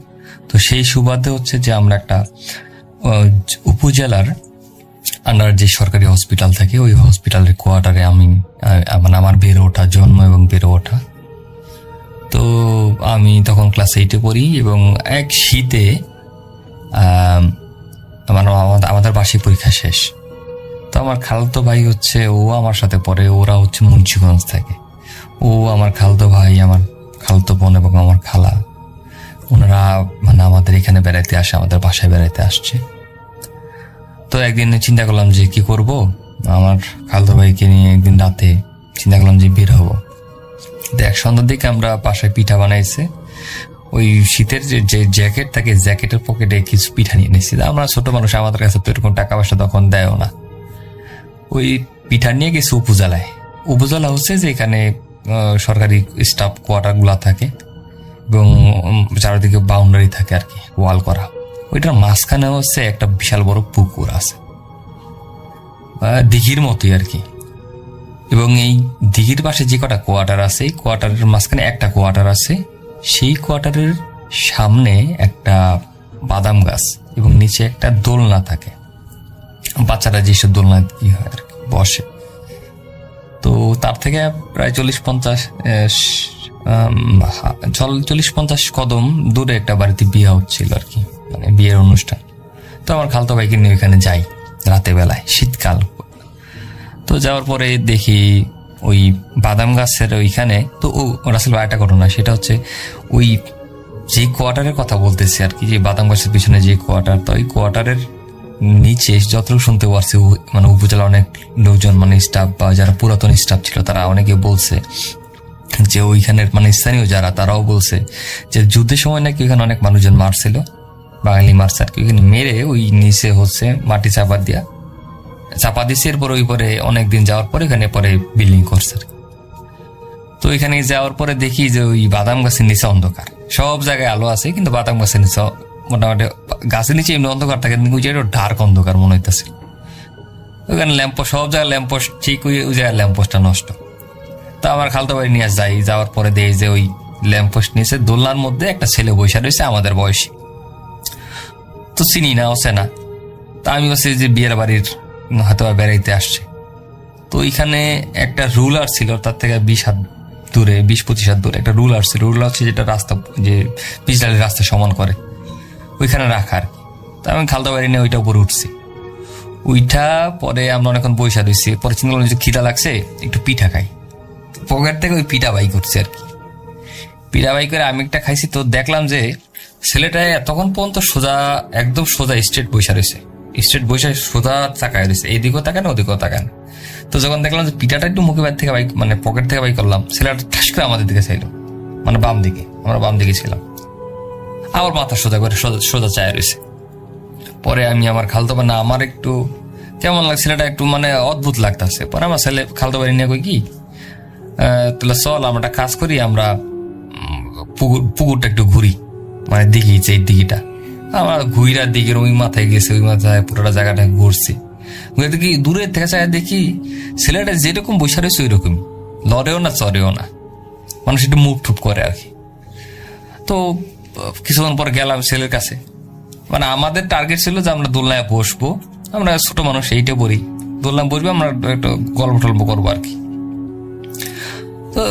তো সেই সুবাদে হচ্ছে যে আমরা একটা উপজেলার আন্ডার যে সরকারি হসপিটাল থাকে, ওই হসপিটালের কোয়ার্টারে মানে আমার বেড়ে ওঠা, জন্ম এবং বেড়ে ওঠা। তো আমি তখন ক্লাস 8-এ পড়ি, এবং এক শীতে আমাদের বার্ষিক পরীক্ষা শেষ। তো আমার খালাতো ভাই হচ্ছে, ও আমার সাথে পড়ে, ওরা হচ্ছে মুন্সিগঞ্জ থাকে। ও আমার খালাতো ভাই, আমার খালাতো বোন এবং আমার খালা, ওনারা মানে আমাদের এখানে বেড়াইতে আসে, আমাদের বাসায় বেড়াইতে আসছে। তো একদিন চিন্তা করলাম যে কি করব, আমার খালাতো ভাইকে নিয়ে একদিন রাতে চিন্তা করলাম যে বের হবো। দেখ, সন্ধ্যার দিকে আমরা বাসায় পিঠা বানাইছে, ওই শীতের যে জ্যাকেট থাকে, জ্যাকেটের পকেটে কিছু পিঠা নিয়ে নিয়েছি। আমরা ছোট মানুষ, আমাদের কাছে তো এরকম টাকা পয়সা তখন দেয়ও না। ওই পিঠা নিয়ে গেছি উপজেলায়। উপজেলা হচ্ছে যে এখানে সরকারি স্টাফ কোয়ার্টার গুলা থাকে, এবং চারিদিকে বাউন্ডারি থাকে আর কি, ওয়াল করা। ওইটার মাঝখানে হচ্ছে একটা বিশাল বড় পুকুর আছে, দিঘির মতোই আর কি। এবং এই দিঘির পাশে যে কটা কোয়ার্টার আছে, এই কোয়ার্টারের মাঝখানে একটা কোয়ার্টার আছে। সেই কোয়ার্টারের সামনে একটা বাদাম গাছ, এবং নিচে একটা দোলনা থাকে, বাচ্চারা যেসব দোলনা কি হয় আর কি বসে। তো তার থেকে প্রায় 40-50 কদম দূরে একটা বাড়িতে বিয়ে হচ্ছিল আর কি, মানে বিয়ের অনুষ্ঠান। তো আমার খালাতো ভাইকে নিয়ে ওইখানে যাই রাতে বেলায়, শীতকাল। তো যাওয়ার পরে দেখি ওই বাদাম গাছের ওইখানে, তো রাসেল ভাই একটা ঘটনা, সেটা হচ্ছে ওই যে কোয়ার্টারের কথা বলতেছি আর কি, যে বাদাম গাছের পিছনে যে কোয়ার্টার, তো ওই কোয়ার্টারের নিচে যতটুকু শুনতে পারছি, মানে উপজেলা অনেক লোকজন, মানে স্টাফ বা যারা পুরাতন স্টাফ ছিল, তারা অনেকে বলছে যে ওইখানের মানে স্থানীয় যারা, তারাও বলছে যে যুদ্ধের সময় নাকি ওইখানে অনেক মানুষজন মারছিল, বাঙালি মারছে আর কি। ওইখানে মেরে ওই নিচে হচ্ছে মাটি চাপা দিছে। এরপর ওই পরে অনেকদিন যাওয়ার পরে এখানে পরে বিল্ডিং করছে। তো এখানে যাওয়ার পরে দেখি যে ওই বাদাম গাছের নিচে অন্ধকার, সব জায়গায় আলো আছে, কিন্তু বাদাম গাছের নিচে মোটামুটি গাছের নিচে এমনি অন্ধকার থাকে, কিন্তু ওই জায়গাটা ডার্ক অন্ধকার মনে হইতেছিল। ওখানে ল্যাম্পোস্ট, সব জায়গায় ল্যাম্পোস্ট ঠিক, ওই জায়গায় ল্যাম্পোস্টটা নষ্ট। তা আমার খালতো ভাই নিয়ে যাই, যাওয়ার পরে দেখি যে ওই ল্যাম্পোস্ট নিয়েছে দোলনার মধ্যে একটা ছেলে বসে রয়েছে আমাদের বয়সী। তো চিনি না, ও চেনা। তা আমি বলছি যে বিয়ের বাড়ির হয়তো বেড়াইতে আসছে। তো ওইখানে একটা রুলার ছিল, তার থেকে 20 হাত দূরে, 20-25 হাত দূরে একটা রুলার ছিল। রুলার হচ্ছে যেটা রাস্তা, যে পিচঢালের রাস্তা সমান করে, ওইখানে রাখা আর কি। তা আমি খালতো বাড়ি নিয়ে ওইটা উপরে উঠছি। ওইটা পরে আমরা অনেকক্ষণ বৈশা দিচ্ছি। পরে চিন্তা করলাম যে খিদা লাগছে, একটু পিঠা খাই। পকেট থেকে ওই পিঠা বাই করছি আর কি। পিঠা বাই করে আমি একটা খাইছি। তো দেখলাম যে ছেলেটা তখন পর্যন্ত সোজা, একদম সোজা স্ট্রেট বৈশা রয়েছে। স্ট্রেট বৈশা সোজা তাকায় রয়েছে, এইদিকেও তাকায় না ওদিকেও তাকায় না। তো যখন দেখলাম যে পিঠাটা একটু মুখে বাইর থেকে বাই, মানে পকেট থেকে বাই করলাম, ছেলেটা ঠাস করে আমাদের দিকে চাইলো, মানে বাম দিকে, আমরা বাম দিকে ছিলাম। আমার মাথা সোজা করে সোজা চায় রয়েছে। পরে আমি আমার খালতো ভাই, না আমার একটু কেমন লাগে, ছেলেটা একটু মানে অদ্ভুত লাগতেছে। পরে আমার ছেলে খালতো বাড়ি নিয়ে কই কি, তাহলে চল আমরা একটা কাজ করি, আমরা পুকুরটা একটু ঘুরি, মানে দেখি যে এই দিঘিটা। আমরা ঘুইরার দিকের ওই মাথায় গেছে, ওই মাথায় পুরোটা জায়গাটা ঘুরছি। ঘুরে দেখি দূরের থেকে চাই দেখি ছেলেটা যেরকম বসে রয়েছে ওই রকম, লড়েও না চড়েও না, মানুষ একটু মুভ টুপ করে আর কি। তো কিছুক্ষণ পর গেলাম ছেলের কাছে। মানে আমাদের টার্গেট ছিল যে আমরা দোলনায় বসবো, আমরা ছোট মানুষ এইটা বলি, দোলনায় বসবো, আমরা একটু গল্প টল্প করবো আর কি। তো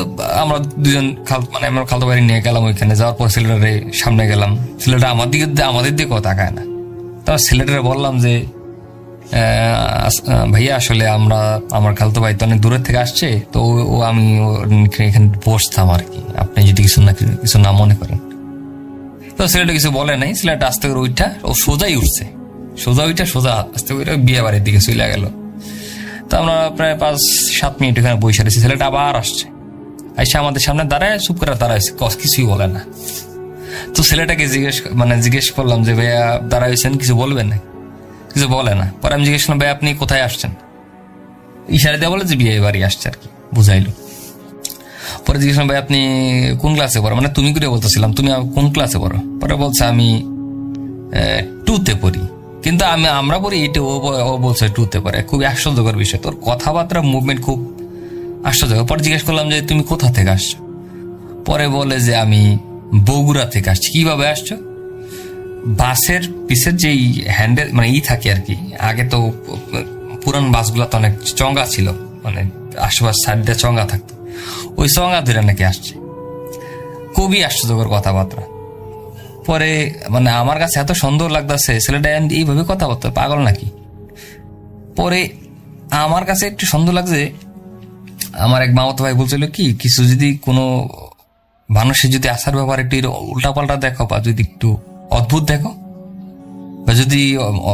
আমরা দুজন মানে আমরা খালতো বাড়ি নিয়ে গেলাম। ওইখানে যাওয়ার পর ছেলেটারে সামনে গেলাম, ছেলেটা আমাদের দিকে কথা তাকায় না। তারপর ছেলেটারে বললাম যে ভাইয়া আসলে আমার খালতো ভাই তো অনেক দূরের থেকে আসছে, তো আমি এখানে বসতাম আর কি, আপনি যদি কিছু না মনে করেন। তো ছেলেটা কিছু বলে নাই, ছেলেটা আস্তে করে উঠা, ও সোজাই উঠছে, সোজা আস্তে করে বিয়ে বাড়ির দিকে চলে গেল। তো আমরা প্রায় 5-7 মিনিট এখানে বসে রয়েছি। ছেলেটা আবার আসছে, আইসা আমাদের সামনে দাঁড়ায়, চুপ করে দাঁড়াইছে, কিছুই বলে না। তো ছেলেটাকে জিজ্ঞেস করলাম যে ভাইয়া দাঁড়াইছেন, কিছু বলবেন না? কিছু বলে না। পরে আমি জিজ্ঞেস করলাম ভাই আপনি কোথায় আসছেন? ইশারা দিয়ে বলে যে বিয়ে বাড়ি আসছে আর কি, বুঝাইলো। পরে জিজ্ঞেস করলাম ভাই আপনি কোন ক্লাসে পড়ো, মানে তুমি করে বলতেছিলাম, তুমি কোন ক্লাসে পড়ো? পরে বলছে আমি 2তে পড়ি। কিন্তু আমরা পড়ি 8-এ, ও বলছে 2তে পড়ে। খুবই আশ্চর্যকর বিষয়, তোর কথাবার্তা মুভমেন্ট খুব আশ্চর্যকর। পরে জিজ্ঞেস করলাম যে তুমি কোথা থেকে আসছো? পরে বলে যে আমি বগুড়া থেকে আসছি। কিভাবে আসছো? বাসের পিছের যে হ্যান্ডেল মানে থাকে আর কি, আগে তো পুরান বাসগুলো তো অনেক চঙ্গা ছিল, মানে আশেপাশে সাইড দিয়ে চঙ্গা থাকতো, ওই চঙ্গা ধরে নাকি আসছে। খুবই আশ্চর্যকর কথাবার্তা। পরে মানে আমার কাছে এত সুন্দর লাগতেছে, ছেলেটা এইভাবে কথাবার্তা, পাগল নাকি? পরে আমার কাছে একটু সুন্দর লাগছে, আমার এক মামাতো ভাই বলছিল কি, কিছু যদি কোনো মানুষের যদি আসার ব্যাপার একটু উল্টাপাল্টা দেখো, বা যদি একটু অদ্ভুত দেখো, বা যদি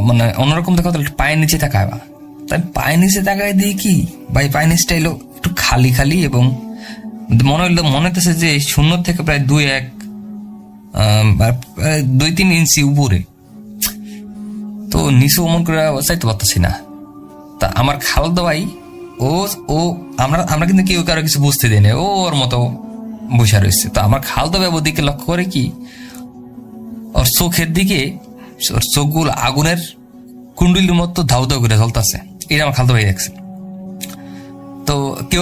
মানে অন্যরকম দেখো, তাহলে পায়ের নিচে তাকাবা। তাই পায়ের নিচে তাকায় দিয়ে কি ভাই, পায়ের নিচটা এলো একটু খালি খালি, এবং মনে হতেছে যে 0 থেকে প্রায় 2-3 ইঞ্চি উপরে। তো নিচু অমন করে চাইতে পারতেছি না। তা আমার খালতো ভাই আমরা কিন্তু কেউ কারো কিছু বুঝতে দিই না, ওর মতো বসে রয়েছে। তো আমার খালতো ভাই দিকে লক্ষ্য করে কি, ওর চোখের দিকে, ওর চোখগুলো আগুনের কুণ্ডলির মতো ধাউ ধাউ করে জ্বলতেছে। এটা আমার খালতো ভাই দেখছে। তো কেউ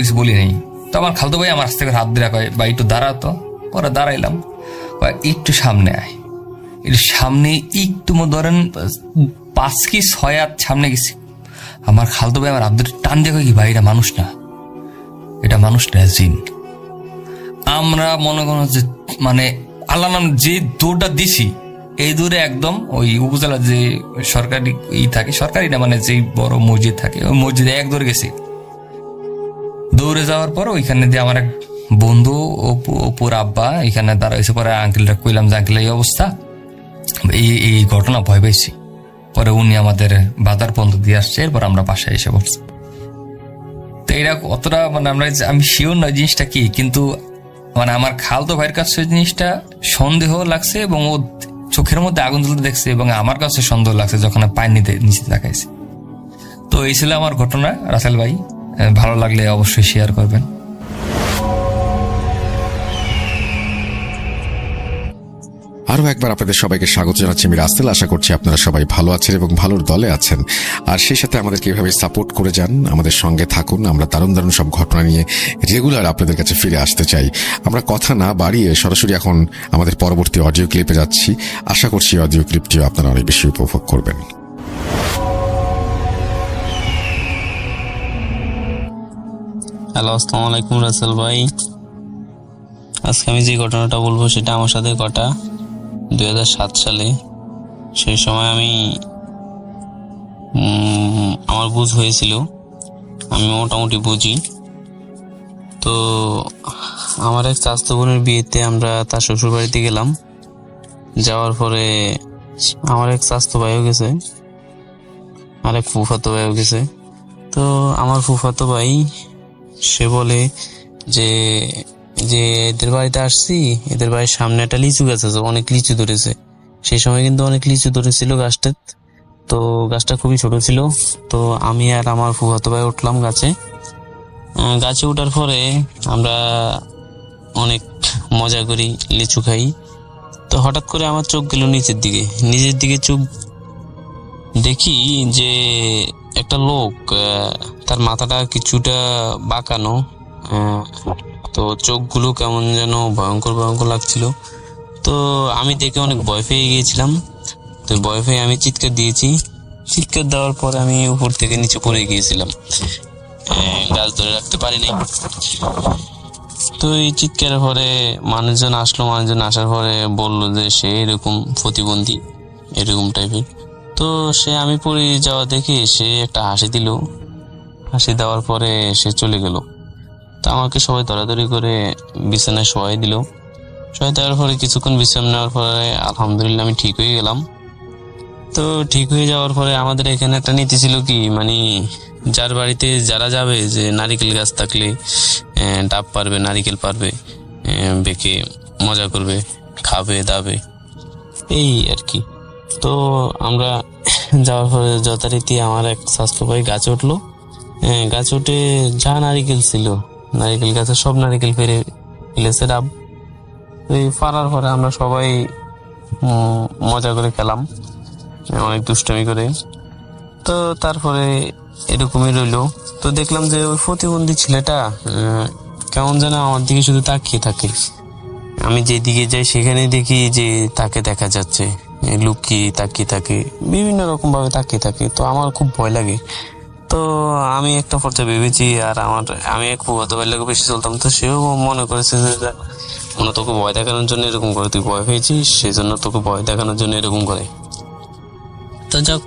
কিছু বলি নাই। তো আমার খালতো ভাই আমার আস্তে করে হাত দিয়ে কয় বা একটু দাঁড়াতো। পরে দাঁড়াইলাম, একটু সামনে আয়। একটু সামনে একটু ধরেন 5 কি 6 হাত সামনে গেছি। আমার খালতো ভাই আমার হাত ধরে টান দিয়ে কয় কি, ভাই এটা মানুষ না, এটা মানুষ না, জিন। আমরা মনে করেন যে মানে আল্লাহ নাম যে দৌড়টা দিছি, এই দূরে একদম ওই উপজেলা যে সরকারি থাকে, সরকারি না মানে যে বড় মসজিদ থাকে, ওই মসজিদে এক দৌড়ে গেছি। দৌড়ে যাওয়ার পর ওইখানে দিয়ে আমার এক বন্ধু অপুর আব্বা এখানে দাঁড়াইছে। পরে আঙ্কেলটা কইলাম যে আঙ্কেল এই অবস্থা, এই ঘটনা, ভয় পাইছি। পরে উনি আমাদের বাজার পর্যন্ত দিয়ে আসছে, এরপর আমরা বাসায় এসে পড়ছি। তো এরা অতটা মানে আমি শিওর নয় জিনিসটা কি, কিন্তু মানে আমার খালতো ভাইয়ের কাছে জিনিসটা সন্দেহ লাগছে, এবং ও চোখের মধ্যে আগুন জ্বলতে দেখছে, এবং আমার কাছে সন্দেহ লাগছে যখন পায়ের নিচে তাকাইছে। তো এই ছিল আমার ঘটনা। রাসেল ভাই, ভালো লাগলে অবশ্যই শেয়ার করবেন। আরও একবার আপনাদের সবাইকে স্বাগত জানাচ্ছি আমি রাসেল। আশা করছি আপনারা সবাই ভালো আছেন এবং ভালোর দলে আছেন। আর সেই সাথে আমাদেরকে এভাবে সাপোর্ট করে যান, আমাদের সঙ্গে থাকুন। আমরা দারুণ দারুণ সব ঘটনা নিয়ে রেগুলার আপনাদের কাছে ফিরে আসতে চাই। আমরা কথা না বাড়িয়ে সরাসরি এখন আমাদের পরবর্তী অডিও ক্লিপে যাচ্ছি। আশা করছি অডিও ক্লিপটিও আপনারা অনেক বেশি উপভোগ করবেন। হ্যালো, আসসালামু আলাইকুম রাসেল ভাই। আজকে আমি যে ঘটনাটা বলবো সেটা আমার সাথে ঘটা 2007 সালে। সেই সময় আমি আমার বুঝ হয়েছিল, আমি মোটামুটি বুঝি। তো আমার এক চাচাতো বোনের বিয়েতে আমরা তার শ্বশুর বাড়িতে গেলাম। যাওয়ার পরে আমার এক চাচাতো ভাইও গেছে, আর এক ফুফাতো ভাইও গেছে। তো আমার ফুফাতো ভাই সে বলে যে যে এদের বাড়িতে আসছি, এদের বাড়ির সামনে একটা লিচু গাছ আছে, অনেক লিচু ধরেছে। সেই সময় কিন্তু অনেক লিচু ধরেছিল গাছটা। তো গাছটা খুবই ছোট ছিল। তো আমি আর আমার ফুফাতো ভাই উঠলাম গাছে। গাছে ওঠার পরে আমরা অনেক মজা করি, লিচু খাই। তো হঠাৎ করে আমার চোখ গেল নিচের দিকে চোখ দেখি যে একটা লোক, তার মাথাটা কিছুটা বাঁকানো, তো চোখগুলো কেমন যেন ভয়ঙ্কর ভয়ঙ্কর লাগছিল। তো আমি দেখে অনেক ভয় পেয়ে গিয়েছিলাম। তো ভয় পেয়ে আমি চিৎকার দিয়েছি। চিৎকার দেওয়ার পরে আমি উপর থেকে নিচে পড়ে গিয়েছিলাম, গাছ ধরে রাখতে পারিনি। তো এই চিৎকারের পরে মানুষজন আসার পরে বললো যে সে এরকম প্রতিবন্ধী, এরকম টাইপের। তো সে আমি পড়ে যাওয়া দেখে সে একটা হাসি দিল। হাসি দেওয়ার পরে সে চলে গেল। তো আমাকে সবাই ধরাধরি করে বিছানায় শোয়াই দিল। শোয়াই দেওয়ার পরে কিছুক্ষণ বিশ্রাম নেওয়ার পরে আলহামদুলিল্লাহ আমি ঠিক হয়ে গেলাম। তো ঠিক হয়ে যাওয়ার পরে আমাদের এখানে একটা নীতি ছিল কি, মানে যার বাড়িতে যারা যাবে, যে নারিকেল গাছ থাকলে ডাব পারবে, নারিকেল পারবে, বেঁকে মজা করবে, খাবে দাবে, এই আর কি। তো আমরা যাওয়ার পরে যথারীতি আমার এক স্বাস্থ্য ভাই গাছে উঠলো। গাছে উঠে যা নারিকেল ছিল, নারিকেল গাছে সব নারিকেল পেরে ফেলেছে ডাব। এই পারার পরে আমরা সবাই মজা করে খেলাম, অনেক দুষ্টামি করে। তো তারপরে এরকমই রইলো। তো দেখলাম যে ওই প্রতিবন্ধী ছেলেটা কেমন যেন আমার দিকে শুধু তাকিয়ে থাকে। আমি যেদিকে যাই সেখানে দেখি যে তাকে দেখা যাচ্ছে, লুকিয়ে তাকিয়ে থাকে, বিভিন্ন রকম ভাবে তাকিয়ে থাকে। তো আমার খুব ভয় লাগে। তো আমি একটা পর্যায়ে ভেবেছি, আর আমি এক ফুফাতো ভাইয়ের লাগে বেশি চলতাম। তো সেও মনে করেছে যে মনে তোকে ভয় দেখানোর জন্য এরকম করে, তুই ভয় পেয়েছিস সেই জন্য তোকে ভয় দেখানোর জন্য এরকম করে। তো যাক,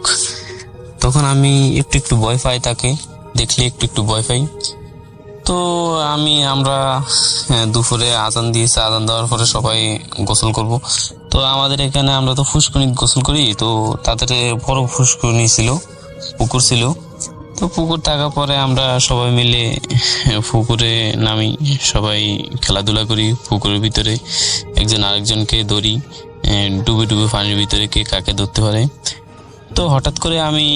তখন আমি একটু ভয় পাই, তাকে দেখলে একটু ভয় পাই। তো আমরা দুপুরে আজান দিয়েছে, আজান দেওয়ার পরে সবাই গোসল করব। তো আমাদের এখানে আমরা তো ফুসকুনি গোসল করি। তো তাদের বড় ফুসকুনি ছিল, পুকুর ছিল। তো পুকুর থাকার পরে আমরা সবাই মিলে পুকুরে নামি, সবাই খেলাধুলা করি পুকুরের ভিতরে, একজন আরেকজনকে ধরি, ডুবে পানির ভিতরে কে কাকে ধরতে পারে। তো হঠাৎ করে আমি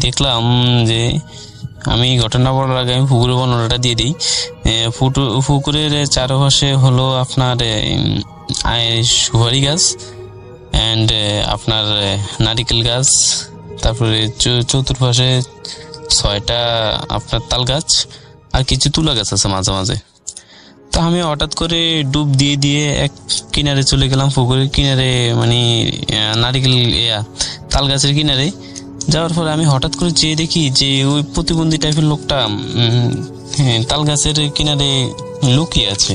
দেখলাম যে, আমি ঘটনা বলার আগে আমি পুকুরের বর্ণনাটা দিয়ে দিই। পুকুরের চারপাশে হলো আপনার সুপারি গাছ অ্যান্ড আপনার নারিকেল গাছ, তারপরে চতুর্পাশে 6টা আপনার তাল গাছ, আর কিছু তুলা গাছ আছে মাঝে মাঝে। তো আমি হঠাৎ করে ডুব দিয়ে এক কিনারে চলে গেলাম, পুকুরের কিনারে, মানে নারিকেল তাল গাছের কিনারে। যাওয়ার পরে আমি হঠাৎ করে চেয়ে দেখি যে ওই প্রতিবন্ধী টাইপের লোকটা তাল গাছের কিনারে লুকিয়ে আছে।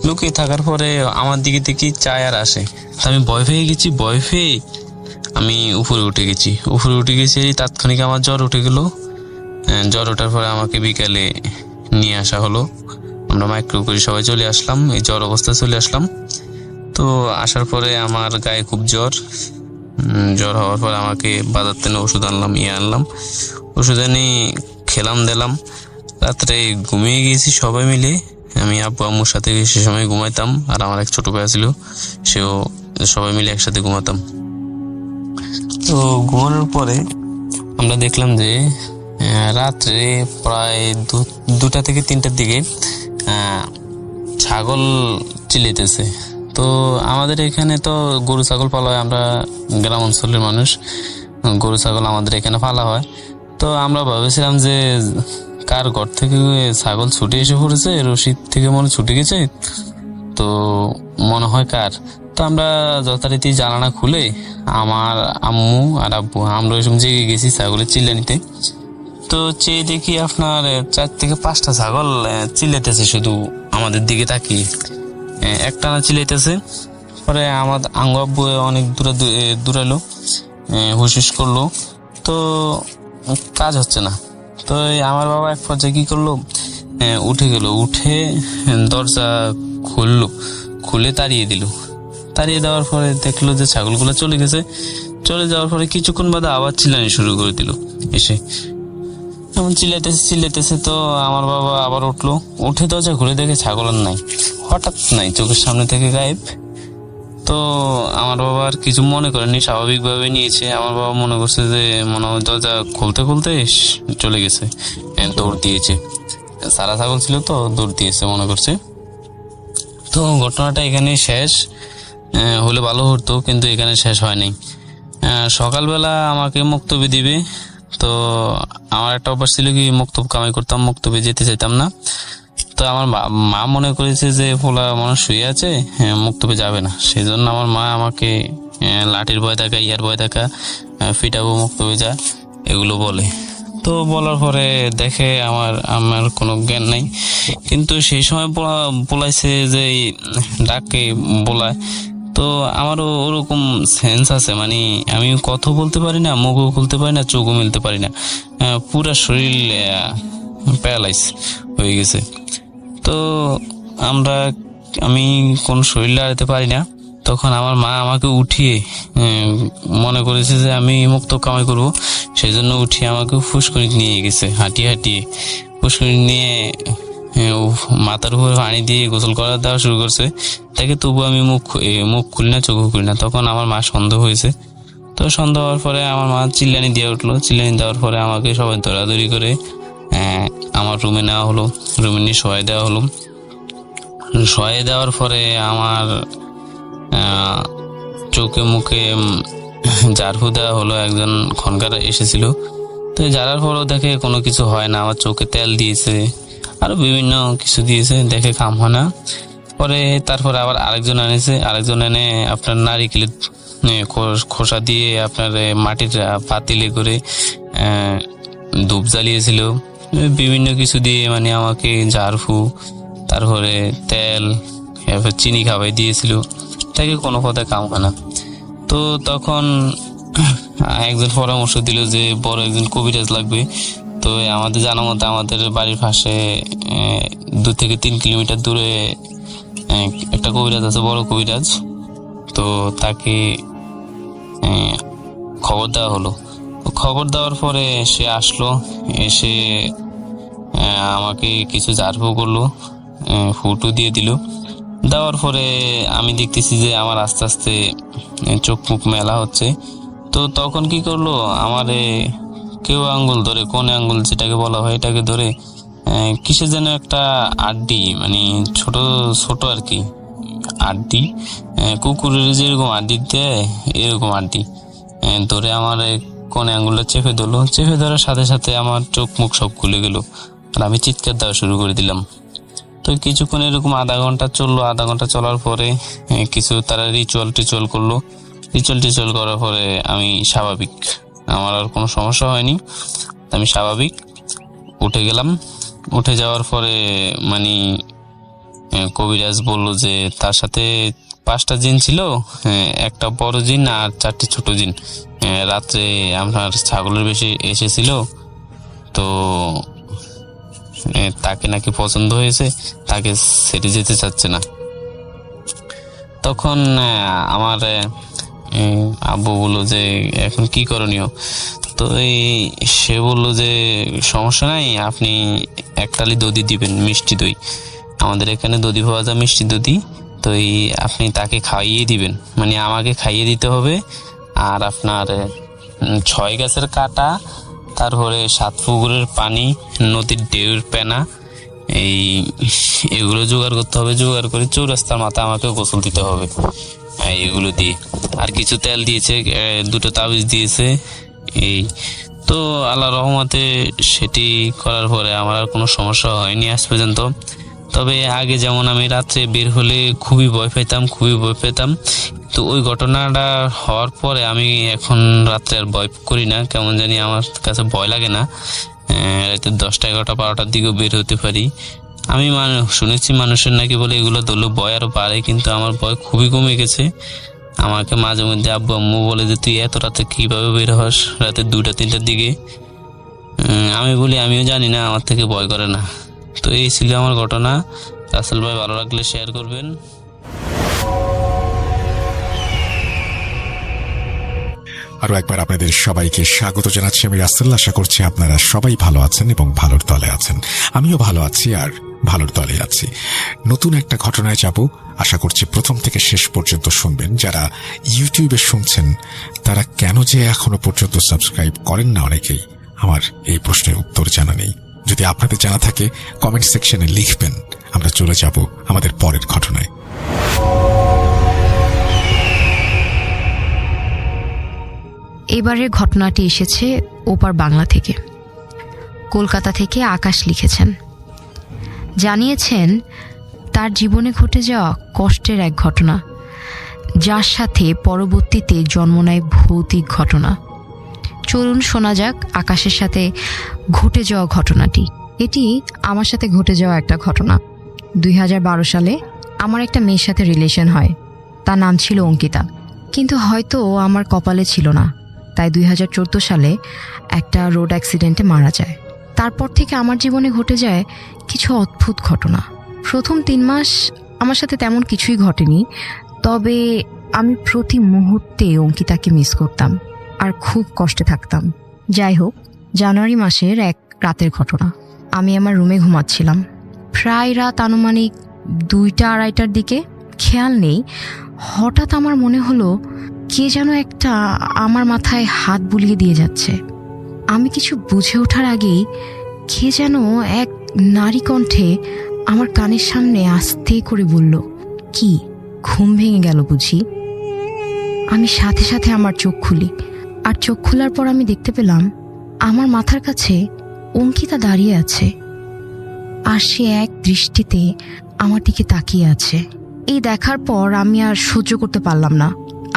লুকিয়ে থাকার পরে আমার দিকে দেখি চায় আর আসে। তো আমি ভয় পেয়ে গেছি। ভয় পেয়ে আমি উপরে উঠে গেছি। তাৎক্ষণিক আমার জ্বর উঠে গেল। জ্বর ওঠার পরে আমাকে বিকালে নিয়ে আসা হলো। আমরা মাইক্রো করে সবাই চলে আসলাম, এই জ্বর অবস্থায় চলে আসলাম। তো আসার পরে আমার গায়ে খুব জ্বর হওয়ার পর আমাকে বাজার থেকে ওষুধ আনলাম। ওষুধ এনে খেলাম দিলাম। রাত্রে ঘুমিয়ে গিয়েছি সবাই মিলে। আমি আব্বু আম্মুর সাথে সে সময় ঘুমাইতাম, আর আমার এক ছোট ভাই ছিল, সেও সবাই মিলে একসাথে ঘুমাতাম। তো ঘুমানোর পরে আমরা দেখলাম যে রাত্রে প্রায় 2টা থেকে 3টার দিকে ছাগল চিল্লাইতেছে। তো তো আমাদের এখানে তো গরু ছাগল পালা হয়, আমরা গ্রাম অঞ্চলের মানুষ, গরু ছাগল আমাদের এখানে পালা হয়। তো আমরা ভাবেছিলাম যে কার ঘর থেকে ছাগল ছুটে এসে পড়েছে, রশিদ থেকে মনে ছুটে গেছে, তো মনে হয় কার। তো আমরা যথারীতি জানালা খুলে আমার আম্মু আর আব্বু আমরা ওই সময় জেগে গেছি ছাগলের চিল্লানিতে। তো চেয়ে দেখি আপনার 4 থেকে 5টা ছাগল চিল্লাইতেছে শুধু আমাদের দিকে তাকিয়ে, একটানা চিল্লাইতেছে। পরে আমার আঙ্গু আব্বু অনেক দূরালো, হুশ করলো, তো কাজ হচ্ছে না। তো আমার বাবা এক পর্যায়ে কি করলো, উঠে গেল, উঠে দরজা খুলে তাড়িয়ে দিল। তাড়িয়ে দেওয়ার পরে দেখলো যে ছাগলগুলো চলে গেছে। চলে যাওয়ার পরে কিছুক্ষণ বাদে আবার চিল্লানি শুরু করে দিল এসে, এমন চিল্লাইতেছে। তো আমার বাবা আবার উঠলো, উঠে দরজা ঘুরে দেখে ছাগল আর নাই, হঠাৎ নাই, চোখের সামনে থেকে গায়েব। তো আমার বাবা আর কিছু মনে করেনি, স্বাভাবিকভাবে নিয়েছে। আমার বাবা মনে করছে যে মনে হয় দরজা খুলতে চলে গেছে, দৌড় দিয়েছে, সারা ছাগল ছিল তো দৌড় দিয়েছে মনে করছে। তো ঘটনাটা এখানে শেষ হলে ভালো হতো, কিন্তু এখানে শেষ হয়নি। সকালবেলা আমাকে মুক্তবি দিবে, তো আমার একটা অভ্যাস ছিল কি মুক্তব কামাই করতাম, মুক্তবে যেতে চাইতাম না। তো আমার মা মনে করেছে যে পোলা মানুষ শুয়ে আছে, মুক্তবে যাবে না, সেই জন্য আমার মা আমাকে লাঠির ভয় থাকা, ইয়ার ভয় থাকা, ফিটাবো মুক্তবে যা, এগুলো বলে। তো বলার পরে দেখে আমার কোনো জ্ঞান নাই, কিন্তু সেই সময় বলাইছে যে ডাকে বলায়। তো আমারও ওরকম সেন্স আছে, মানে আমি কথা বলতে পারি না, মুখও খুলতে পারি না, চোখও মিলতে পারি না, পুরা শরীর প্যারালাইজ হয়ে গেছে। তো আমি কোন শরীর লাগাতে পারি না। তখন আমার মা আমাকে উঠিয়ে মনে করেছে যে আমি মুক্ত কামাই করব, সেই জন্য উঠিয়ে আমাকে ফুসকুনি নিয়ে গেছে, হাঁটিয়ে ফুসকুনি নিয়ে মাথার উপর পানি দিয়ে গোসল করা দেওয়া শুরু করছে। তাকে তবু আমি মুখ খুলি না, চোখও খুলি না। তখন আমার মা সন্দেহ হয়েছে। তো সন্দেহ হওয়ার পরে আমার মা চিল্লানি দিয়ে উঠলো। চিল্লানি দেওয়ার পরে আমাকে সবাই দৌড়াদৌড়ি করে আমার রুমে নেওয়া হলো, রুমে নিয়ে শোয়াই দেওয়া হলো। শোয়াই দেওয়ার পরে আমার চোখে মুখে ঝাড়ফু দেওয়া হলো, একজন খনকার এসেছিল। তো ঝাড়ার পরেও দেখে কোনো কিছু হয় না, আমার চোখে তেল দিয়েছে, আরো বিভিন্ন কিছু দিয়েছে, দেখে কাম হয় না। পরে তারপরে আবার আরেকজন এনে আপনার নারিকেলের খোসা দিয়ে আপনার মাটির পাতিলে করে ধূপ জ্বালিয়েছিল, বিভিন্ন কিছু দিয়ে, মানে আমাকে ঝাড়ফু, তারপরে তেল, চিনি খাওয়াই দিয়েছিল, তাকে কোনো পথে কাম হয় না। তো তখন একজন পরামর্শ দিল যে বড় একজন কবিরাজ লাগবে। তো আমাদের জানা মতো আমাদের বাড়ির পাশে 2 থেকে 3 কিলোমিটার দূরে একটা কবিরাজ আছে, বড় কবিরাজ। তো তাকে খবর দেওয়া হলো। খবর দেওয়ার পরে সে আসলো, এসে আমাকে কিছু ঝাড়ফুঁক করলো, ফুটো দিয়ে দিল। দেওয়ার পরে আমি দেখতেছি যে আমার আস্তে আস্তে চোখ মুখ মেলা হচ্ছে। তো তখন কি করলো, আমারে কেউ আঙ্গুল ধরে, কোনে আঙ্গুল যেটাকে বলা হয়, এটাকে ধরে কিসের যেন একটা আড্ডি, মানে ছোট ছোট আর কি আড্ডি, কুকুরের যেরকম আড্ডি দেয় এরকম আড্ডি ধরে আমার কোনে আঙ্গুলটা চেপে ধরলো। চেপে ধরার সাথে সাথে আমার চোখ মুখ সব খুলে গেল, আর আমি চিৎকার দেওয়া শুরু করে দিলাম। তো কিছুক্ষণ এরকম আধা ঘন্টা চললো। আধা ঘন্টা চলার পরে কিছু তারা রিচুয়াল করলো। রিচুয়াল করার পরে আমি স্বাভাবিক, আমার আর কোনো সমস্যা হয়নি, আমি স্বাভাবিক উঠে গেলাম। উঠে যাওয়ার পরে মানে কবিরাজ বললো যে তার সাথে 5টা জিন ছিল, একটা বড় জিন আর 4টে ছোট জিন। রাত্রে আপনার ছাগলের বেশি এসেছিল, তো তাকে নাকি পছন্দ হয়েছে, তাকে ছেড়ে যেতে চাচ্ছে না। তখন আমার আব্বু বললো যে এখন কি করণীয়। তো সে বললো যে সমস্যা নাই, আপনি 1 টালি দধি দিবেন, মিষ্টি দই, আমাদের এখানে দধি পাওয়া যায়, মিষ্টি দধি। তো আপনি তাকে খাইয়ে দিবেন, মানে আমাকে খাইয়ে দিতে হবে। আর আপনার 6 গাছের কাটা, তারপরে 7 পুকুরের পানি, নদীর ঢেউয়ের পেনা, এগুলো জোগাড় করতে হবে, জোগাড় করে চৌরাস্তার মাথায় আমাকে গোসল দিতে হবে এগুলো দিয়ে। আর কিছু তেল দিয়েছে, 2টো তাবিজ দিয়েছে। তো আল্লাহ রহমতে সেটি করার পরে আমার আর কোনো সমস্যা হয়নি আজ পর্যন্ত। তবে আগে যেমন আমি রাত্রে বের হলে খুবই ভয় পেতাম, তো ওই ঘটনাটা হওয়ার পরে আমি এখন রাত্রে আর ভয় করি না, কেমন জানি আমার কাছে ভয় লাগে না। রাতে 10টা 11টা 12টার দিকেও বের হতে পারি। আমি শুনেছি মানুষের নাকি বলে এগুলো ধরলে ভয় আরো বাড়ে, কিন্তু আমার ভয় খুবই কমে গেছে। আমাকে মাঝে মধ্যে আব্বু আম্মু বলে যে তুই এত রাতে কিভাবে বের হস রাতে 2টা 3টার দিকে। আমি বলি আমিও জানি না, আমার থেকে ভয় করে না। তো এই ছিল আমার ঘটনা। রাসেল ভাই ভালো লাগলে শেয়ার করবেন। আরো একবার আপনাদের সবাইকে স্বাগত জানাচ্ছি আমি রাসেল। আশা করছি আপনারা সবাই ভালো আছেন এবং ভালোর দলে আছেন। আমিও ভালো আছি আর ভালোর দলে আছি। নতুন একটা ঘটনায় যাব, আশা করছি প্রথম থেকে শেষ পর্যন্ত শুনবেন। যারা ইউটিউবে শুনছেন তারা কেন যে এখনো পর্যন্ত সাবস্ক্রাইব করেন না অনেকেই, আমার এই প্রশ্নের উত্তর জানা নেই। যদি আপনাদের জানা থাকে কমেন্ট সেকশনে লিখবেন। আমরা চলে যাব আমাদের পরের ঘটনায়। এবারের ঘটনাটি এসেছে ওপার বাংলা থেকে। কলকাতা থেকে আকাশ লিখেছেন, জানিয়েছেন তার জীবনে ঘটে যাওয়া কষ্টের এক ঘটনা, যার সাথে পরবর্তীতে জন্ম নেয় ভৌতিক ঘটনা। চলুন শোনা যাক আকাশের সাথে ঘটে যাওয়া ঘটনাটি। এটি আমার সাথে ঘটে যাওয়া একটা ঘটনা। 2012 সালে আমার একটা মেয়ের সাথে রিলেশন হয়। তার নাম ছিল অঙ্কিতা, কিন্তু হয়তো আমার কপালে ছিল না, তাই 2014 সালে একটা রোড অ্যাক্সিডেন্টে মারা যায়। তারপর থেকে আমার জীবনে ঘটে যায় কিছু অদ্ভুত ঘটনা। প্রথম 3 মাস আমার সাথে তেমন কিছুই ঘটেনি, তবে আমি প্রতি মুহূর্তে অঙ্কিতাকে মিস করতাম আর খুব কষ্টে থাকতাম। যাই হোক, জানুয়ারি মাসের এক রাতের ঘটনা। আমি আমার রুমে ঘুমাচ্ছিলাম। প্রায় রাত আনুমানিক 2টা 2:30টার দিকে। খেয়াল নেই, হঠাৎ আমার মনে হলো কে যেন একটা আমার মাথায় হাত বুলিয়ে দিয়ে যাচ্ছে। আমি কিছু বুঝে ওঠার আগেই কে যেন এক নারী কণ্ঠে আমার কানের সামনে আস্তে করে বলল, কি ঘুম ভেঙে গেল বুঝি? আমি সাথে সাথে আমার চোখ খুলি, আর চোখ খোলার পর আমি দেখতে পেলাম আমার মাথার কাছে অঙ্কিতা দাঁড়িয়ে আছে, আর সে এক দৃষ্টিতে আমার দিকে তাকিয়ে আছে। এই দেখার পর আমি আর সহ্য করতে পারলাম না।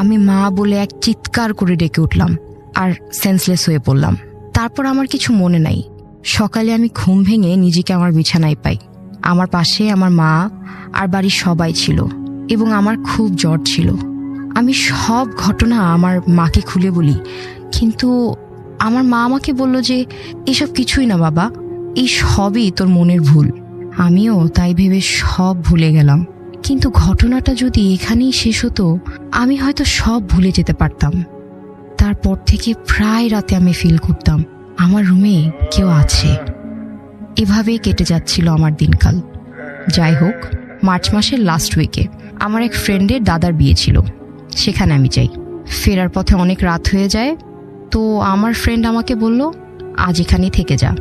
আমি মা বলে এক চিৎকার করে ডেকে উঠলাম আর সেন্সলেস হয়ে পড়লাম। তারপর আমার কিছু মনে নাই। সকালে আমি ঘুম ভেঙে নিজেকে আমার বিছানায় পাই। আমার পাশে আমার মা আর বাড়ির সবাই ছিল এবং আমার খুব জ্বর ছিল। আমি সব ঘটনা আমার মাকে খুলে বলি, কিন্তু আমার মা আমাকে বলল যে এসব কিছুই না বাবা, এই সবই তোর মনের ভুল। আমিও তাই ভেবে সব ভুলে গেলাম। কিন্তু ঘটনাটা যদি এখানেই শেষ হতো, আমি হয়তো সব ভুলে যেতে পারতাম। তারপর থেকে প্রায় রাতে আমি ফিল করতাম আমার রুমে কেউ আছে। এভাবেই কেটে যাচ্ছিল আমার দিনকাল। যাই হোক, মার্চ মাসের লাস্ট উইকে আমার এক ফ্রেন্ডের দাদার বিয়ে ছিল। সেখানে আমি যাই। ফেরার পথে অনেক রাত হয়ে যায়, তো আমার ফ্রেন্ড আমাকে বলল আজ এখানেই থেকে যা।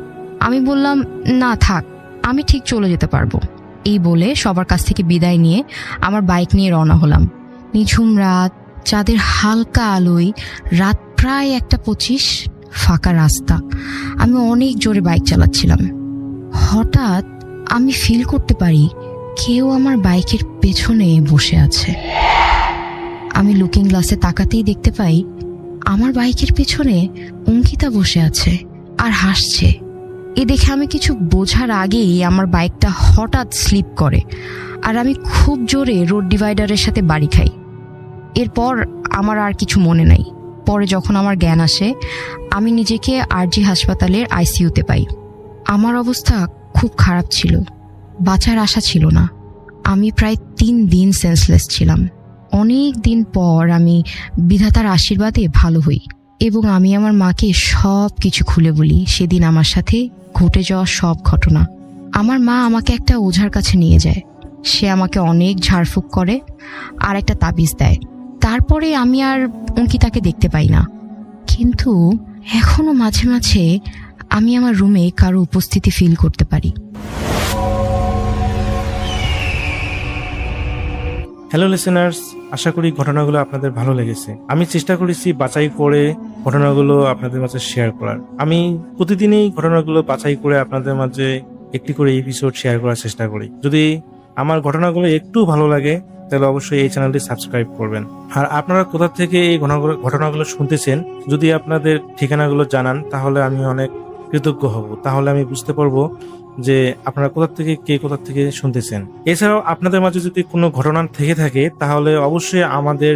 আমি বললাম না থাক, আমি ঠিক চলে যেতে পারবো। এই বলে সবার কাছ থেকে বিদায় নিয়ে আমার বাইক নিয়ে রওনা হলাম। নিঝুম রাত, চাঁদের হালকা আলোয়, রাত প্রায় 1:25, ফাঁকা রাস্তা। আমি অনেক জোরে বাইক চালাচ্ছিলাম। হঠাৎ আমি ফিল করতে পারি কেউ আমার বাইকের পেছনে বসে আছে। আমি লুকিং গ্লাসে তাকাতেই দেখতে পাই আমার বাইকের পেছনে অঙ্কিতা বসে আছে আর হাসছে। এ দেখে আমি কিছু বোঝার আগেই আমার বাইকটা হঠাৎ স্লিপ করে আর আমি খুব জোরে রোড ডিভাইডারের সাথে বাড়ি খাই। এরপর আমার আর কিছু মনে নাই। পরে যখন আমার জ্ঞান আসে, আমি নিজেকে আরজি হাসপাতালের আইসিইউতে পাই। আমার অবস্থা খুব খারাপ ছিল, বাঁচার আশা ছিল না। আমি প্রায় 3 দিন সেন্সলেস ছিলাম। অনেক দিন পর আমি বিধাতার আশীর্বাদে ভালো হই এবং আমি আমার মাকে সব কিছু খুলে বলি সেদিন আমার সাথে ঘটে যাওয়া সব ঘটনা। আমার মা আমাকে একটা ওঝার কাছে নিয়ে যায়। সে আমাকে অনেক ঝাড়ফুঁক করে আর একটা তাবিজ দেয়। তারপরে আমি আর অঙ্কিতাকে দেখতে পাই না, কিন্তু এখনো মাঝে মাঝে আমি আমার রুমে কারো উপস্থিতি ফিল করতে পারি। হ্যালো লিসেনার্স, আশা করি ঘটনাগুলো আপনাদের ভালো লেগেছে। আমি চেষ্টা করেছি বাছাই করে ঘটনাগুলো আপনাদের মাঝে শেয়ার করার। আমি প্রতিদিনই ঘটনাগুলো বাছাই করে আপনাদের মাঝে একটি করে এপিসোড শেয়ার করার চেষ্টা করি। যদি আমার ঘটনাগুলো একটু ভালো লাগে তাহলে অবশ্যই এই চ্যানেলটি সাবস্ক্রাইব করবেন। আর আপনারা কোথা থেকে এই ঘটনাগুলো শুনতেছেন যদি আপনাদের ঠিকানাগুলো জানান তাহলে আমি অনেক কৃতজ্ঞ হব। তাহলে আমি বুঝতে পারবো যে আপনারা কোথা থেকে শুনতেছেন। এছাড়াও আপনাদের মাঝে যদি কোনো ঘটনা থেকে থাকে তাহলে অবশ্যই আমাদের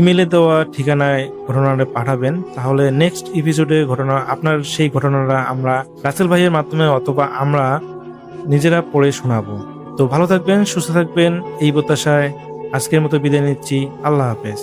ইমেলে দেওয়া ঠিকানায় ঘটনাটা পাঠাবেন। তাহলে নেক্সট এপিসোডে আপনার সেই ঘটনাটা আমরা রাসেল ভাইয়ের মাধ্যমে অথবা আমরা নিজেরা পড়ে শোনাবো। তো ভালো থাকবেন, সুস্থ থাকবেন, এই প্রত্যাশায় আজকের মতো বিদায় নিচ্ছি। আল্লাহ হাফেজ।